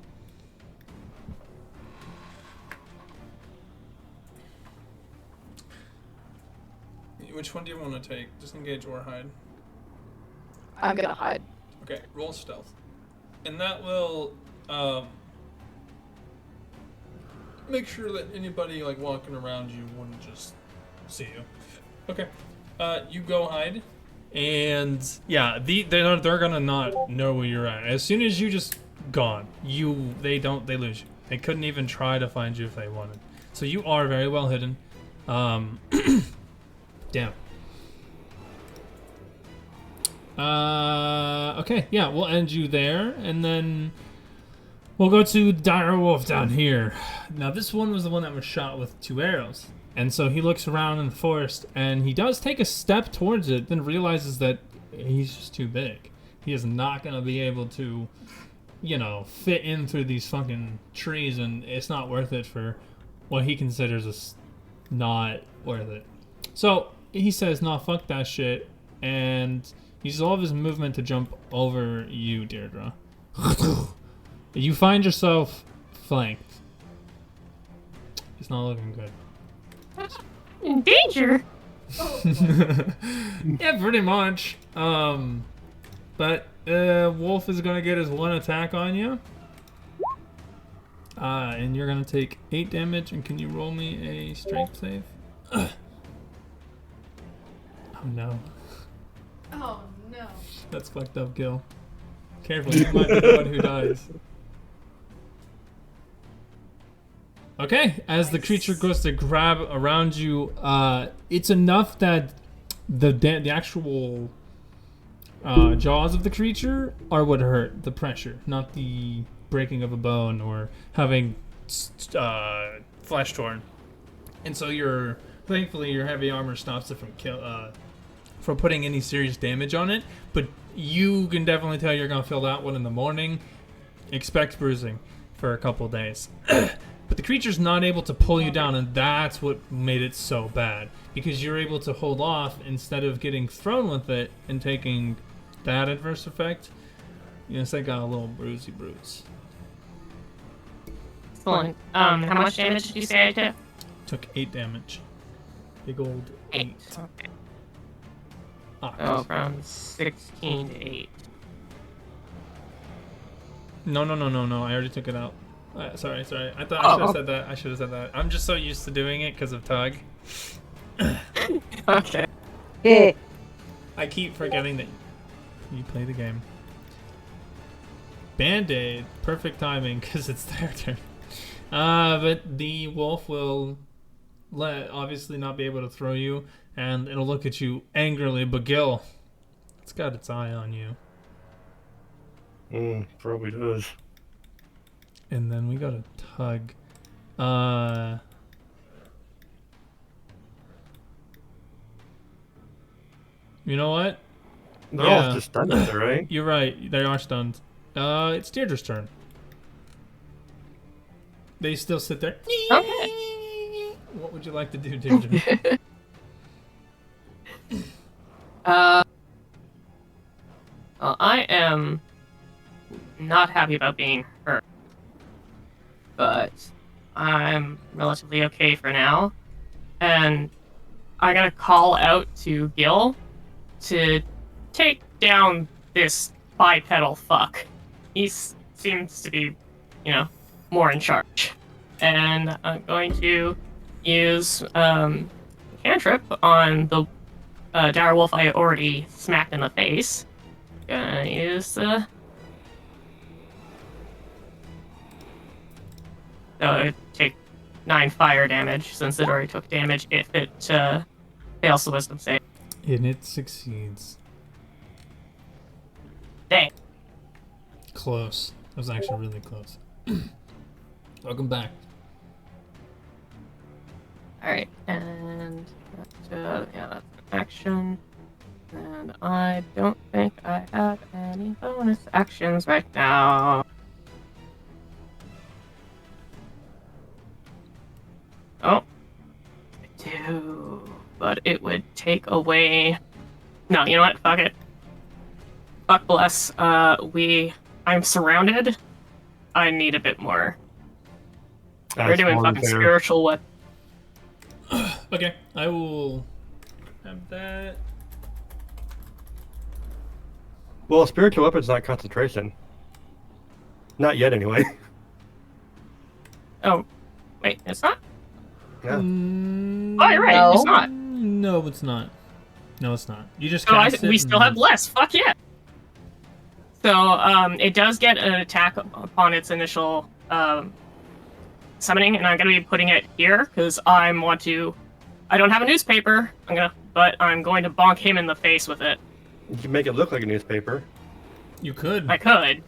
Which one do you want to take? Disengage or hide? I'm gonna hide. Okay, roll stealth. And that will make sure that anybody like walking around you wouldn't just see you. Okay. You go hide. And yeah, they're gonna not know where you're at. As soon as you just gone, they lose you. They couldn't even try to find you if they wanted. So you are very well hidden. Damn. Okay, yeah, we'll end you there, and then we'll go to Dire Wolf down here. Now, this one was the one that was shot with 2 arrows, and so he looks around in the forest, and he does take a step towards it, then realizes that he's just too big. He is not gonna be able to, fit in through these fucking trees, and it's not worth it for what he considers not worth it. So he says, "Nah, fuck that shit," and uses all of his movement to jump over you, Deirdre. You find yourself flanked. It's not looking good. In danger? Yeah, pretty much. But Wolf is gonna get his 1 attack on you. And you're gonna take 8 damage. And can you roll me a strength save? Oh no. Oh no. That's fucked up, Gil. Careful, you might be the one who dies. Okay, as the creature goes to grab around you, it's enough that the actual jaws of the creature are what hurt, the pressure, not the breaking of a bone or having flesh torn. And so thankfully your heavy armor stops it from putting any serious damage on it, but you can definitely tell you're gonna feel that one in the morning. Expect bruising for a couple days. But the creature's not able to pull you down, and that's what made it so bad. Because you're able to hold off instead of getting thrown with it and taking that adverse effect. You know, so got a little bruisey bruise. Excellent. How much damage did you say I took? Took 8 damage. Big old 8. Okay. Ah, So from 16 to 8. No. I already took it out. Sorry. I thought I should have said that. I'm just so used to doing it because of Tug. Okay. Yeah. I keep forgetting that you play the game. Band-Aid. Perfect timing because it's their turn. But the wolf will obviously not be able to throw you, and it'll look at you angrily. But Gil, it's got its eye on you. Probably does. And then we got a Tug. You know what? They're all just stunned, right? You're right. They are stunned. It's Deirdre's turn. They still sit there. Okay. What would you like to do, Deirdre? Well, I am not happy about being hurt, but I'm relatively okay for now, and I'm gonna call out to Gil to take down this bipedal fuck. He seems to be, more in charge, and I'm going to use cantrip on the dire wolf I already smacked in the face. Gonna use the. So it take 9 fire damage since it already took damage if it fails the wisdom save. And it succeeds. Dang. Close. That was actually really close. Welcome back. Alright, and that's an action. And I don't think I have any bonus actions right now. Oh, I do, but it would take away. No, you know what? Fuck it. Fuck bless. I'm surrounded. I need a bit more. We're doing fucking spiritual weapon. Okay, I will have that. Well, spiritual weapon's not concentration. Not yet, anyway. Oh, wait, it's not? Yeah. Oh, you're right, No. it's not. No, it's not. No, it's not. You just So cast it we still and- have less. Fuck yeah. So it does get an attack upon its initial summoning, and I'm gonna be putting it here because I don't have a newspaper. But I'm going to bonk him in the face with it. You can make it look like a newspaper. You could. I could,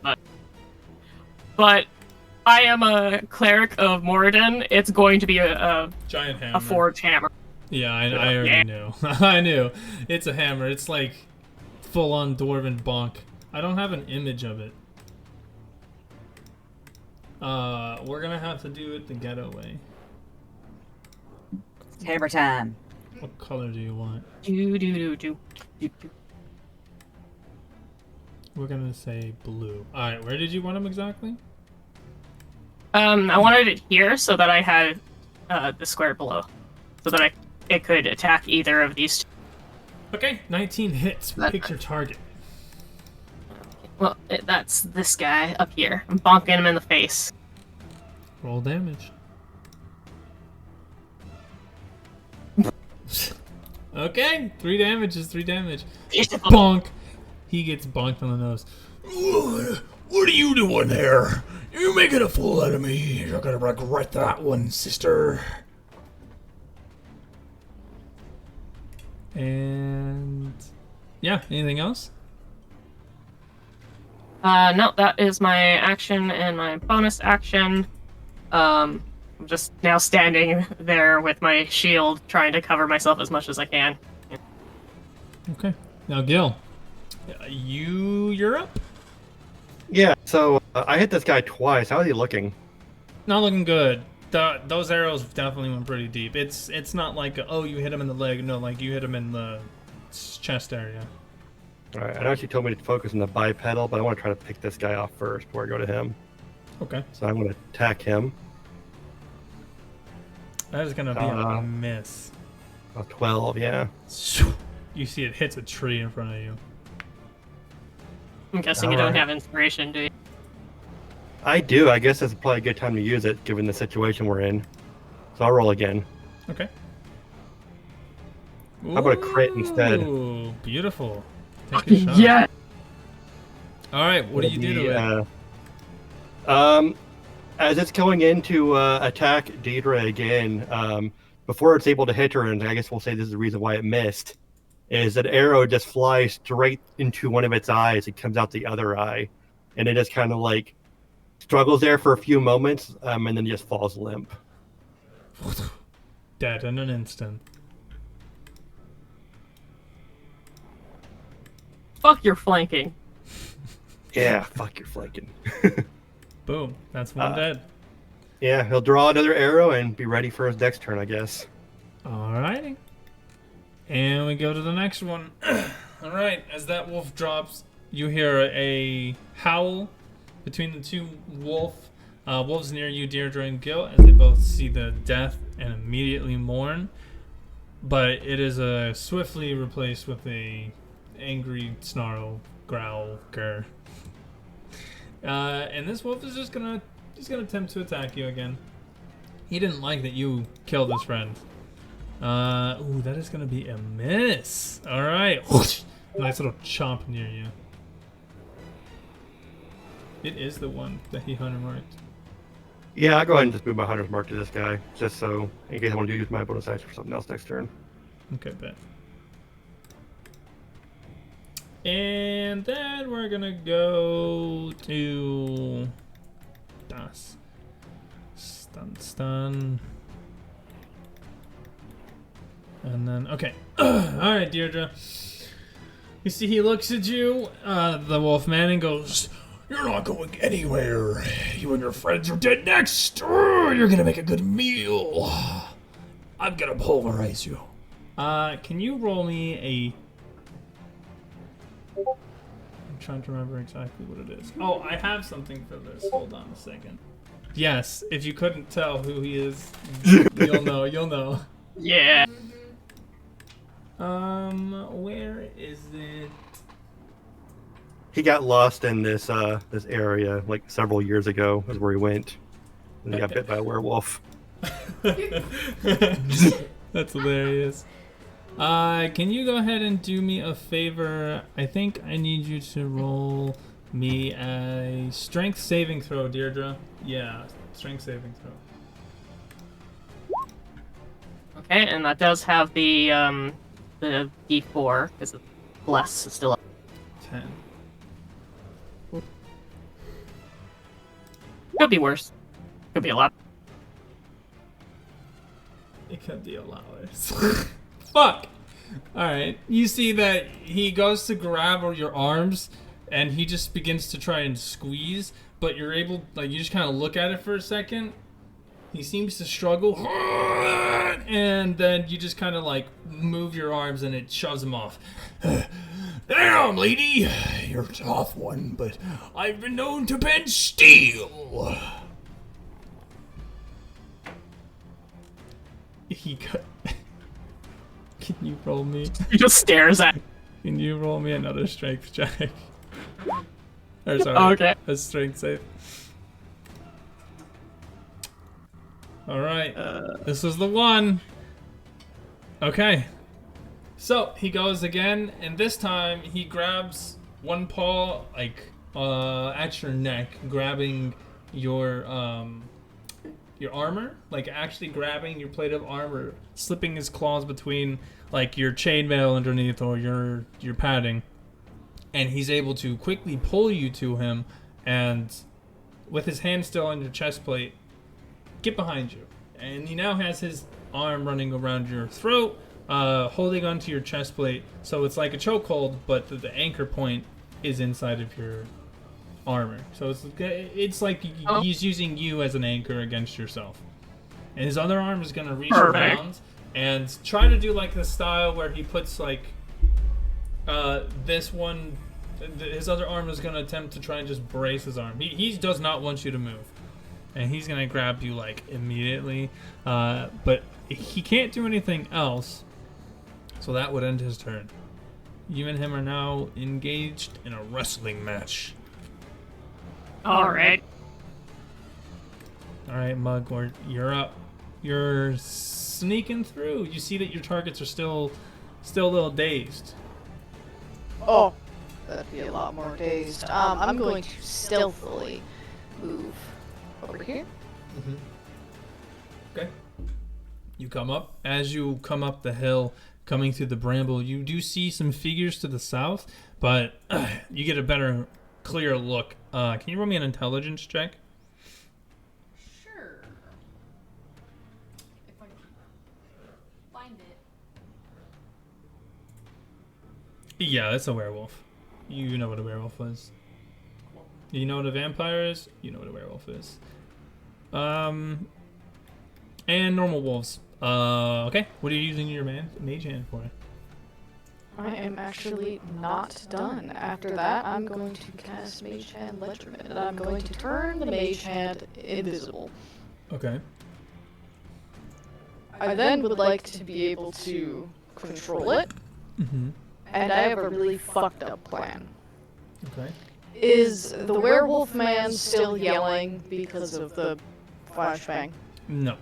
but I am a cleric of Moradin. It's going to be a Giant hammer. forged hammer. Yeah, I already knew. I knew. It's a hammer. It's like full-on dwarven bonk. I don't have an image of it. We're gonna have to do it the ghetto way. Hammer time. What color do you want? Do. We're gonna say blue. Alright, where did you want them exactly? I wanted it here so that I had the square below, so that it could attack either of these two. Okay, 19 hits. Pick your target. Well, that's this guy up here. I'm bonking him in the face. Roll damage. Okay, 3 damage is 3 damage. Bonk! He gets bonked on the nose. What are you doing there? You're making a fool out of me. You're gonna regret that one, sister. And yeah, anything else? No, that is my action and my bonus action. I'm just now standing there with my shield, trying to cover myself as much as I can. Okay. Now, Gil, you're up. Yeah, so I hit this guy twice. How is he looking? Not looking good. Those arrows definitely went pretty deep. It's not like oh you hit him in the leg. No, like you hit him in the chest area. All right, I know she told me to focus on the bipedal, but I want to try to pick this guy off first before I go to him. Okay. So I'm going to attack him. That is gonna be a miss. A 12, yeah. You see it hits a tree in front of you. I'm guessing you don't Alright. have inspiration, do you? I do. I guess it's probably a good time to use it, given the situation we're in. So I'll roll again. Okay. How about a crit instead? Ooh, beautiful. Take a shot. Yeah. All right. What do you do to it? As it's going in to attack Deidre again, before it's able to hit her, and I guess we'll say this is the reason why it missed, is an arrow just flies straight into one of its eyes. It comes out the other eye, and it just kind of like struggles there for a few moments, and then just falls limp. Dead in an instant. Fuck your flanking. Yeah, fuck, you're flanking. Boom. That's one dead. Yeah, he'll draw another arrow and be ready for his next turn, I guess. Alrighty. And we go to the next one. Alright, as that wolf drops, you hear a howl between the two wolves near you, Deirdre and Gil, as they both see the death and immediately mourn. But it is swiftly replaced with a angry snarl, growl, grr. And this wolf is just gonna attempt to attack you again. He didn't like that you killed his friend. Ooh, that is gonna be a miss. All right, nice little chomp near you. It is the one that he hunter marked. Yeah, I'll go ahead and just move my hunter's mark to this guy, just so in case I want to use my bonus action for something else next turn. Okay, bet. And then we're gonna go to Das. Stun. And then, okay. Alright, Deirdre. You see, he looks at you, the wolf man, and goes, You're not going anywhere. You and your friends are dead next. You're gonna make a good meal. I'm gonna pulverize you. can you roll me a... I'm trying to remember exactly what it is. Oh, I have something for this. Hold on a second. Yes, if you couldn't tell who he is, you'll know. Yeah. Where is it? He got lost in this this area like several years ago. Is where he went. And he got bit by a werewolf. That's hilarious. Can you go ahead and do me a favor? I think I need you to roll me a strength saving throw, Deirdre. Yeah, strength saving throw. Okay, and that does have the D4 because the bless is still up. 10. Could be worse. Could be a lot. It could be a lot worse. Fuck! Alright, you see that he goes to grab your arms and he just begins to try and squeeze, but you're able, like, you just kind of look at it for a second. He seems to struggle, and then you just kind of like move your arms and it shoves him off. Damn, lady. You're a tough one, but I've been known to bend steel. He got... Can you roll me? He just stares at. Can you roll me another strength check? Or sorry, Okay. a strength save. All right. This is the one. Okay. So he goes again, and this time he grabs one paw, like at your neck, grabbing your armor, like actually grabbing your plate of armor, slipping his claws between like your chainmail underneath or your padding, and he's able to quickly pull you to him, and with his hand still on your chest plate, get behind you. And he now has his arm running around your throat, holding onto your chest plate, so it's like a chokehold, but the anchor point is inside of your armor. So it's like he's using you as an anchor against yourself. And his other arm is gonna reach around and try to do like the style where he puts like this one. His other arm is gonna attempt to try and just brace his arm. He does not want you to move, and he's gonna grab you like immediately. But he can't do anything else, so that would end his turn. You and him are now engaged in a wrestling match. All right. All right, Mugwort, you're up. You're sneaking through. You see that your targets are still a little dazed. Oh, that'd be a lot more dazed. I'm going to stealthily move over here. Mm-hmm. Okay. You come up. As you come up the hill, coming through the bramble, you do see some figures to the south, but you get a better, clear look. Can you roll me an intelligence check? Sure. If I can find it. Yeah, that's a werewolf. You know what a werewolf is. You know what a vampire is? You know what a werewolf is. And normal wolves. Okay. What are you using your mage hand for? I am actually not done. After that, I'm going to cast Mage Hand Ledgerman, and I'm going to turn the Mage Hand invisible. Okay. I then would like to be able to control it, Mm-hmm. and I have a really fucked up plan. Okay. Is the werewolf man still yelling because of the flashbang? No.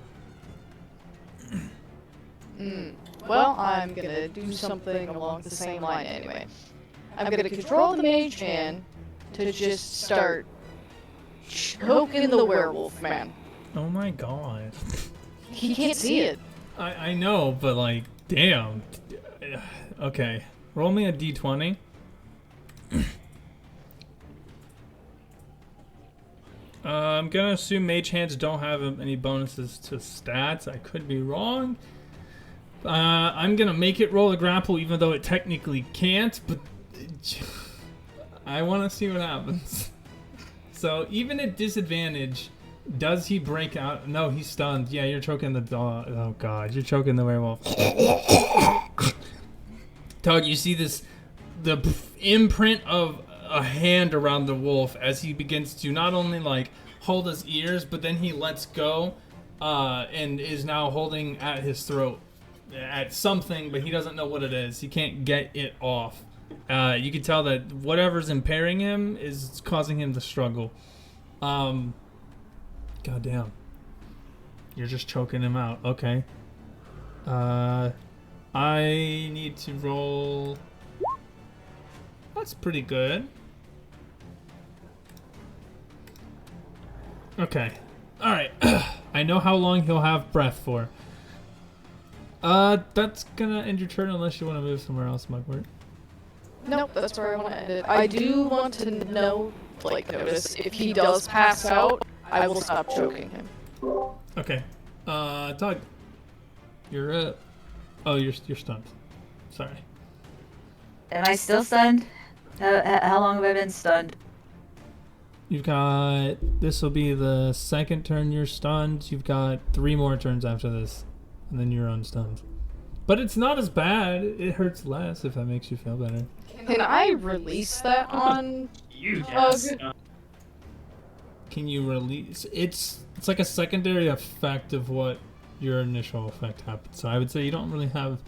Well, I'm gonna do something along the same line anyway. I'm gonna control the Mage Hand to just start choking the werewolf man. Oh my god. He can't see it. I know, but like, damn. Okay. Roll me a d20. I'm gonna assume mage hands don't have any bonuses to stats. I could be wrong. I'm gonna make it roll a grapple even though it technically can't, but I want to see what happens. So even at disadvantage, does he break out? No, he's stunned. Yeah, you're choking the dog. Oh god, you're choking the werewolf. Todd, you see the imprint of a hand around the wolf as he begins to not only like hold his ears, but then he lets go and is now holding at his throat at something, but he doesn't know what it is. He can't get it off. You can tell that whatever's impairing him is causing him to struggle. God damn. You're just choking him out. Okay. I need to roll. That's pretty good. Okay. Alright. I know how long he'll have breath for. That's gonna end your turn unless you want to move somewhere else, Mugwort. Nope, that's where I want to end it. I do want to know, notice, if he does pass out, I will stop choking him. Okay. Doug. You're oh, you're stunned. Sorry. Am I still stunned? How long have I been stunned? You've got, this will be the second turn you're stunned. You've got 3 more turns after this, and then you're unstunned. But it's not as bad. It hurts less if that makes you feel better. Can I release that on Doug? Can you release? It's like a secondary effect of what your initial effect happened. So I would say you don't really have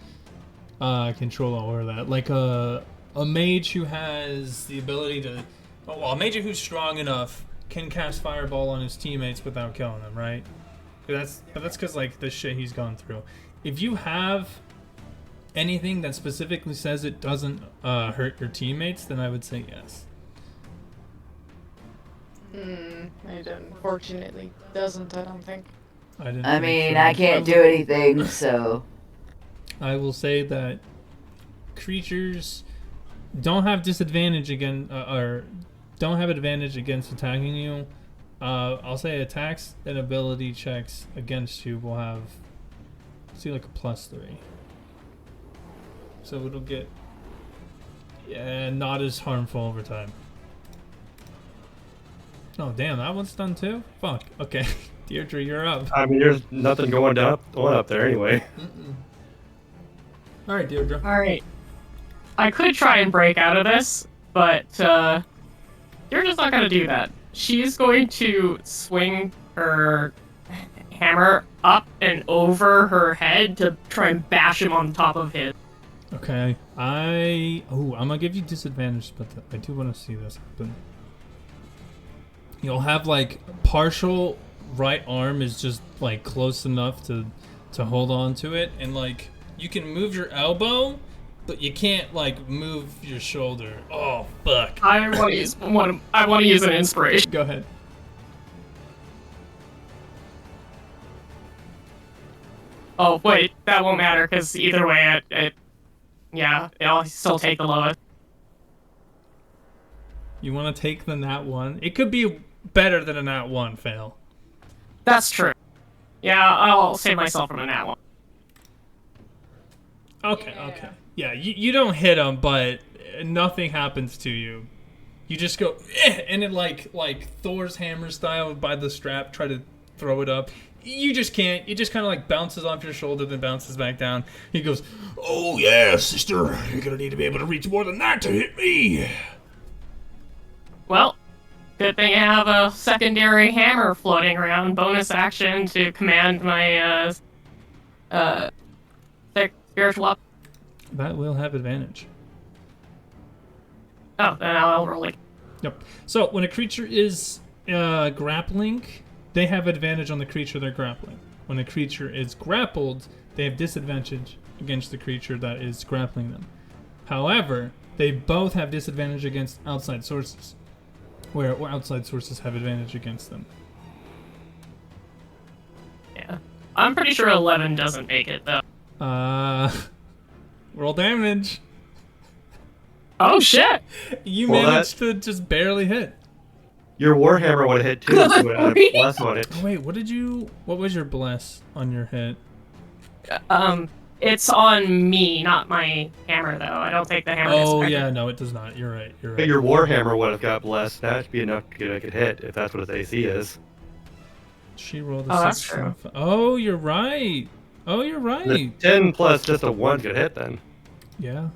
control over that. Like a mage who has the ability to, well, a mage who's strong enough can cast Fireball on his teammates without killing them, right? But that's because like the shit he's gone through. If you have anything that specifically says it doesn't hurt your teammates, then I would say yes. It unfortunately doesn't, I don't think. I mean, I can't do anything, so... I will say that creatures don't have disadvantage against, or don't have advantage against attacking you. I'll say attacks and ability checks against you will have, see, like a +3. So it'll get, not as harmful over time. Oh damn, that one's done too? Fuck. Okay. Deirdre, you're up. I mean, there's nothing going up there anyway. Alright, Deirdre. Alright. I could try and break out of this, but you're just not gonna do that. She's going to swing her hammer up and over her head to try and bash him on top of his. Okay. I'm gonna give you disadvantage, but I do want to see this happen. You'll have like partial right arm is just like close enough to hold on to it, and like you can move your elbow, but you can't like move your shoulder. Oh fuck! I want to use an inspiration. Go ahead. Oh wait, that won't matter because either way, I'll still take the lowest. You want to take the nat 1? It could be better than a nat 1 fail. That's true. Yeah, I'll save myself from a nat 1. Okay. Yeah, you don't hit him, but nothing happens to you. You just go, and then like Thor's hammer style by the strap, try to throw it up. You just can't. It just kind of like bounces off your shoulder, then bounces back down. He goes, Oh yeah, sister, you're gonna need to be able to reach more than that to hit me. Well, good thing I have a secondary hammer floating around. Bonus action to command my spiritual up. that will have advantage. Oh, then I'll roll it. Yep. So when a creature is grappling, they have advantage on the creature they're grappling. When a creature is grappled, they have disadvantage against the creature that is grappling them. However, they both have disadvantage against outside sources, where outside sources have advantage against them. Yeah. I'm pretty sure 11 doesn't make it, though. Roll damage. Oh, shit! You Well, managed to just barely hit. Your Warhammer would have hit too if you would have had a plus on it. Oh, wait, what was your bless on your hit? It's on me, not my hammer, though. I don't think the hammer gets Oh, affected. yeah, no, it does not. You're right. But your Warhammer would have got blessed. That should be enough to make it hit if that's what its AC is. She rolled a Oh, that's 6. true. Oh, you're right. The 10 plus just a 1 could hit then. Yeah.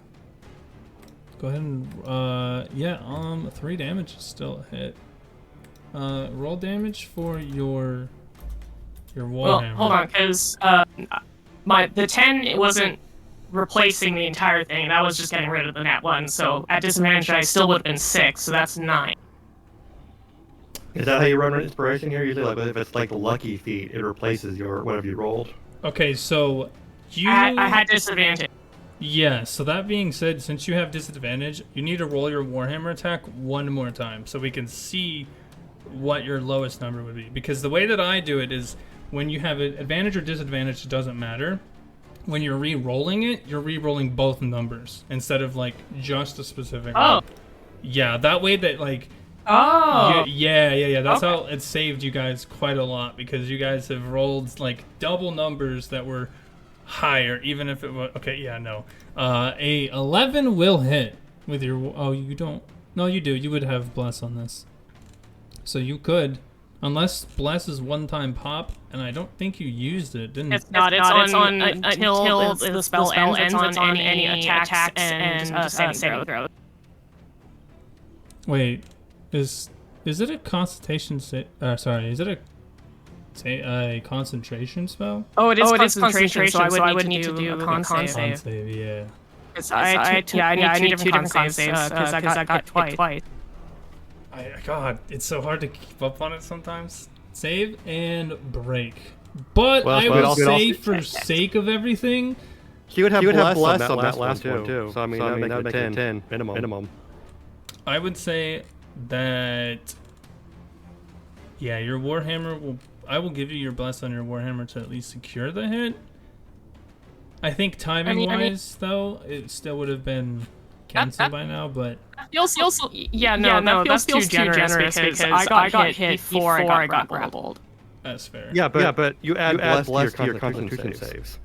Go ahead and 3 damage is still a hit. Roll damage for your Well, warhammer. hold on, because the 10 it wasn't replacing the entire thing. That was just getting rid of the nat 1. So at disadvantage, I still would have been 6. So that's 9. Is that how you run an inspiration here? Usually, like if it's like a lucky feat, it replaces your whatever you rolled. Okay, so you. I had disadvantage. Yeah. So that being said, since you have disadvantage, you need to roll your warhammer attack one more time so we can see what your lowest number would be. Because the way that I do it is when you have an advantage or disadvantage, it doesn't matter. When you're re-rolling it, you're re-rolling both numbers instead of like just a specific one. Yeah, that way that like Oh. yeah. That's Okay. how it saved you guys quite a lot because you guys have rolled like double numbers that were higher, even if it was a 11 will hit with your. Oh, you don't. No, you do. You would have bless on this, so you could, unless bless is one-time pop, and I don't think you used it, didn't? It's not. It's on until the spell ends. It's on any attacks and saving throw. Wait, is it a concentration? Sorry, is it a concentration spell? Oh, it is concentration, so I would need to do a con save. Con save, yeah. I need two different con saves because I got hit twice. God, it's so hard to keep up on it sometimes. Save and break. But I would also- say, for sake of everything, He would have bless on that last one too. So I mean, that would make it 10 minimum. I would say that, yeah, your Warhammer will. I will give you your bless on your Warhammer to at least secure the hit. I think timing-wise, though, it still would have been canceled by now. But that feels too generous because I got hit before I got grappled. that's fair. Yeah, but you add bless to your Constitution saves.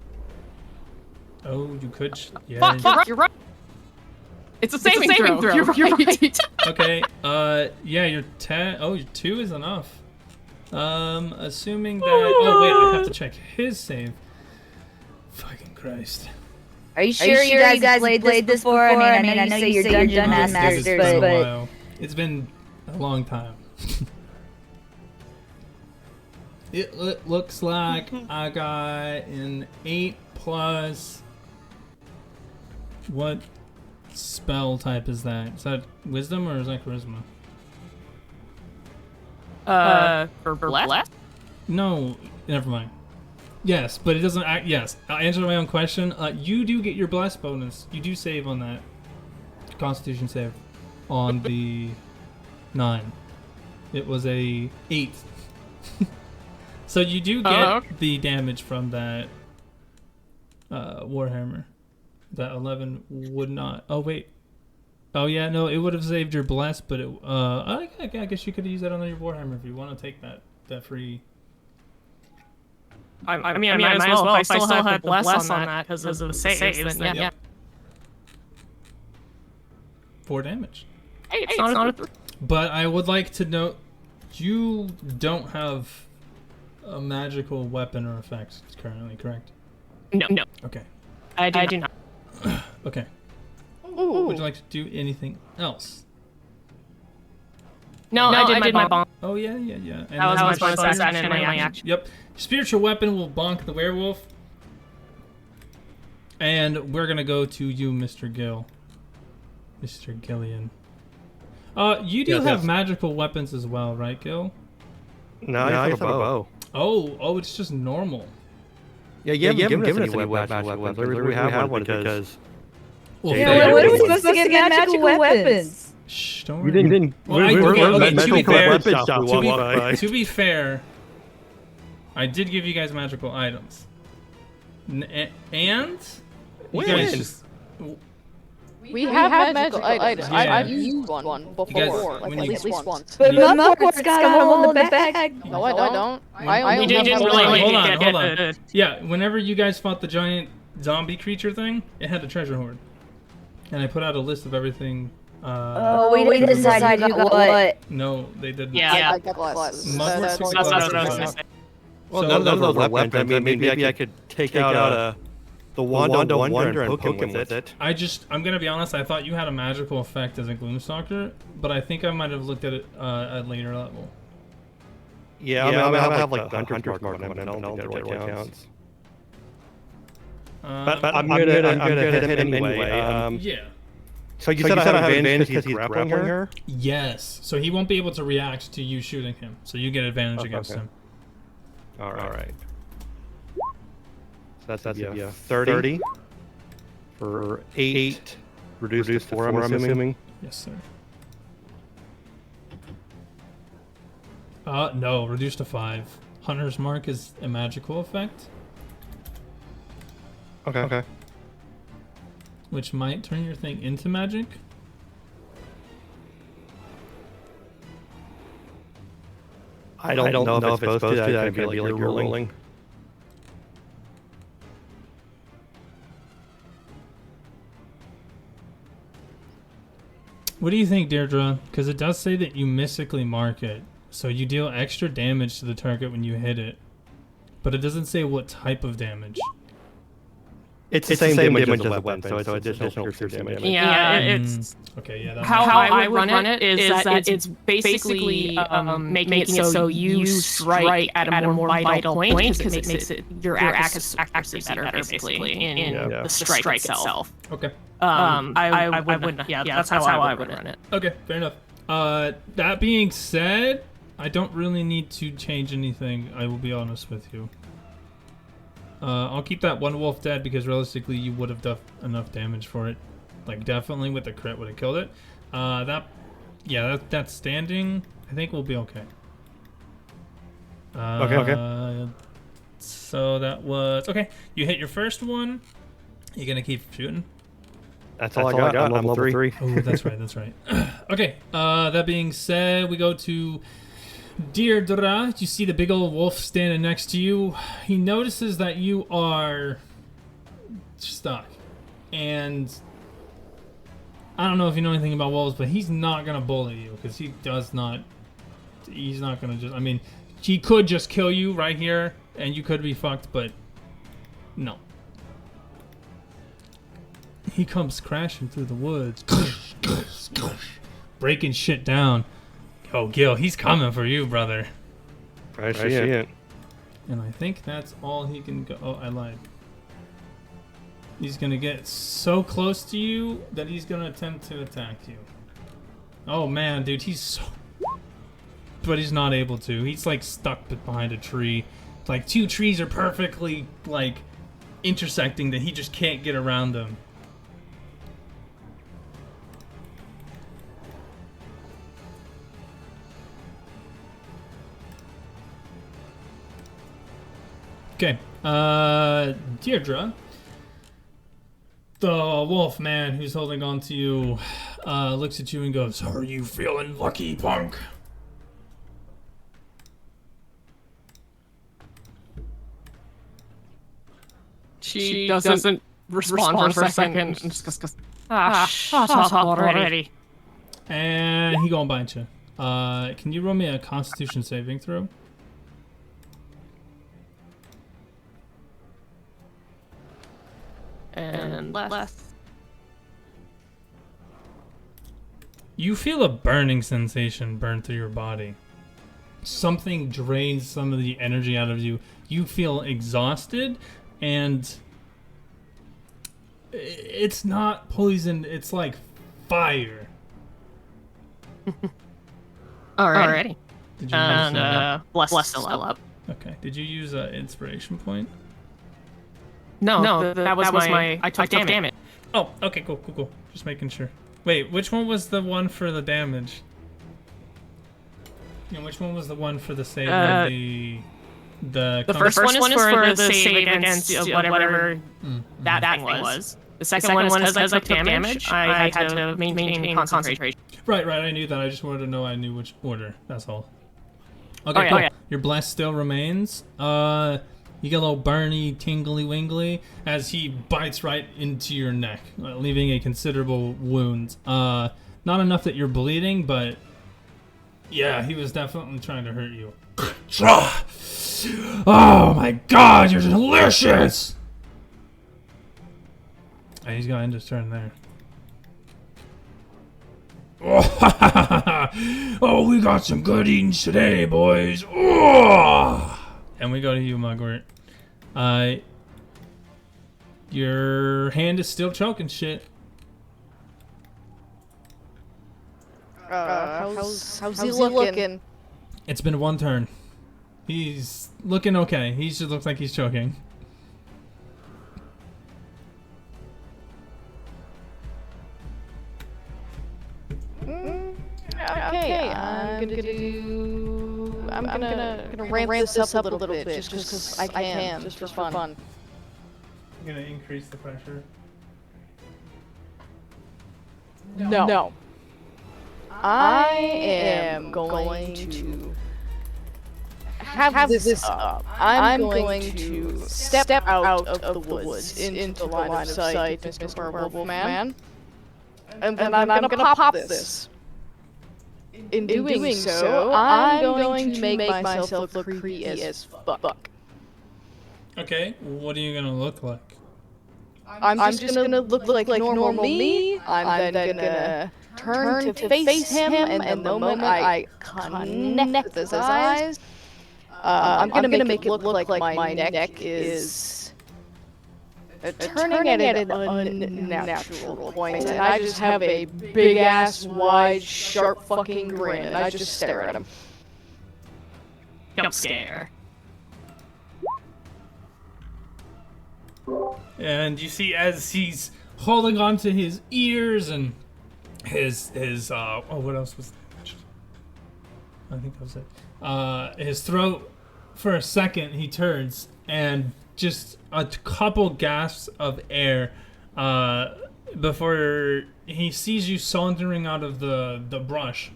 Oh, you could. Yeah. Fuck, you're right. It's a saving throw. You're right. Okay. Yeah, your 10. Oh, your 2 is enough. Assuming that. Oh wait, I have to check his save. Fucking Christ. Are you sure you guys played this before? I mean, I know you say you're dungeon masters, It's been a but while. It's been a long time. It looks like I got an 8+. What spell type is that? Is that wisdom or is that charisma? For bless? No, never mind. Yes, but it doesn't act. Yes, I'll answer my own question. You do get your bless bonus. You do save on that Constitution save on the 9. It was a 8. So you do get the damage from that Warhammer. That 11 would not. Oh wait. Oh yeah, no, it would have saved your bless, but it. I guess you could use that on your Warhammer if you want to take that free. I mean, I might as well. If I still have the bless on that because of the saves, then yeah. 4 damage. Hey, it's not a 3. But I would like to note, you don't have a magical weapon or effect currently, correct? No. Okay. I do not. Okay. Would you like to do anything else? No, I did my bonk. Oh yeah. And That was my bonus action and my action. Yep. Spiritual weapon will bonk the werewolf. And we're gonna go to you, Mr. Gill. Mr. Gillian. You do have magical weapons as well, right, Gil? No, I have a bow. Oh, it's just normal. Yeah, you haven't given us any magical weapons. We have one because... Well, yeah, what are we supposed to get magical weapons? Shh, don't We worry. didn't. Well, to be fair, I did give you guys magical items. And you guys just... We have magical items. Yeah. I've used one before, guys, like when at you- least once. But Mugwort's got them all in the bag. No, I don't. I We only didn't have really one. hold on. Yeah, whenever you guys fought the giant zombie creature thing, it had the treasure hoard. And I put out a list of everything. We didn't decide who got what. No, they didn't. Yeah. I got glasses. Mugwort That's- took That's glasses what I was out. gonna say. Well, So- none of those are weapons. I mean, maybe I could take out the wand of wonder and poke him with it. I'm gonna be honest, I thought you had a magical effect as a Gloomstalker, but I think I might have looked at it at a later level. Yeah, I have like the hunter's mark on him, and I don't think that really counts. But I'm gonna hit him anyway. Yeah. So you said I have advantage because he's grappling her? Yes. So he won't be able to react to you shooting him. So you get advantage against him. All right. So that's 30 for 8 reduced to 4, I'm assuming. Yes, sir. No, reduced to 5. Hunter's Mark is a magical effect, Okay. which might turn your thing into magic. I don't know if it's supposed to. That could be like you're rolling. What do you think, Deirdre? Because it does say that you mystically mark it, so you deal extra damage to the target when you hit it, but it doesn't say what type of damage. It's the same damage as the weapon, so it's additional piercing damage. Yeah, it's Okay, yeah. That how makes I would run it is that it's basically making it so you strike at a more vital point because it makes it your accuracy better basically in the strike itself. Okay. I wouldn't. Yeah, that's how I would run it. Okay, fair enough. That being said, I don't really need to change anything. I will be honest with you. I'll keep that one wolf dead because realistically you would have done enough damage for it. Like definitely with the crit would have killed it. That's standing. I think we'll be okay. Okay. So that was okay. You hit your first one. You gonna keep shooting? That's all I got. I'm level 3. Oh, that's right. That's right. Okay. That being said, we go to Deirdre. You see the big old wolf standing next to you. He notices that you are stuck, and I don't know if you know anything about wolves, but he's not gonna bully you because he does not. He's not gonna just. I mean, he could just kill you right here, and you could be fucked, but no. He comes crashing through the woods, breaking shit down. Yo, Gil, he's coming for you, brother. I see it. And I think that's all he can go. Oh, I lied. He's gonna get so close to you that he's gonna attempt to attack you. Oh man, dude, he's so... But he's not able to. He's like stuck behind a tree. Like 2 trees are perfectly like intersecting that he just can't get around them. Okay, Deirdre, the wolf man who's holding on to you, looks at you and goes, Are you feeling lucky, punk? She doesn't respond for a second. And just goes, shut up already. and he gonna bite you. Can you roll me a Constitution saving throw? And less. You feel a burning sensation burn through your body. Something drains some of the energy out of you. You feel exhausted, and it's not poison, it's like fire. Alrighty. Did you And bless still up. Okay. Did you use an inspiration point? No, that was my I took damage. Oh, okay, cool. Just making sure. Wait, which one was the one for the damage? And which one was the one for the save with the first one is for the save against whatever that thing was. The second one was because I took damage. I had to maintain concentration. Right, I knew that. I just wanted to know I knew which order. That's all. Okay, cool. Yeah. Your bless still remains. You get a little burny, tingly wingly as he bites right into your neck, leaving a considerable wound. Not enough that you're bleeding, but yeah, he was definitely trying to hurt you. Oh my god, you're delicious! And he's gonna end his turn there. Oh, we got some good eatings today, boys. Oh! And we go to you, Mugwort. Your hand is still choking shit. How's he looking? It's been 1 turn. He's looking okay. He just looks like he's choking. Okay, I'm gonna ramp this up a little bit just because I can, just for fun. I'm gonna increase the pressure. No. I am going to have this up. I'm going to step out of the woods into the line of sight, Mr. Werewolf Man. And I'm gonna pop this. In doing so, I'm going to make myself look creepy as fuck. Okay, what are you gonna look like? I'm just gonna look like normal me. I'm then gonna turn to face him, and the moment I connect with his eyes, I'm gonna make it look like my neck is turning at an unnatural point, and I just have a big ass, wide, sharp fucking grin, and I just stare at him. Jump scare. And you see as he's holding on to his ears and his what else was that? I think that was it. His throat, for a second he turns and just a couple gasps of air before he sees you sauntering out of the brush,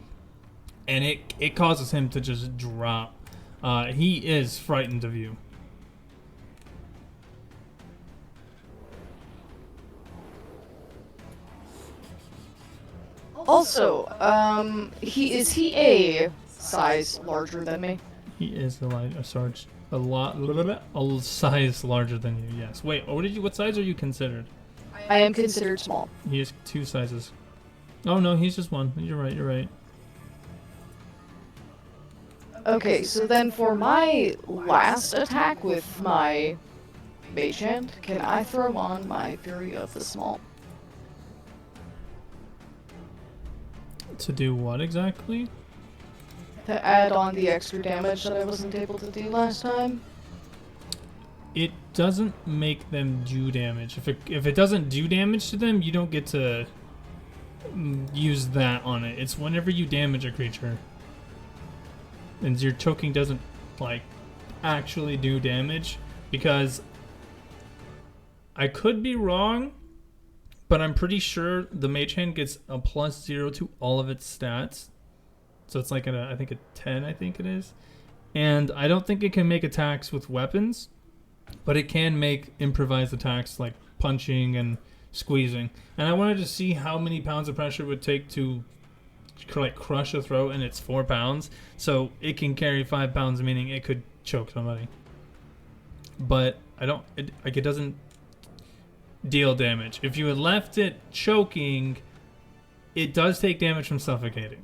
and it causes him to just drop. He is frightened of you. Also, is he a size larger than me? He is a size larger than you. Yes. Wait. What size are you considered? I am considered small. He is 2 sizes. Oh no, he's just 1. You're right. You're right. Okay, so then for my last attack with my mage hand, can I throw on my Fury of the Small? To do what exactly? To add on the extra damage that I wasn't able to do last time? It doesn't make them do damage. If it doesn't do damage to them, you don't get to use that on it. It's whenever you damage a creature. And your choking doesn't, like, actually do damage. Because I could be wrong, but I'm pretty sure the mage hand gets a +0 to all of its stats. So it's like I think a 10, I think it is. And I don't think it can make attacks with weapons, but it can make improvised attacks like punching and squeezing. And I wanted to see how many pounds of pressure it would take to like crush a throat, and it's 4 pounds. So it can carry 5 pounds, meaning it could choke somebody. But it doesn't deal damage. If you had left it choking, it does take damage from suffocating.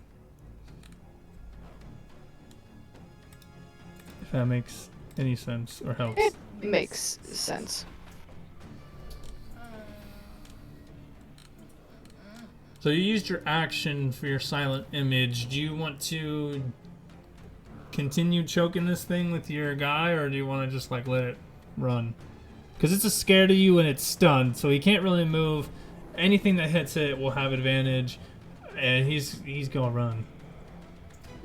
If that makes any sense or helps. It makes sense. So you used your action for your silent image. Do you want to continue choking this thing with your guy, or do you want to just like let it run? Because it's scared of you and it's stunned, so he can't really move. Anything that hits it will have advantage, and he's gonna run.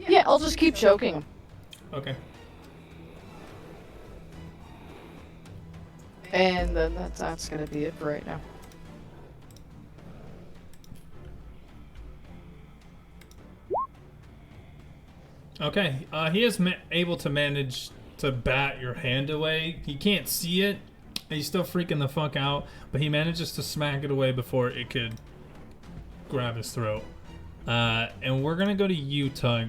Yeah, I'll just keep choking him. Okay. And then that's gonna be it for right now. Okay. He is able to manage to bat your hand away. He can't see it. He's still freaking the fuck out, but he manages to smack it away before it could grab his throat. And we're gonna go to you, Tug.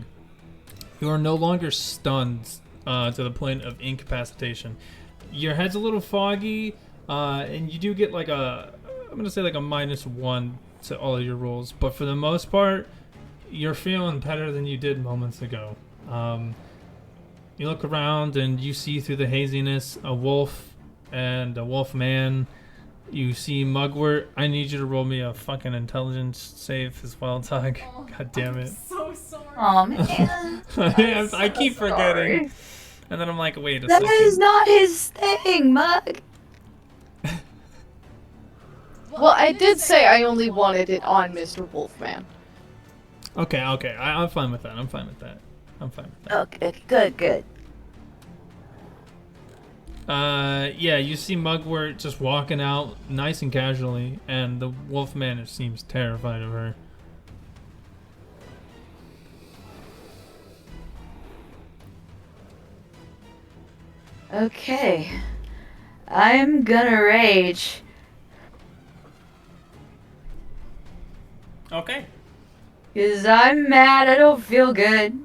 You are no longer stunned to the point of incapacitation. Your head's a little foggy, and you do get like I'm gonna say like a -1 to all of your rolls, but for the most part, you're feeling better than you did moments ago. You look around and you see through the haziness a wolf and a wolf man. You see Mugwort. I need you to roll me a fucking intelligence save as well, Tug. God damn it. I'm so sorry. Oh man. I keep forgetting. And then I'm like, wait a That second. is not his thing, Mug. Well, I did say I only wanted it on Mr. Wolfman. Okay. I'm fine with that. I'm fine with that. Okay, good. Yeah, you see Mugwort just walking out nice and casually, and the Wolfman seems terrified of her. Okay. I'm gonna rage. Okay. Cause I'm mad, I don't feel good.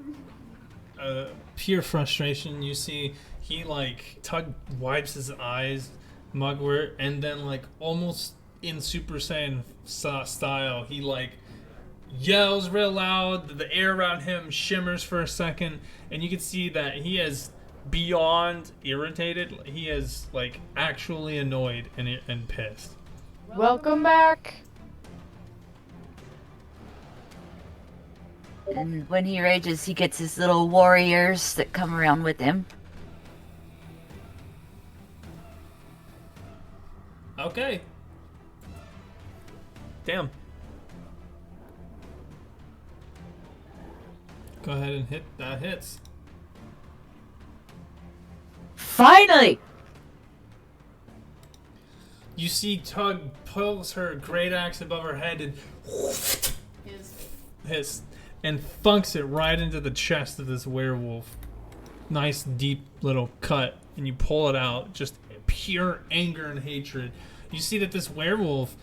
Pure frustration. You see he like Tug wipes his eyes, Mugwort, and then like almost in Super Saiyan style, he like yells real loud. The air around him shimmers for a second, and you can see that he is beyond irritated. He is like actually annoyed and pissed. Welcome back. And when he rages, he gets his little warriors that come around with him. Okay. Damn. Go ahead and hit. That hits. Finally! You see Tug pulls her great axe above her head and hiss and funks it right into the chest of this werewolf. Nice deep little cut, and you pull it out, just pure anger and hatred. You see that this werewolf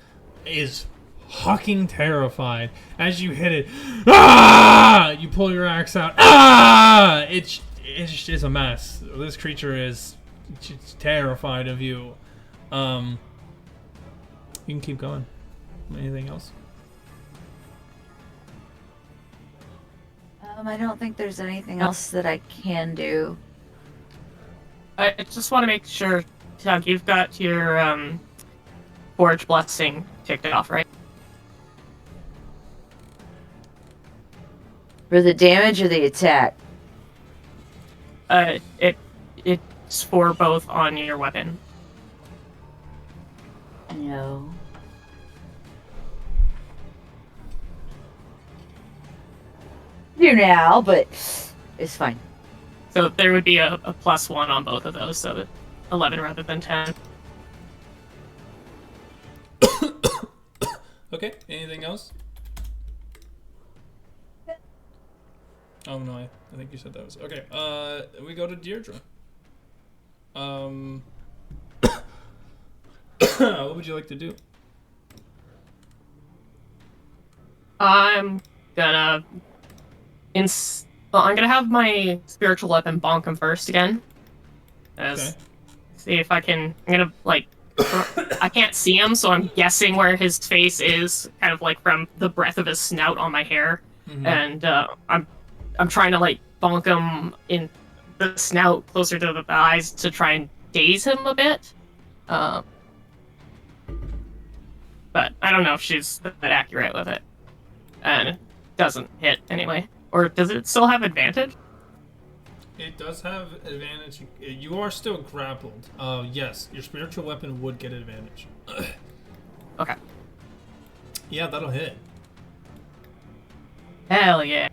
is fucking terrified. As you hit it, ah! You pull your axe out, ah! It's just a mess. This creature is terrified of you. You can keep going. Anything else? I don't think there's anything else that I can do. I just want to make sure, Doug, you've got your Forge Blessing ticked off, right? For the damage or the attack? It's for both on your weapon. No. Do now, but it's fine. So there would be a +1 on both of those, so 11 rather than 10. Okay, anything else? Oh no, I think you said that was okay. We go to Deirdre. What would you like to do? I'm gonna I'm gonna have my spiritual weapon bonk him first again. Okay. See if I can. I'm gonna like. I can't see him, so I'm guessing where his face is, kind of like from the breadth of his snout on my hair, and I'm trying to like bonk him in the snout closer to the eyes to try and daze him a bit. But I don't know if she's that accurate with it, and it doesn't hit anyway. Or does it still have advantage? It does have advantage. You are still grappled. Yes, your spiritual weapon would get advantage. Okay. Yeah, that'll hit. Hell yeah.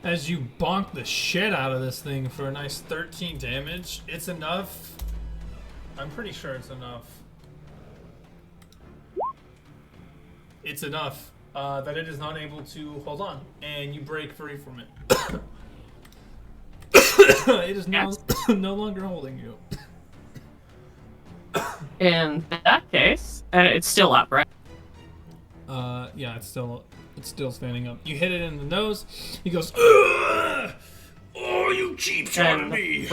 As you bonk the shit out of this thing for a nice 13 damage, it's enough. I'm pretty sure it's enough. It's enough that it is not able to hold on, and you break free from it. It is no longer holding you. In that case, it's still up, right? Yeah, it's still standing up. You hit it in the nose. He goes, "Ugh! Oh, you cheap shot at me!"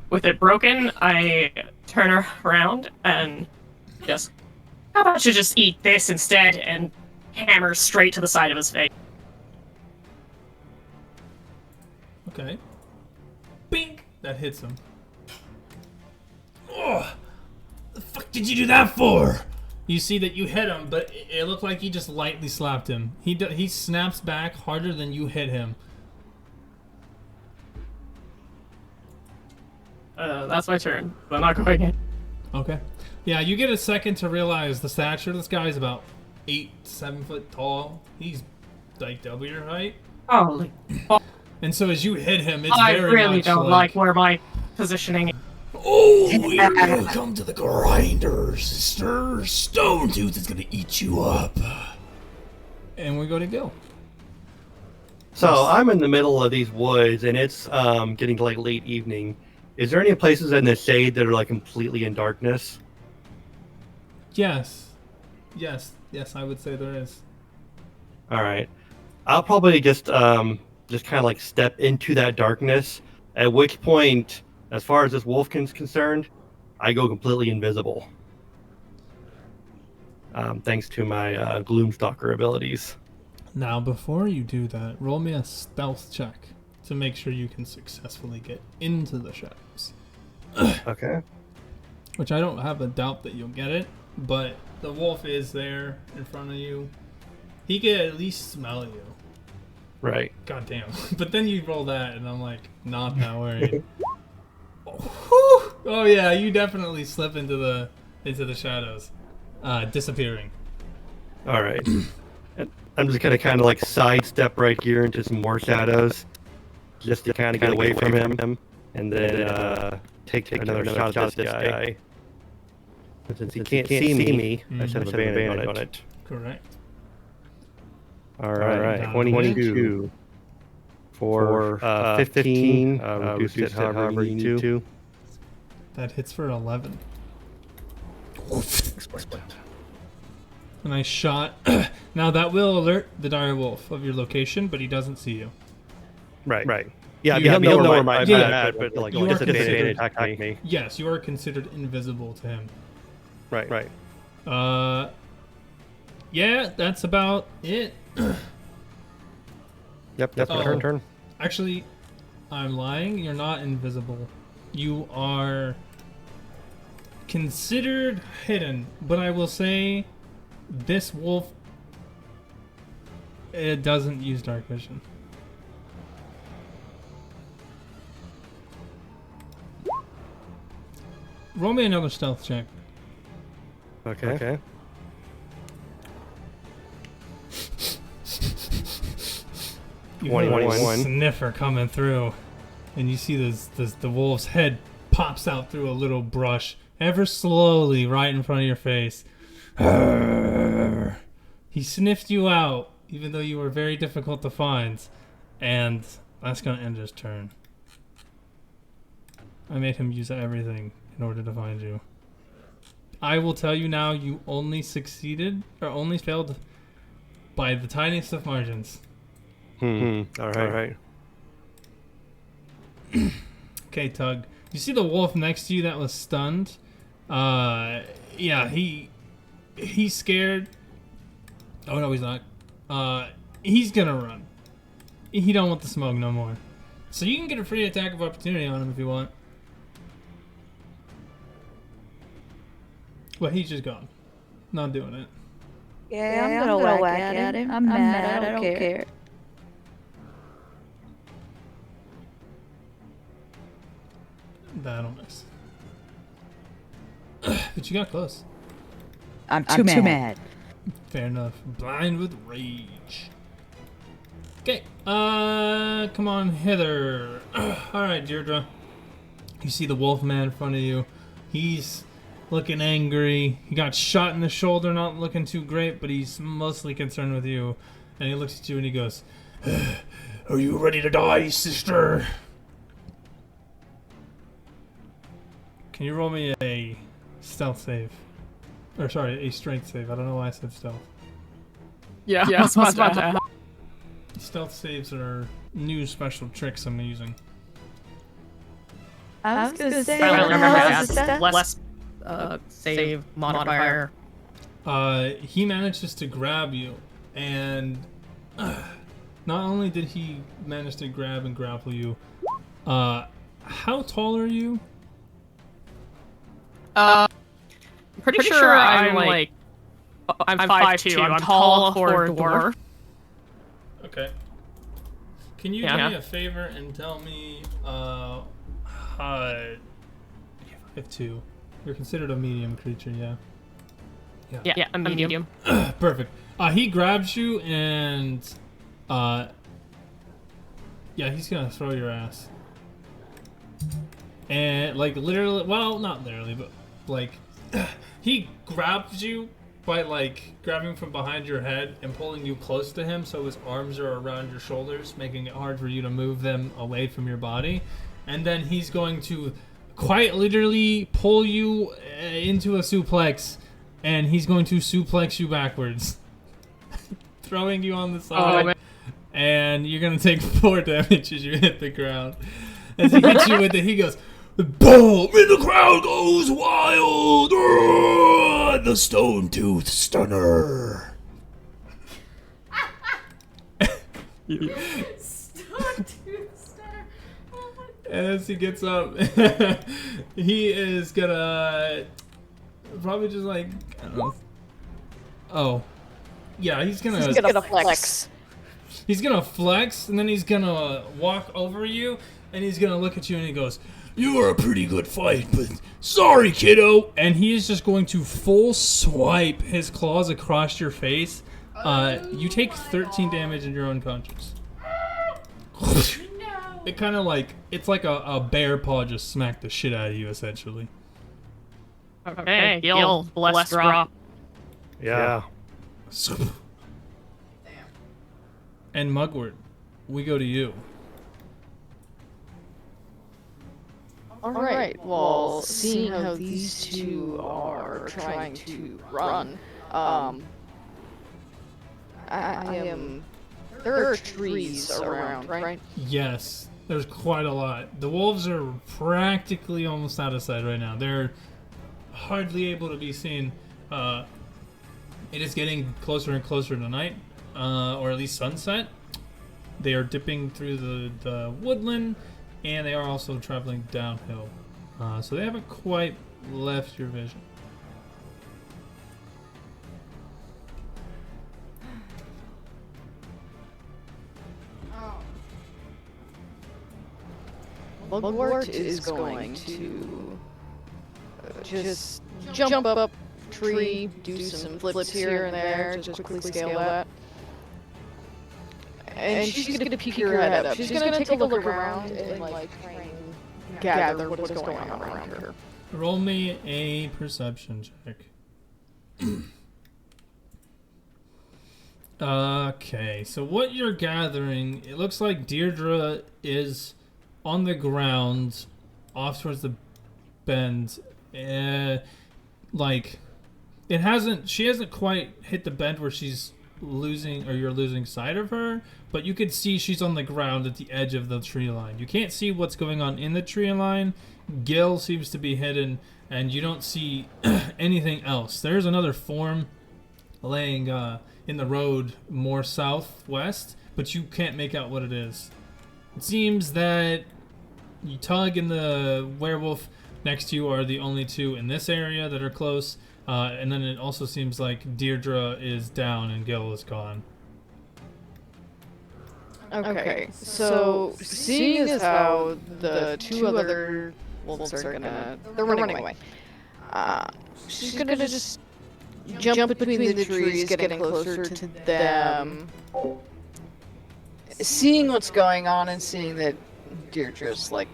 With it broken, I turn around and just, how about you just eat this instead, and hammer straight to the side of his face. Okay. Bink! That hits him. Oh, the fuck did you do that for? You see that you hit him, but it looked like you just lightly slapped him. He snaps back harder than you hit him. That's my turn. I'm not going in. Okay. Yeah, you get a second to realize the stature. This guy is about 7 foot tall. He's like double your height. Holy fuck. And so as you hit him, it's I very really much don't like where my positioning is. Oh, you're gonna come to the grinders, sister. Stonetooth is gonna eat you up. And we go to Gil. So I'm in the middle of these woods, and it's getting to like late evening. Is there any places in the shade that are like completely in darkness? Yes, I would say there is. All right, I'll probably just kind of like step into that darkness. At which point, as far as this wolfkin's concerned, I go completely invisible. Thanks to my Gloomstalker abilities. Now, before you do that, roll me a stealth check to make sure you can successfully get into the shadows. Okay. Which I don't have a doubt that you'll get it, but the wolf is there in front of you. He can at least smell you. Right. God damn. But then you roll that, and I'm like, not that worried. Oh yeah, you definitely slip into the shadows, disappearing. All right. I'm just gonna kind of like sidestep right here into some more shadows, just to kind of get away from him, and then take another shot at this guy. And since he can't see me, I should have advantage on it. Correct. All right, 22 for 15. Reduce it however you need to. That hits for 11. A nice shot. Now that will alert the dire wolf of your location, but he doesn't see you. Right. Yeah, You- he'll know where I'm yeah, at, but like you are disadvantage considered- attack me. Yes, you are considered invisible to him. Right. Yeah, that's about it. Yep, that's my Oh. turn. Actually, I'm lying. You're not invisible. You are considered hidden, but I will say this wolf, it doesn't use dark vision. Roll me another stealth check. Okay. You hear a 21. sniffer coming through, and you see the wolf's head pops out through a little brush, ever slowly, right in front of your face. He sniffed you out, even though you were very difficult to find, and that's gonna end his turn. I made him use everything in order to find you. I will tell you now, you only succeeded, or only failed by the tiniest of margins. All right. Okay, Tug. You see the wolf next to you that was stunned? Yeah, he's scared. Oh no, he's not. He's gonna run. He don't want the smoke no more. So you can get a free attack of opportunity on him if you want. Well, he's just gone. Not doing it. Yeah, I'm gonna whack at him. I'm mad. I don't care. That'll miss. But you got close. I'm too mad. Fair enough. Blind with rage. Okay, come on hither. Alright, Deirdre. You see the wolf man in front of you. He's looking angry. He got shot in the shoulder, not looking too great, but he's mostly concerned with you. And he looks at you and he goes, Are you ready to die, sister? can you roll me a stealth save? Or sorry, a strength save. I don't know why I said stealth. Yeah, I was about to. Stealth saves are new special tricks I'm using. I was gonna say, I don't remember how's the that. stat? Less save modifier. He manages to grab you, and not only did he manage to grab and grapple you, how tall are you? Pretty sure I'm like I'm 5'2". I'm tall for a dwarf. Okay. Can you do me a favor and tell me, 5'2". You're considered a medium creature, yeah? Yeah, I'm medium. Perfect. He grabs you and, yeah, he's gonna throw your ass. And, like, literally, well, not literally, but, like, he grabs you by, like, grabbing from behind your head and pulling you close to him so his arms are around your shoulders, making it hard for you to move them away from your body. And then he's going to quite literally pull you into a suplex, and he's going to suplex you backwards, throwing you on the side, and you're going to take 4 damage as you hit the ground. As he hits you with it, he goes, Boom! And the crowd goes wild! The Stonetooth Stunner! Stonetooth Stunner. Oh my god. as he gets up, he is gonna probably just like, I don't know. Oh. Yeah, he's gonna flex. He's gonna flex, and then he's gonna walk over you, and he's gonna look at you, and he goes, You were a pretty good fight, but sorry, kiddo. And he is just going to full swipe his claws across your face. You take 13 damage and you're unconscious. It kind of like, it's like a bear paw just smacked the shit out of you, essentially. Okay, Gil, bless drop. Yeah. And Mugwort, we go to you. Alright, well, seeing how these two are trying to run, I am... There are trees around, right? Yes, there's quite a lot. The wolves are practically almost out of sight right now. They're hardly able to be seen. It is getting closer and closer to night, or at least sunset. They are dipping through the woodland, and they are also traveling downhill. So they haven't quite left your vision. Mugwort is going to just jump up tree, do some flips here and there, just quickly scale that. And she's gonna peek her head up. She's gonna take a look around and like try and gather what's going on around her. Roll me a perception check. Okay, so what you're gathering, it looks like Deirdre is on the ground off towards the bend. Like, she hasn't quite hit the bend where she's losing, or you're losing sight of her, but you can see she's on the ground at the edge of the tree line. You can't see what's going on in the tree line. Gil seems to be hidden, and you don't see anything else. There's another form laying in the road more southwest, but you can't make out what it is. It seems that Tug and the werewolf next to you are the only two in this area that are close, and then it also seems like Deirdre is down and Gil is gone. Okay, so seeing as how the two other wolves are they're running away. She's gonna just jump between the trees, getting closer to them. Seeing what's going on and seeing that Deirdre's like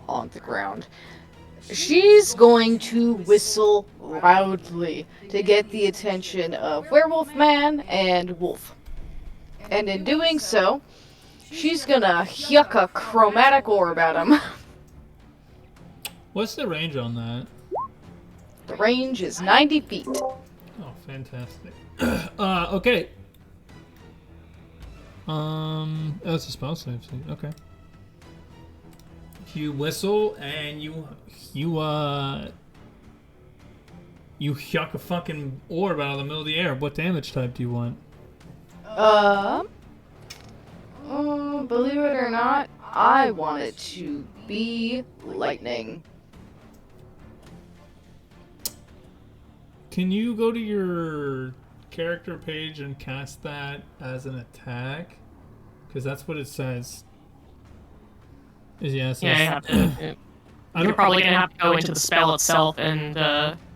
on the ground, she's going to whistle loudly to get the attention of Werewolf Man and Wolf. And in doing so, she's gonna yuck a chromatic orb at him. What's the range on that? The range is 90 feet. Oh, fantastic. Okay. That's a spell save. Okay. You whistle and you yuck a fucking orb out of the middle of the air. What damage type do you want? Believe it or not, I want it to be lightning. Can you go to your character page and cast that as an attack? Because that's what it says. Yeah. You're probably gonna have to go into the spell itself and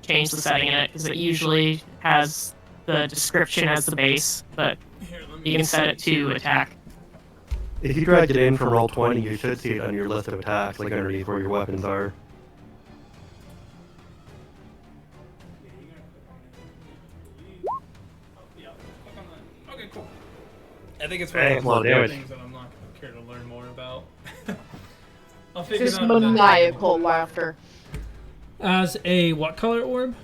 change the setting in it, because it usually has the description as the base, but you can set it to attack. If you dragged it in from Roll20, you should see it on your list of attacks, like underneath where your weapons are. Okay, cool. I think it's Hey, one of those damage. things that I'm not going to care to learn more about. I'll figure Just it out. maniacal laughter. As a what color orb?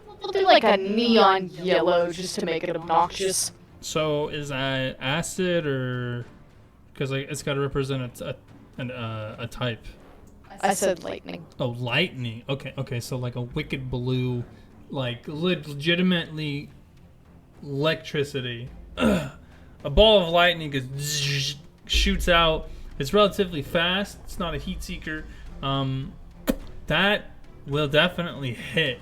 We'll do like a neon yellow just to make it obnoxious. So is that acid or because like it's got to represent a type? I said lightning. Oh, lightning. Okay. So like a wicked blue, like legitimately electricity. A ball of lightning goes shoots out. It's relatively fast. It's not a heat seeker. That will definitely hit.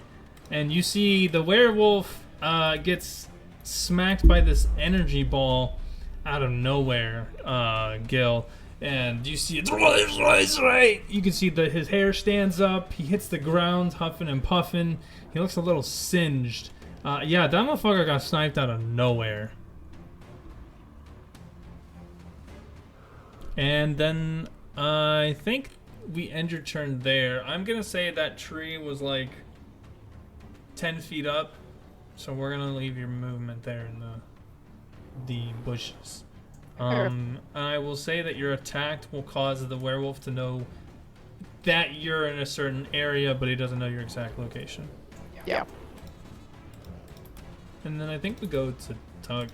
And you see the werewolf gets smacked by this energy ball out of nowhere, Gil. And you see it. You can see that his hair stands up. He hits the ground, huffing and puffing. He looks a little singed. Yeah, that motherfucker got sniped out of nowhere. And then I think we end your turn there. I'm gonna say that tree was like 10 feet up, so we're gonna leave your movement there in the bushes. I will say that your attack will cause the werewolf to know that you're in a certain area, but he doesn't know your exact location. Yeah. And then I think we go to Tug.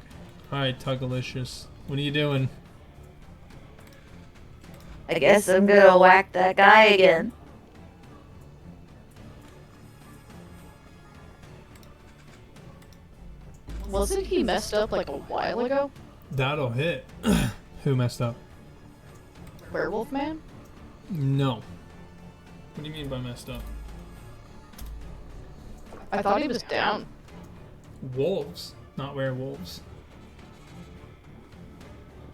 Hi, Tugalicious. What are you doing? I guess I'm gonna whack that guy again. Wasn't he messed up like a while ago? That'll hit. Who messed up? Werewolf man? No. What do you mean by messed up? I thought he was down. Wolves, not werewolves.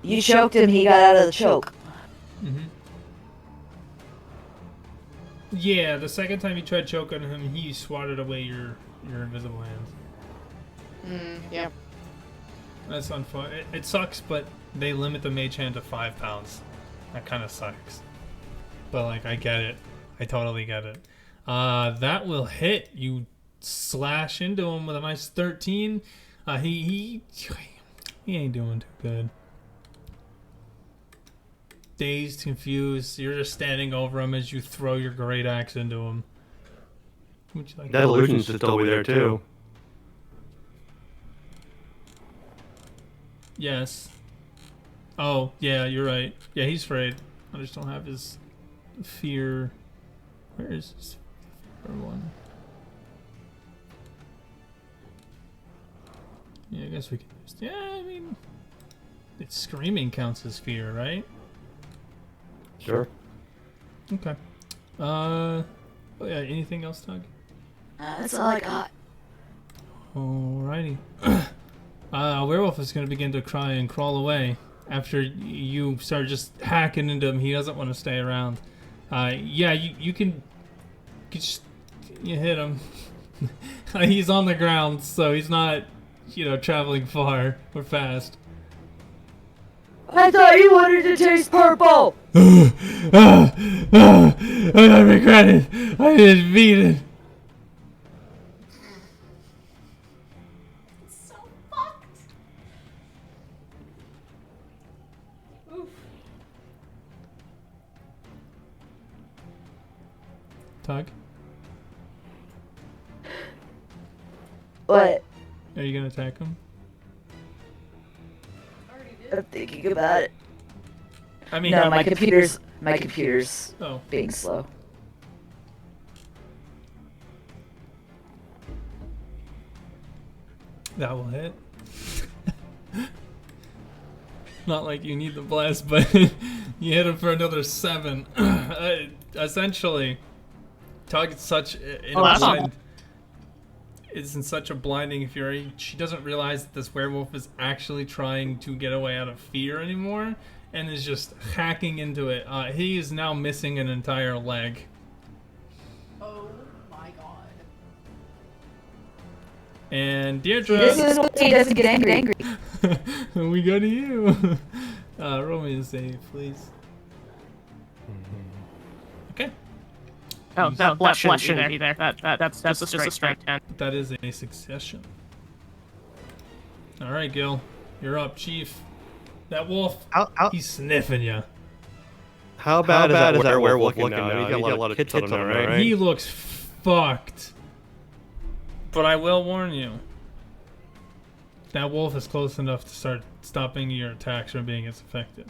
You choked him, he got out of the choke. Mm-hmm. Yeah, the second time you tried choking him, he swatted away your invisible hand. Yeah. That's unfortunate. It sucks, but they limit the mage hand to 5 pounds. That kind of sucks. But like, I get it. I totally get it. That will hit. You slash into him with a nice 13. He ain't doing too good. Dazed, confused. You're just standing over him as you throw your great axe into him. Would you like That illusion's just over there too. Yes. Oh, yeah, you're right. Yeah, he's afraid. I just don't have his fear. Where is his fear one? Yeah, I guess we can just... Yeah, I mean... It's screaming counts as fear, right? Sure. Okay. Oh yeah, anything else, Doug? That's all I got. Alrighty. Werewolf is going to begin to cry and crawl away after you start just hacking into him. He doesn't want to stay around. Yeah, you can just you hit him. He's on the ground, so he's not, traveling far or fast. I thought you wanted to taste purple! I regret it. I didn't mean it. So fucked. Oof. Tug, What? are you going to attack him? I'm thinking about it. I mean, No, my computer's Oh, being slow. that will hit. Not like you need the blast, but you hit him for another 7. Essentially, Tug is such in Oh, a that's blind, is in such a blinding fury. She doesn't realize that this werewolf is actually trying to get away out of fear anymore, and is just hacking into it. He is now missing an entire leg. Oh my god. And Deirdre, This is why he doesn't get angry. we go to you. Roll me a save, please. Okay. Oh, that flesh shouldn't be there. That's just a straight 10. That is a succession. All right, Gil, you're up, Chief. That wolf, he's sniffing you. How bad is that werewolf looking now? He's got a lot of tits on him, right? He looks fucked. But I will warn you, that wolf is close enough to start stopping your attacks from being as effective.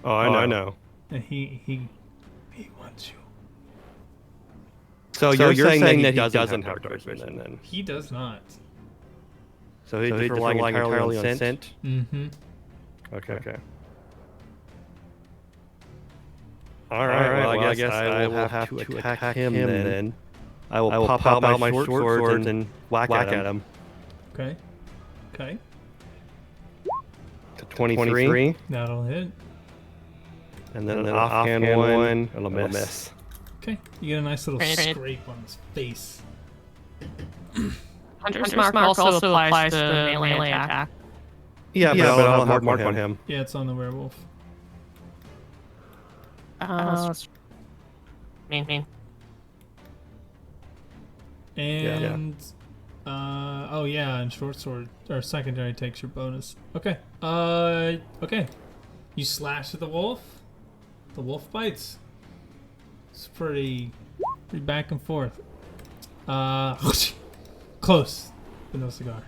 Oh, I know. And he wants you. So you're saying that he doesn't have dark vision then? He does not. So he's relying entirely on scent? Mm-hmm. Okay. Alright, well, I guess I will have to attack him then. I will pop out my short swords and whack at him. Okay. 23. That'll hit. And then an offhand one, and a miss. Okay, you get a nice little Great. scrape on his face. Hunter's Mark also applies to the melee attack. Yeah, but I'll have mark on him. Yeah, it's on the werewolf. Mean. And oh yeah, and short sword or secondary takes your bonus. Okay. Okay. You slash at the wolf. The wolf bites. It's pretty back and forth. Close, but no cigar.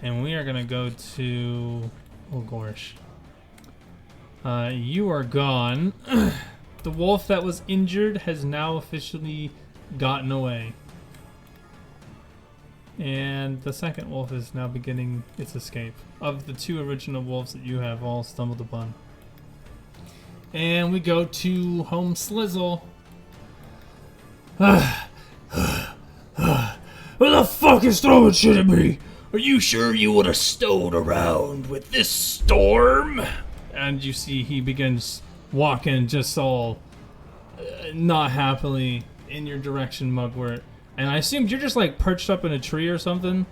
And we are gonna go to oh gosh. You are gone. The wolf that was injured has now officially gotten away. And the second wolf is now beginning its escape. Of the two original wolves that you have all stumbled upon. And we go to Home Slizzle. Who the fuck is throwing shit at me? Are you sure you would have stowed around with this storm? And you see he begins walking just all not happily in your direction, Mugwort. And I assumed you're just like perched up in a tree or something.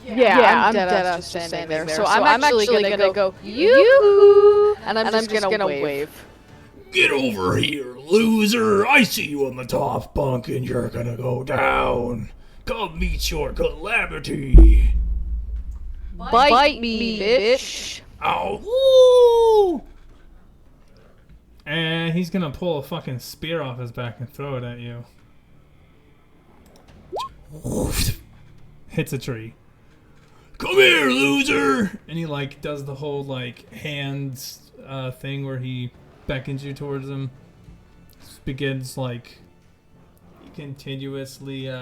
Yeah, I'm dead ass just standing there. So I'm actually gonna go, you, and I'm just gonna wave. Get over here, loser! I see you on the top bunk and you're gonna go down. Come meet your calamity. Bite me, bitch. Ow! And he's gonna pull a fucking spear off his back and throw it at you. Hits a tree. Come here, loser! And he like does the whole like hands thing where he beckons you towards him. Just begins like continuously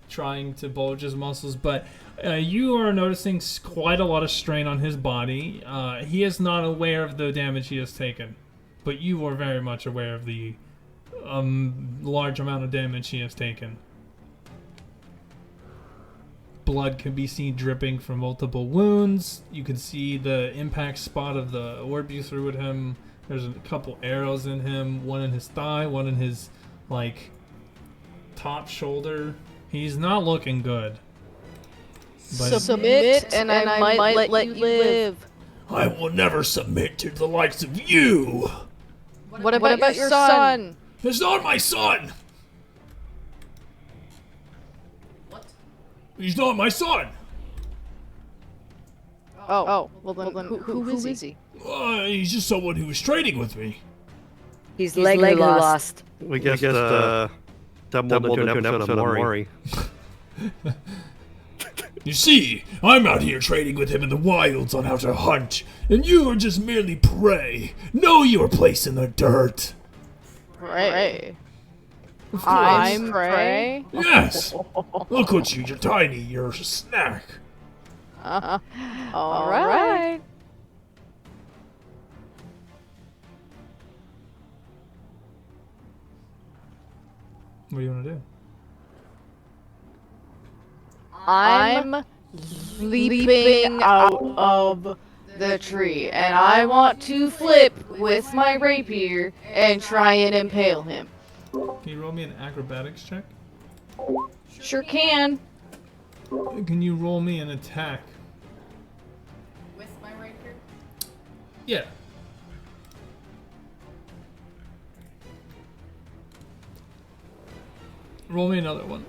trying to bulge his muscles, but you are noticing quite a lot of strain on his body. He is not aware of the damage he has taken, but you are very much aware of the large amount of damage he has taken. Blood can be seen dripping from multiple wounds. You can see the impact spot of the orb you threw at him. There's a couple arrows in him, one in his thigh, one in his like top shoulder. He's not looking good. But Submit, and I might let you live. I will never submit to the likes of you! What about your son? It's not my son! He's not my son! Oh, well then who is he? He's just someone who was trading with me. He's legally lost. We guess doubled into an episode of Maury. You see, I'm out here trading with him in the wilds on how to hunt, and you are just merely prey. Know your place in the dirt. Right. I'm prey. Yes! Look at you, you're tiny, you're a snack. All right. what do you want to do? I'm leaping out of the tree, and I want to flip with my rapier and try and impale him. Can you roll me an acrobatics check? Sure can. Can you roll me an attack? With my rapier? Yeah. Roll me another one.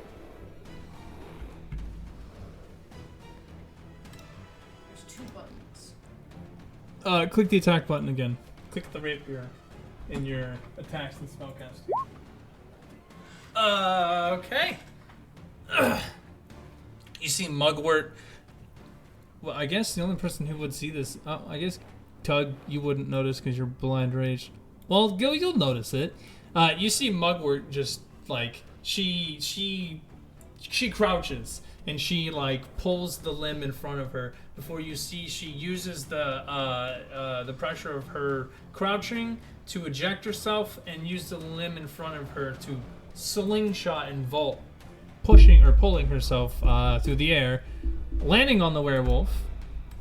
There's 2 buttons. Click the attack button again. Click the rapier in your attacks and spellcasting. Okay. You see Mugwort. Well, I guess the only person who would see this, I guess Tug, you wouldn't notice because you're blind rage. Well, you'll notice it. You see Mugwort just like she crouches and she like pulls the limb in front of her. Before you see, she uses the pressure of her crouching to eject herself and use the limb in front of her to slingshot and vault, pushing or pulling herself through the air, landing on the werewolf,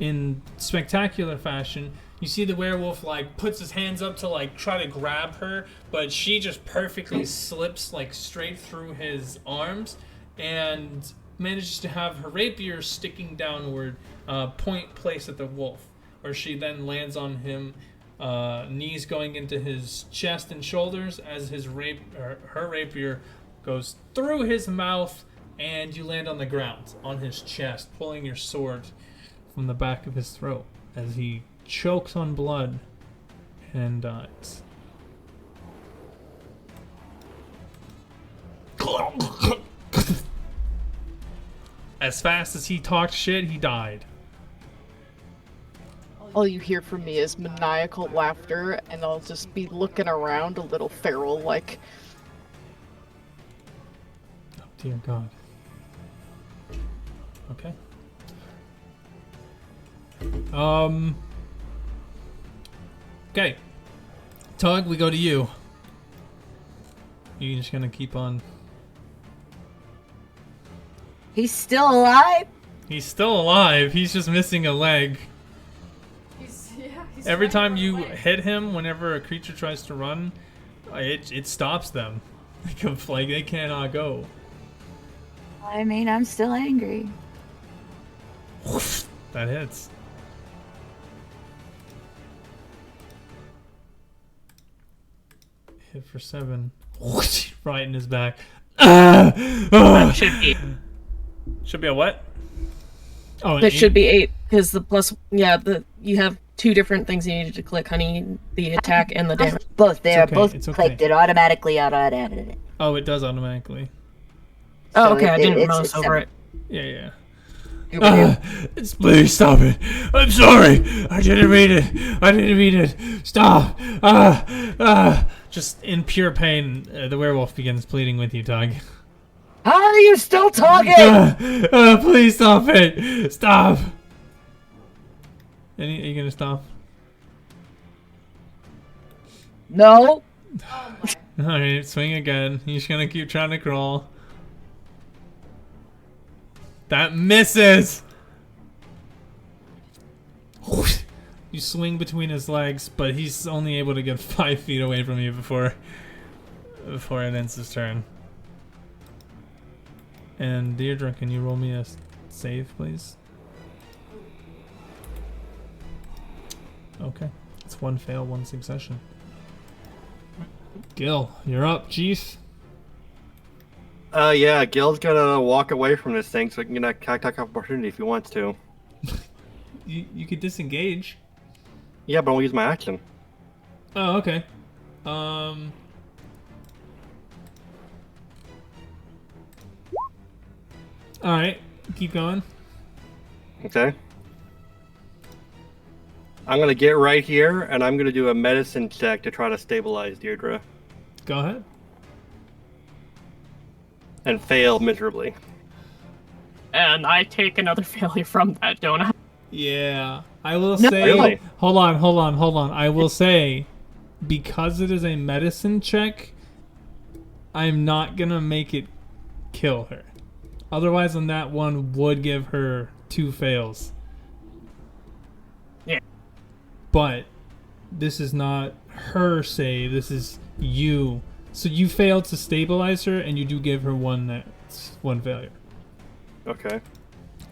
in spectacular fashion. You see the werewolf like puts his hands up to like try to grab her, but she just perfectly slips like straight through his arms and manages to have her rapier sticking downward, point place at the wolf, where she then lands on him, knees going into his chest and shoulders as her rapier goes through his mouth, and you land on the ground on his chest, pulling your sword from the back of his throat as he chokes on blood and dies. As fast as he talked shit, he died. All you hear from me is maniacal laughter, and I'll just be looking around a little feral like. Oh dear God. Okay. Okay. Tug, we go to you. You're just gonna keep on. He's still alive? He's still alive. He's just missing a leg. He's Every time running you away. hit him, whenever a creature tries to run, it stops them. Like they cannot go. I mean, I'm still angry. That hits. Hit for 7. Right in his back. That should be. Should be a what? Oh, an That should 8? be 8 because the plus. Yeah, you have 2 different things you needed to click, honey. The attack and the damage. Both there, okay, both it's okay. clicked it automatically out-added it. Oh, it does automatically. Oh, So okay. I didn't it's mouse over it. Yeah. Please stop it. I'm sorry. I didn't mean it. Stop. Just in pure pain, the werewolf begins pleading with you, Tug. How are you still talking? Please stop it. Stop. Are you gonna stop? No. Alright, swing again. He's gonna keep trying to crawl. That misses! You swing between his legs, but he's only able to get 5 feet away from you before it ends his turn. And Deirdre, can you roll me a save, please? Okay. It's 1 fail, 1 succession. Gil, you're up, Chief. Yeah, Gil's gonna walk away from this thing so he can get that attack opportunity if he wants to. You could disengage. Yeah, but I'll use my action. Oh, okay. Alright, keep going. Okay. I'm gonna get right here, and I'm gonna do a medicine check to try to stabilize Deirdre. Go ahead. And fail miserably. And I take another failure from that, don't I? Yeah. I will No. say... Really? Hold on. I will say, because it is a medicine check, I'm not gonna make it kill her. Otherwise, on that one would give her 2 fails. Yeah. But this is not her save, this is you. So you failed to stabilize her, and you do give her 1 failure. Okay.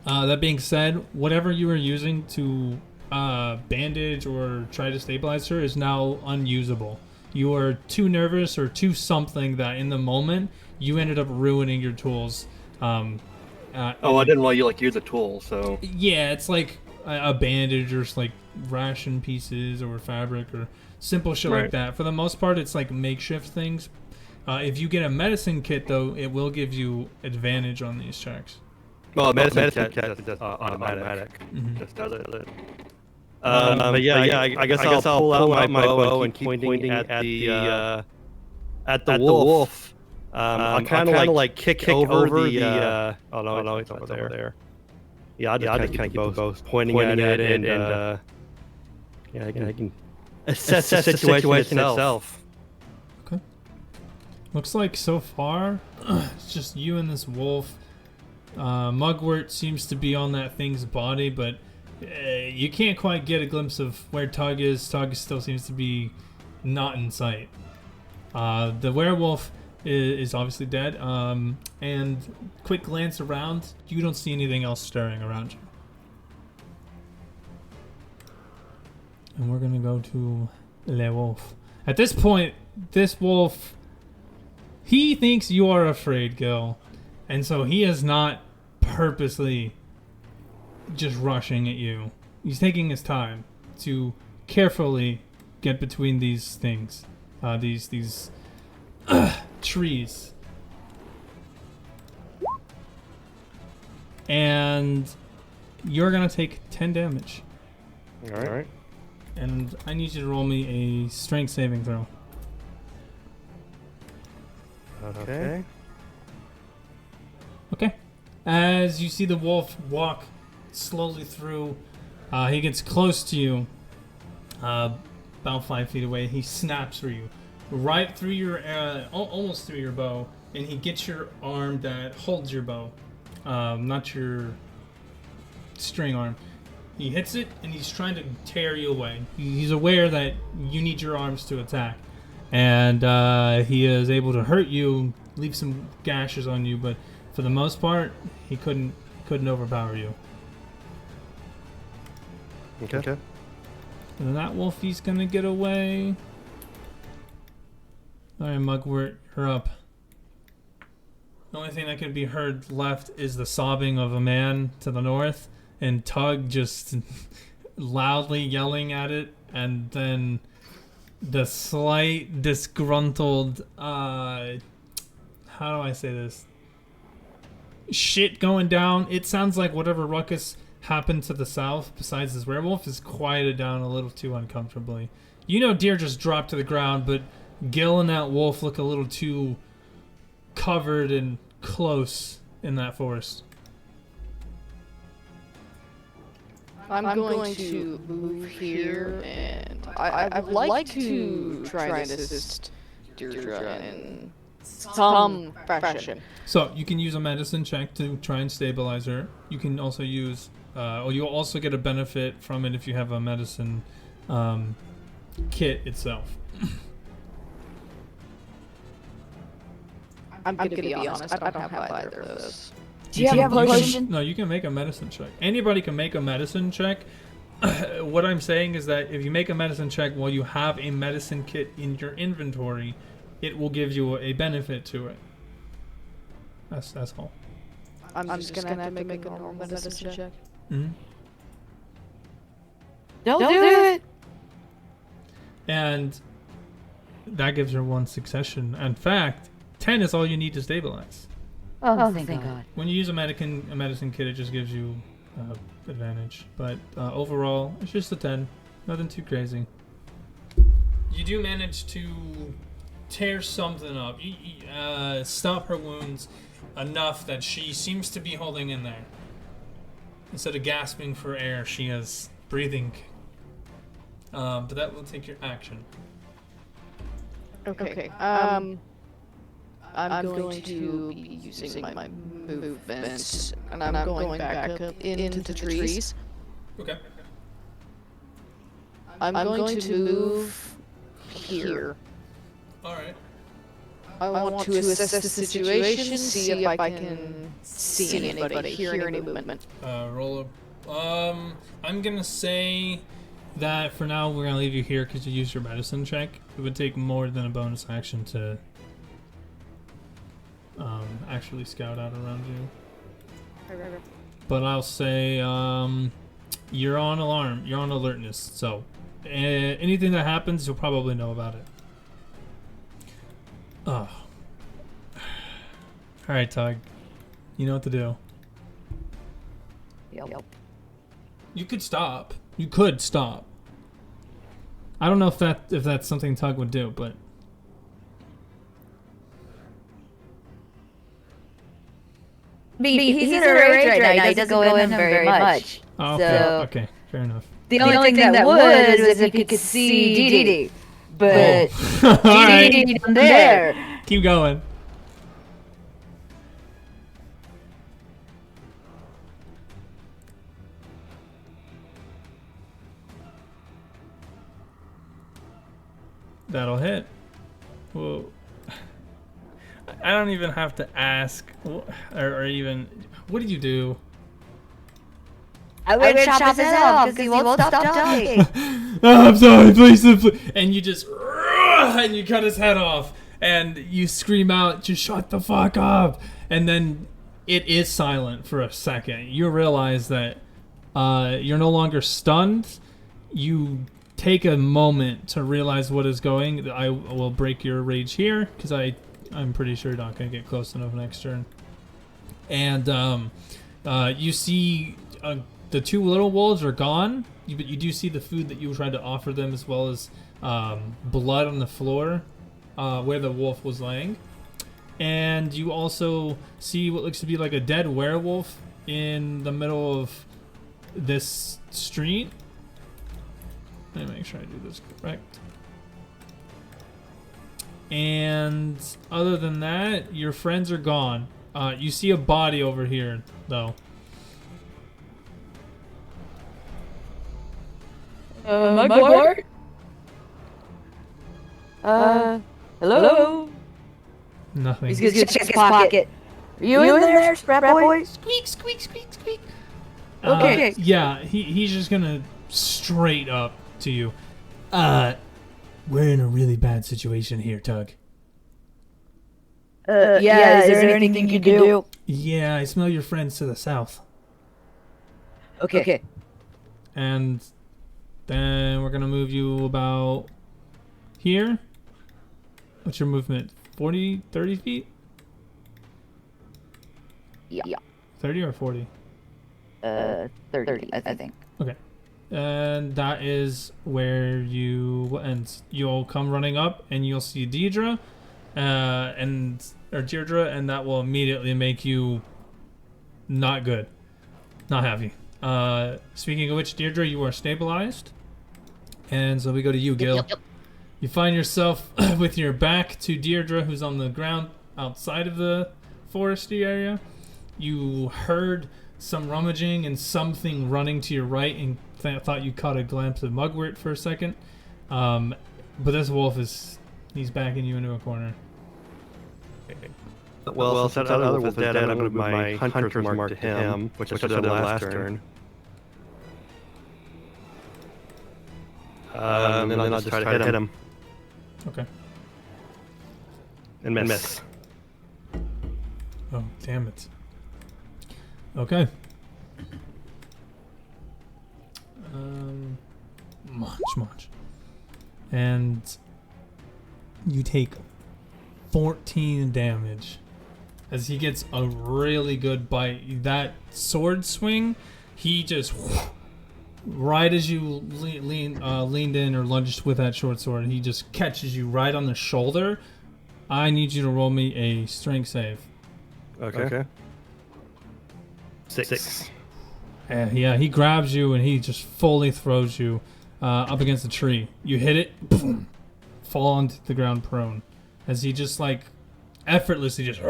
That being said, whatever you were using to bandage or try to stabilize her is now unusable. You are too nervous or too something that in the moment you ended up ruining your tools. Oh, I didn't want you like use a tool, so. Yeah, it's like a bandage or like ration pieces or fabric or simple shit like Right. that. For the most part, it's like makeshift things. If you get a medicine kit, though, it will give you advantage on these checks. Well, medicine check is just automatic. Mhm. Just does it. But yeah, I guess I'll pull out my bow and keep pointing at the wolf. I'll kind of like kick over the. Oh no, it's over there. Yeah, I'll just kind of keep the bow pointing at it, and yeah, I can assess the situation itself. Okay. Looks like so far, it's just you and this wolf. Mugwort seems to be on that thing's body, but You can't quite get a glimpse of where Tug is. Tug still seems to be not in sight. The werewolf is obviously dead. And quick glance around, you don't see anything else stirring around you. And we're gonna go to Le Wolf. At this point, this wolf, he thinks you are afraid, Gil. And so he is not purposely just rushing at you. He's taking his time to carefully get between these things. These trees. And you're gonna take 10 damage. Alright. And I need you to roll me a strength saving throw. Okay. Okay. As you see the wolf walk slowly through, he gets close to you, about 5 feet away. He snaps through you, right through your, almost through your bow, and he gets your arm that holds your bow, not your string arm. He hits it, and he's trying to tear you away. He's aware that you need your arms to attack, and he is able to hurt you, leave some gashes on you, but for the most part, he couldn't overpower you. Okay. And that wolfie's gonna get away. Alright, Mugwort, you're up. The only thing that could be heard left is the sobbing of a man to the north, and Tug just loudly yelling at it, and then the slight disgruntled, how do I say this? Shit going down. It sounds like whatever ruckus happened to the south, besides this werewolf, is quieted down a little too uncomfortably. You know deer just dropped to the ground, but Gil and that wolf look a little too covered and close in that forest. I'm going to move here, and I'd like to try and assist Deirdre in some fashion. So you can use a medicine check to try and stabilize her. You can also use, or you'll also get a benefit from it if you have a medicine kit itself. I'm gonna be honest, I don't have either of those. Do you have a potion? No, you can make a medicine check. Anybody can make a medicine check. What I'm saying is that if you make a medicine check while you have a medicine kit in your inventory, it will give you a benefit to it. That's all. I'm just gonna have to make a normal medicine check. Mm-hmm. Don't do it! And that gives her one succession. In fact, 10 is all you need to stabilize. Oh, thank God. When you use a medicine kit, it just gives you advantage. But overall, it's just a 10. Nothing too crazy. You do manage to tear something up. You stop her wounds enough that she seems to be holding in there. Instead of gasping for air, she is breathing. But that will take your action. Okay. I'm going to be using my movement, and I'm going back up into the trees. Okay. I'm going to move here. Alright. I want to assess the situation, see if I can see anybody, hear any movement. Roll up. I'm gonna say that for now we're gonna leave you here because you used your medicine check. It would take more than a bonus action to actually scout out around you. But I'll say you're on alarm. You're on alertness. So anything that happens, you'll probably know about it. Oh. Alright, Tug. You know what to do. Yep. You could stop. You could stop. I don't know if that's something Tug would do, but He's in a rage right now. He doesn't go in very much. oh, So- okay, fair enough. The only thing that would is if he could see Dee Dee. But All right, Dee Dee down there. keep going. That'll hit. Whoa. I don't even have to ask, or even. What did you do? I would chop his head off because he won't stop talking. Oh, I'm sorry, please. And you just, and you cut his head off, and you scream out, "Just shut the fuck up!" And then it is silent for a second. You realize that you're no longer stunned. You take a moment to realize what is going. I will break your rage here because I'm pretty sure you're not going to get close enough next turn. And you see the two little wolves are gone, but you do see the food that you tried to offer them, as well as blood on the floor where the wolf was laying. And you also see what looks to be like a dead werewolf in the middle of this street. Let me make sure I do this correct. And other than that, your friends are gone. You see a body over here, though. Mugwort? Hello? Nothing. He's gonna check his pocket. Are you in there, Strahd boy? Squeak, squeak, squeak, squeak. Okay. Yeah, he's just gonna straight up to you. We're in a really bad situation here, Tug. Yeah, is there anything you can do? Yeah, I smell your friends to the south. Okay. And then we're gonna move you about here. What's your movement? 40, 30 feet? Yeah. 30 or 40? 30, I think. Okay. And that is where you end. You'll come running up and you'll see Deirdre, and that will immediately make you not good. Not happy. Speaking of which, Deirdre, you are stabilized. And so we go to you, Gil. Yep. You find yourself with your back to Deirdre, who's on the ground outside of the foresty area. You heard some rummaging and something running to your right, and thought you caught a glimpse of Mugwort for a second. But this wolf he's backing you into a corner. Well, since that other wolf is dead, I'm going to move my hunter's mark to him, which I did last turn. And then I'll just try to hit him. Okay. And miss. Oh, damn it. Okay. Munch. And you take 14 damage as he gets a really good bite. That sword swing, he just right as you leaned in or lunged with that short sword, he just catches you right on the shoulder. I need you to roll me a strength save. Okay. 6. And yeah, he grabs you and he just fully throws you up against the tree. You hit it, boom, fall onto the ground prone. As he just like effortlessly just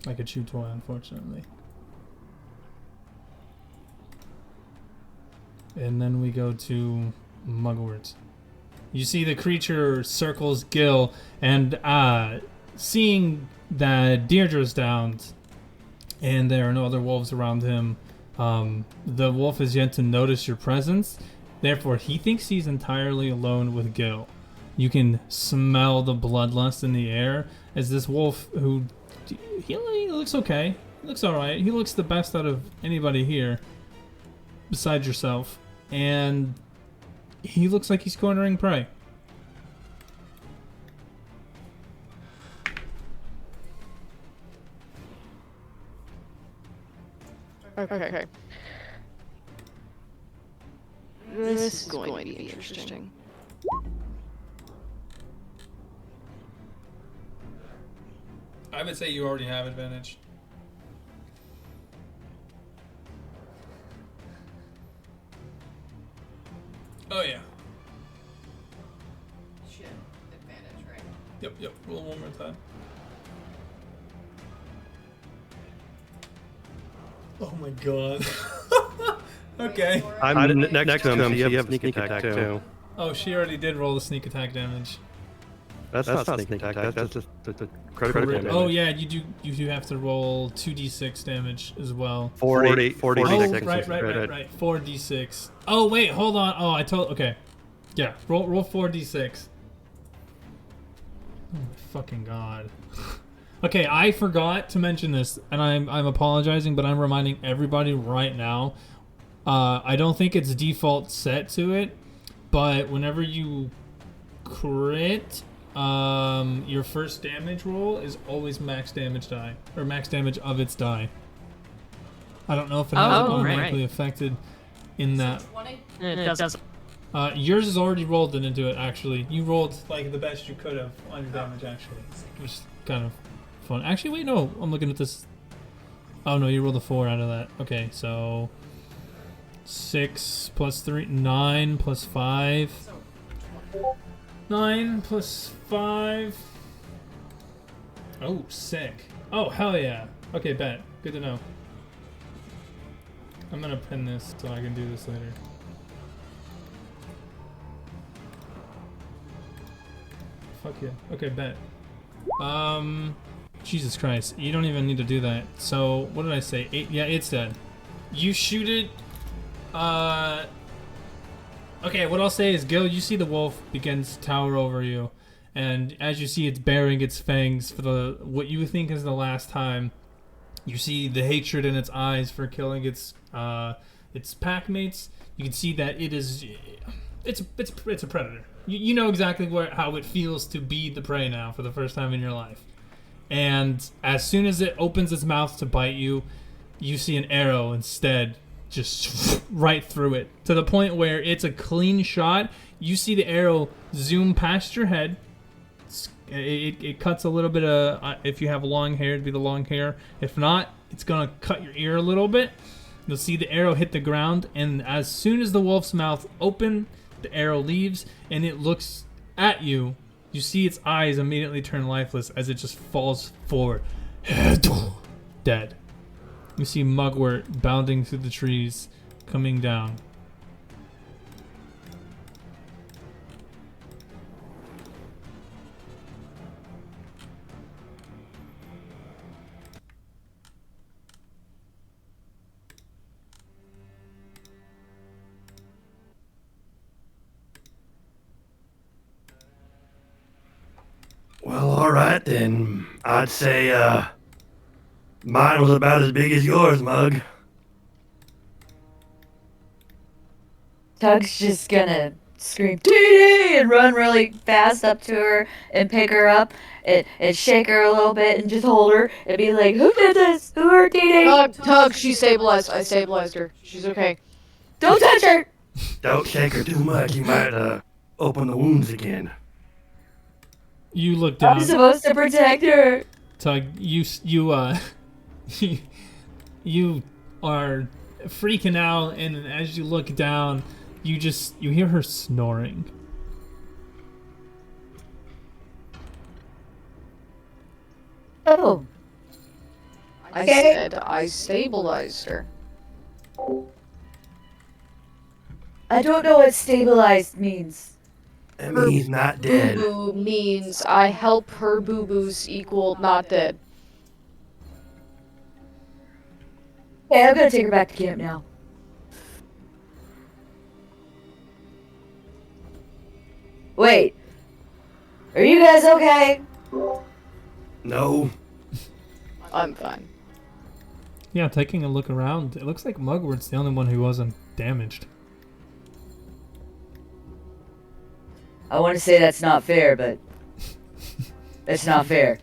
like a chew toy, unfortunately. And then we go to Mugwort. You see the creature circles Gil, and seeing that Deirdre's down and there are no other wolves around him, the wolf is yet to notice your presence. Therefore, he thinks he's entirely alone with Gil. You can smell the bloodlust in the air as this wolf, who he looks okay, he looks all right. He looks the best out of anybody here, besides yourself, and he looks like he's cornering prey. Okay. This is going to be interesting. I would say you already have advantage. Oh yeah. Shit, advantage, right? Yep. Roll one more time. Oh my god. Okay. I'm next to him, so you have sneak attack too. Oh, she already did roll the sneak attack damage. That's not sneak attack. That's just the credit damage. Oh yeah, you do have to roll 2d6 damage as well. 40. Oh, right. 4d6. Oh wait, hold on. Oh, okay. Yeah, roll 4d6. Oh my fucking god. Okay, I forgot to mention this, and I'm apologizing, but I'm reminding everybody right now. I don't think it's default set to it, but whenever you crit, your first damage roll is always max damage die, or max damage of its die. I don't know if it has automatically affected in that. 20? It does. Yours is already rolled into it, actually. You rolled like the best you could have on your damage, actually, which is kind of fun. Actually, wait, no, I'm looking at this. Oh no, you rolled a 4 out of that. Okay, so 6 plus 3, 9 plus 5. 9 plus 5. Oh, sick. Oh, hell yeah. Okay, bet. Good to know. I'm gonna pin this so I can do this later. Fuck yeah. Okay, bet. Jesus Christ. You don't even need to do that. So, what did I say? 8? Yeah, it's dead. You shoot it. Okay, what I'll say is, Gil, you see the wolf begins to tower over you. And as you see it's baring its fangs for what you think is the last time, you see the hatred in its eyes for killing its pack mates. You can see that it's a predator. You know exactly how it feels to be the prey now for the first time in your life. And as soon as it opens its mouth to bite you, you see an arrow instead just right through it, to the point where it's a clean shot. You see the arrow zoom past your head. It cuts a little bit of, if you have long hair, it'd be the long hair. If not, it's gonna cut your ear a little bit. You'll see the arrow hit the ground, and as soon as the wolf's mouth open, the arrow leaves, and it looks at you. You see its eyes immediately turn lifeless as it just falls forward, dead. You see Mugwort bounding through the trees, coming down. Well, alright then. I'd say, mine was about as big as yours, Mug. Tug's just gonna scream Dee and run really fast up to her and pick her up and shake her a little bit and just hold her and be like, who did this? Who hurt Dee? Tug, she's stabilized. I stabilized her. She's okay. Don't touch her! Don't shake her too much. You might, open the wounds again. You look down. I'm supposed to protect her. Tug, you are freaking out, and as you look down, you hear her snoring. Oh. I said I stabilized her. I don't know what stabilized means. That means not dead. Boo-boo means I help her boo-boos equal not dead. Okay, I'm gonna take her back to camp now. Wait. Are you guys okay? No. I'm fine. Yeah, taking a look around, it looks like Mugwort's the only one who wasn't damaged. I want to say that's not fair, but that's not fair.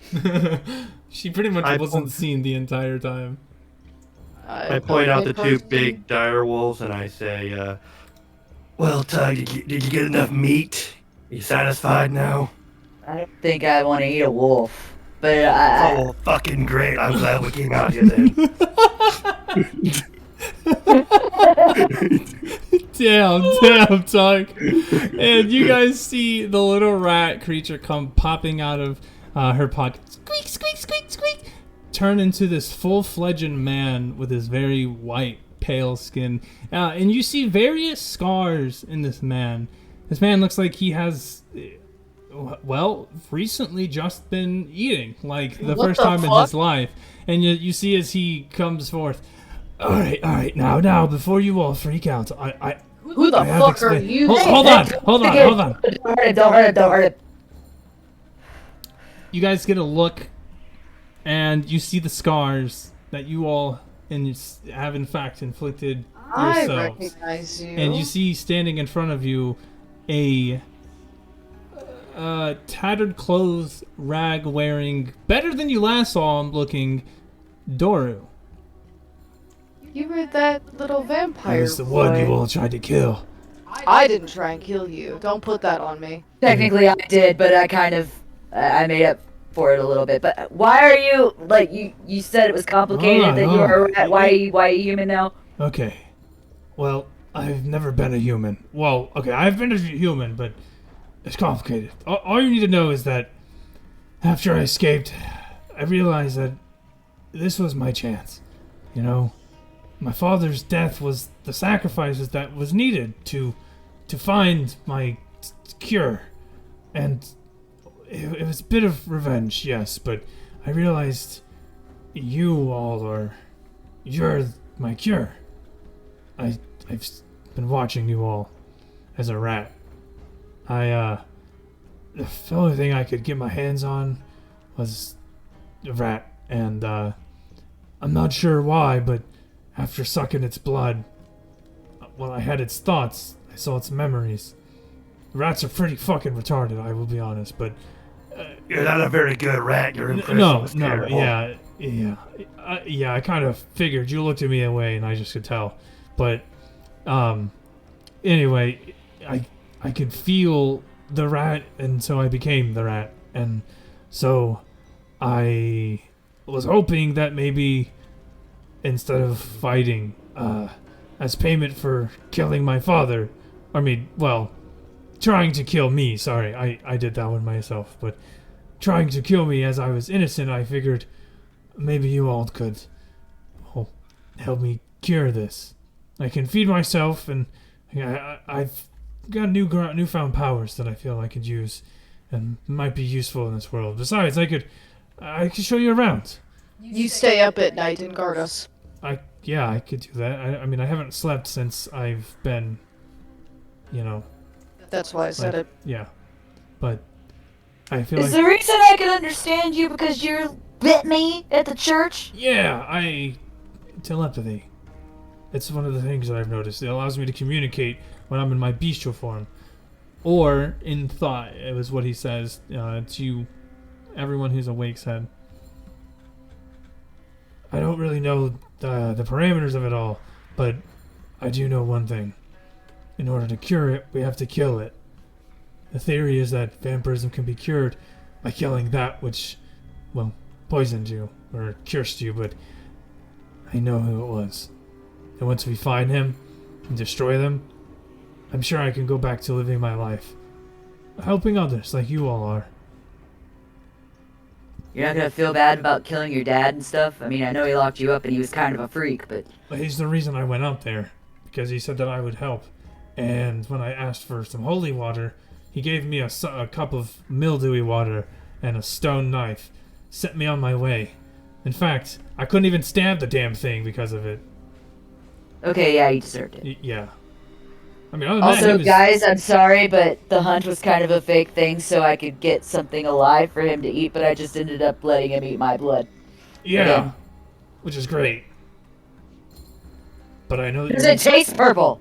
She pretty much wasn't seen the entire time. I point out the two big dire wolves and I say, well, Tug, did you get enough meat? Are you satisfied now? I don't think I want to eat a wolf, but Oh, fucking great. I'm glad we came out here then. Damn, Tug. And you guys see the little rat creature come popping out of her pocket. Squeak, squeak, squeak, squeak. Turn into this full-fledged man with his very white, pale skin. And you see various scars in this man. This man looks like he has, well, recently just been eating, like the What first the time in fuck? his life. And you see as he comes forth, all right, now, before you all freak out, Who the I have fuck are explained. you? Hold on. Don't hurt him, don't hurt him, don't hurt him. You guys get a look, and you see the scars that you all have in fact inflicted I yourselves. recognize you. And you see standing in front of you a tattered clothes, rag wearing, better than you last saw him looking, Doru. You were that little vampire. I was the one you boy. all tried to kill. I didn't try and kill you. Don't put that on me. Technically I did, but I made up for it a little bit. But why are you, like, you said it was complicated Hold on, that you hold were a on. rat. Why are you human now? Okay. Well, I've never been a human. Well, okay, I've been a human, but it's complicated. All you need to know is that after I escaped, I realized that this was my chance. You know, my father's death was the sacrifices that was needed to find my cure. And it was a bit of revenge, yes, but I realized you're my cure. I've been watching you all as a rat. The only thing I could get my hands on was a rat, and I'm not sure why, but after sucking its blood, when I had its thoughts, I saw its memories. Rats are pretty fucking retarded, I will be honest, but You're not a very good rat. Your impression no, was terrible. yeah. I kind of figured. You looked at me away, and I just could tell. But, anyway, I could feel the rat, and so I became the rat, and so I was hoping that maybe instead of fighting, as payment for killing my father, trying to kill me. Sorry, I did that one myself, but trying to kill me as I was innocent, I figured maybe you all could help me cure this. I can feed myself, and I've got newfound powers that I feel I could use and might be useful in this world. Besides, I could show you around. You stay up at night and guard us. I could do that. I mean, I haven't slept since I've been, That's why I said it. yeah. But I feel Is like the reason I can understand you because you bit me at the church? telepathy. It's one of the things that I've noticed. It allows me to communicate when I'm in my bestial form, or in thought. It was what he says to everyone who's awake said. I don't really know the parameters of it all, but I do know one thing. In order to cure it, we have to kill it. The theory is that vampirism can be cured by killing that which, poisoned you or cursed you, but I know who it was. And once we find him and destroy them, I'm sure I can go back to living my life, helping others like you all are. You're not gonna feel bad about killing your dad and stuff? I mean, I know he locked you up and he was kind of a freak, but... But he's the reason I went up there, because he said that I would help. And when I asked for some holy water, he gave me a cup of mildewy water and a stone knife, sent me on my way. In fact, I couldn't even stab the damn thing because of it. Okay, yeah, you deserved it. Yeah. I mean, other than that, Also, he was- guys, I'm sorry, but the hunt was kind of a fake thing so I could get something alive for him to eat, but I just ended up letting him eat my blood. Yeah, again. which is great. But I know that Does it taste purple?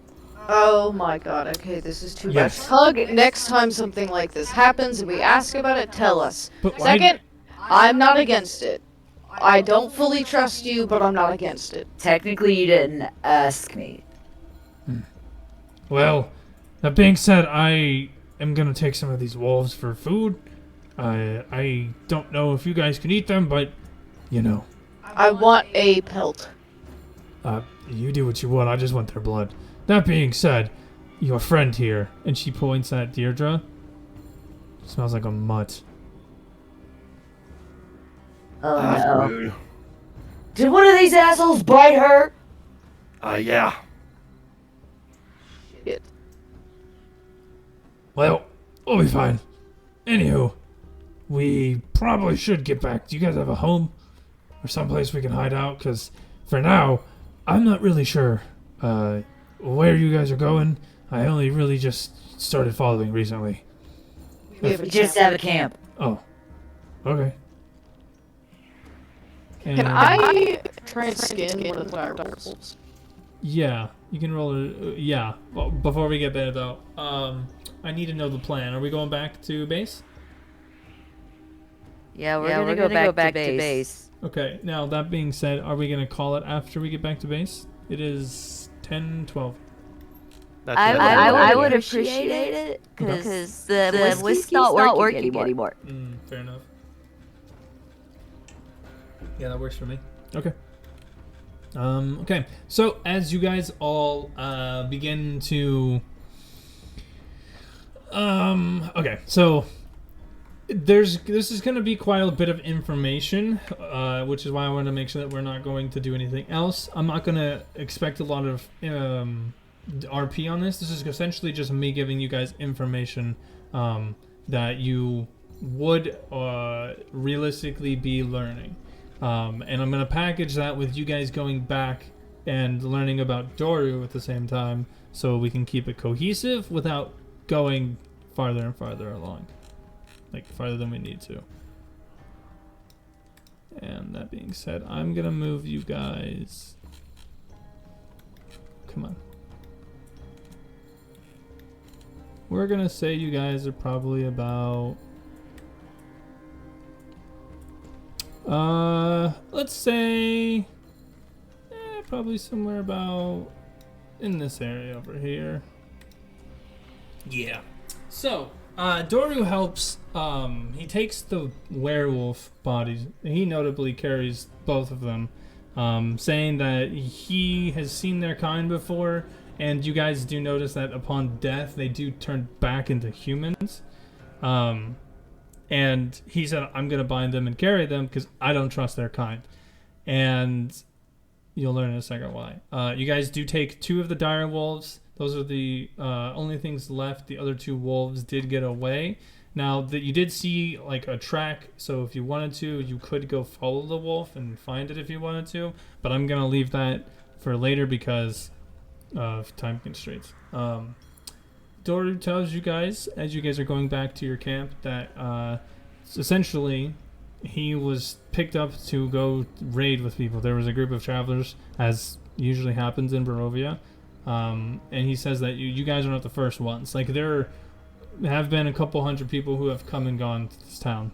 Oh my god, okay, this is too Yes. much. Tug, next time something like this happens and we ask about it, tell us. But why- Second, I'm not against it. I don't fully trust you, but I'm not against it. Technically, you didn't ask me. Well, that being said, I am gonna take some of these wolves for food. I don't know if you guys can eat them, but I want a pelt. you do what you want. I just want their blood. That being said, your friend here, And she points at Deirdre. smells like a mutt. Oh That's no. rude. Did one of these assholes bite her? Yeah. Shit. Well, we'll be fine. Anywho, we probably should get back. Do you guys have a home or someplace we can hide out? Because for now, I'm not really sure where you guys are going. I only really just started following recently. We have a just have a camp. Oh, okay. Can And- I try and skin one of the direwolves? Yeah, you can roll it. Yeah. Well, before we get there, though, I need to know the plan. Are we going back to base? Yeah, we're gonna go back to base. Okay. Now, that being said, are we going to call it after we get back to base? It is 10:12. I would appreciate it because the whiskey's not working anymore. Fair enough. Yeah, that works for me. Okay. Okay. So as you guys all begin to, okay. So this is going to be quite a bit of information, which is why I want to make sure that we're not going to do anything else. I'm not going to expect a lot of RP on this. This is essentially just me giving you guys information that you would realistically be learning. And I'm going to package that with you guys going back and learning about Doru at the same time so we can keep it cohesive without going farther and farther along. Like, farther than we need to. And that being said, I'm going to move you guys... Come on. We're going to say you guys are probably about... let's say... probably somewhere about... in this area over here. Yeah. So, Doru helps, he takes the werewolf bodies, he notably carries both of them, saying that he has seen their kind before, and you guys do notice that upon death, they do turn back into humans. And he said, I'm going to bind them and carry them because I don't trust their kind. And you'll learn in a second why. You guys do take 2 of the dire wolves. Those are the only things left. The other 2 wolves did get away. Now, that you did see like a track, so if you wanted to, you could go follow the wolf and find it if you wanted to. But I'm going to leave that for later because of time constraints. Doru tells you guys, as you guys are going back to your camp, that essentially he was picked up to go raid with people. There was a group of travelers, as usually happens in Barovia, and he says that you guys are not the first ones. Like, there have been a couple hundred people who have come and gone to this town.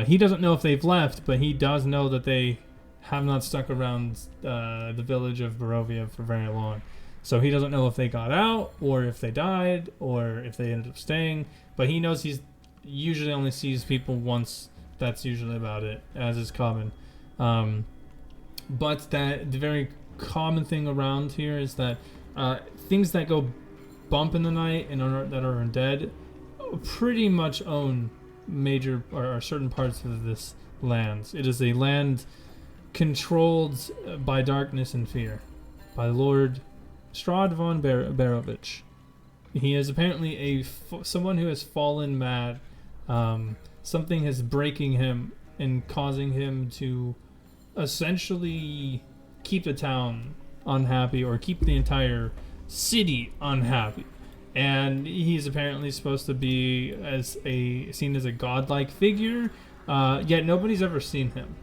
He doesn't know if they've left, but he does know that they have not stuck around the village of Barovia for very long. So he doesn't know if they got out, or if they died, or if they ended up staying. But he knows he's usually only sees people once. That's usually about it, as is common. But that the very common thing around here is that things that go bump in the night and that are undead pretty much own major or certain parts of this land. It is a land controlled by darkness and fear, by Lord Strahd von Barovich. He is apparently someone who has fallen mad. Something is breaking him and causing him to essentially keep the town unhappy or keep the entire city unhappy. And he's apparently supposed to be seen as a godlike figure, yet nobody's ever seen him.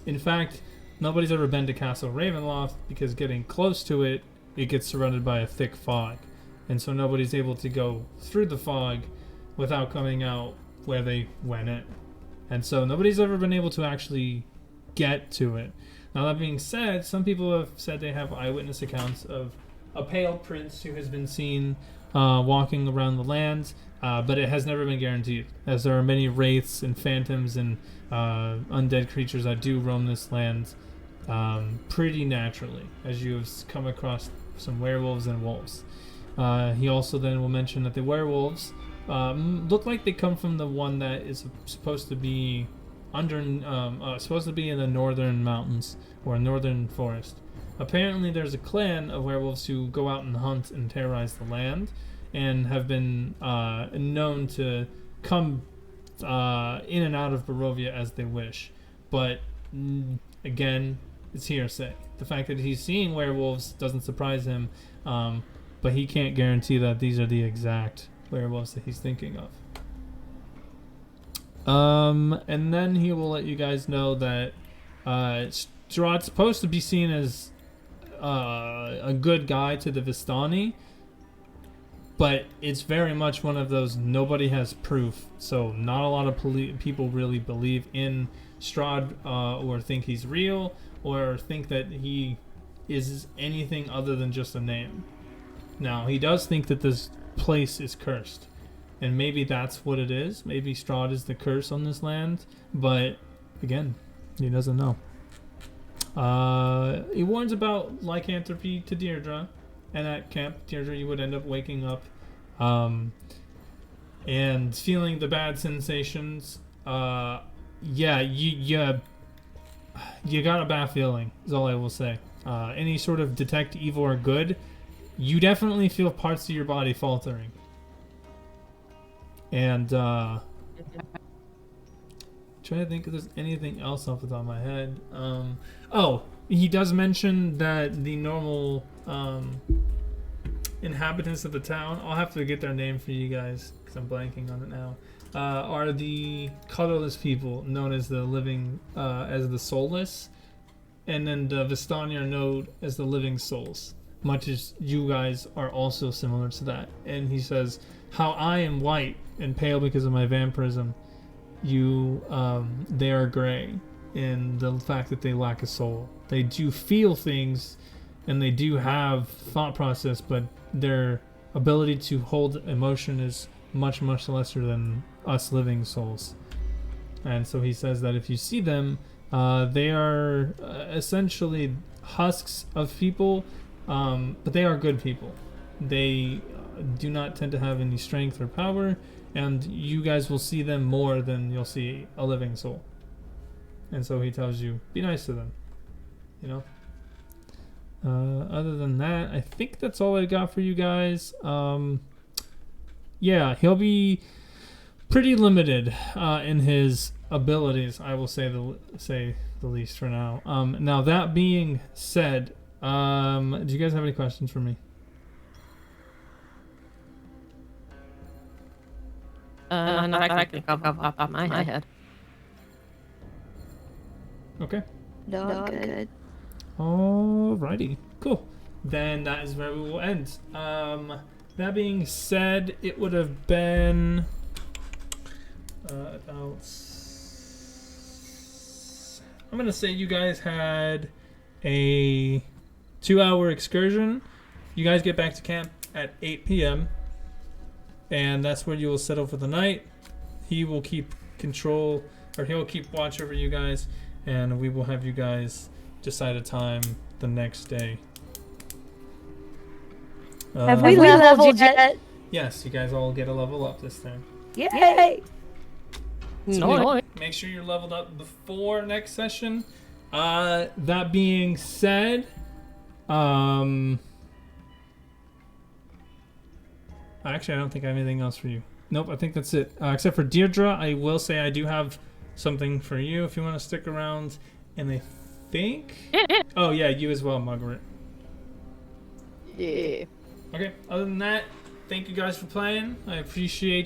In fact, nobody's ever been to Castle Ravenloft because getting close to it gets surrounded by a thick fog. And so nobody's able to go through the fog without coming out where they went in. And so nobody's ever been able to actually get to it. Now, that being said, some people have said they have eyewitness accounts of a pale prince who has been seen walking around the lands, but it has never been guaranteed, as there are many wraiths and phantoms and undead creatures that do roam this land pretty naturally, as you have come across some werewolves and wolves. He also then will mention that the werewolves look like they come from the one that is supposed to be supposed to be in the northern mountains or northern forest. Apparently there's a clan of werewolves who go out and hunt and terrorize the land, and have been known to come in and out of Barovia as they wish. But again, it's hearsay. The fact that he's seeing werewolves doesn't surprise him, but he can't guarantee that these are the exact werewolves that he's thinking of. And then he will let you guys know that Strahd's supposed to be seen as a good guy to the Vistani, but it's very much one of those nobody has proof. So not a lot of people really believe in Strahd or think he's real or think that he is anything other than just a name. Now, he does think that this place is cursed. And maybe that's what it is. Maybe Strahd is the curse on this land. But, again, he doesn't know. He warns about lycanthropy to Deirdre. And at Camp Deirdre, you would end up waking up and feeling the bad sensations. Yeah, you got a bad feeling, is all I will say. Any sort of detect evil or good, you definitely feel parts of your body faltering. And trying to think if there's anything else off the top of my head. Oh, he does mention that the normal inhabitants of the town, I'll have to get their name for you guys because I'm blanking on it now, are the colorless people known as the living, as the soulless, and then the Vistani are known as the living souls, much as you guys are also similar to that. And he says, how I am white and pale because of my vampirism, they are gray in the fact that they lack a soul. They do feel things and they do have thought process, but their ability to hold emotion is much, much lesser than us living souls. And so he says that if you see them, they are essentially husks of people, but they are good people. They do not tend to have any strength or power, and you guys will see them more than you'll see a living soul. And so he tells you, be nice to them, you know? Other than that, I think that's all I got for you guys. Yeah, he'll be pretty limited in his abilities, I will say the least for now. Now, that being said, do you guys have any questions for me? Not that I can think of off my head. Okay. No, good. Alrighty, cool. Then that is where we will end. That being said, it would have been about. I'm gonna say you guys had a 2-hour excursion. You guys get back to camp at 8 p.m. and that's where you will settle for the night. He will keep control, or he'll keep watch over you guys, and we will have you guys decide a time the next day. Have we leveled yet? Yes, you guys all get a level up this time. Yay! No. Make sure you're leveled up before next session. That being said, actually, I don't think I have anything else for you. Nope, I think that's it. Except for Deirdre, I will say I do have something for you if you want to stick around. And I think... Oh, yeah, you as well, Margaret. Yeah. Okay, other than that, thank you guys for playing. I appreciate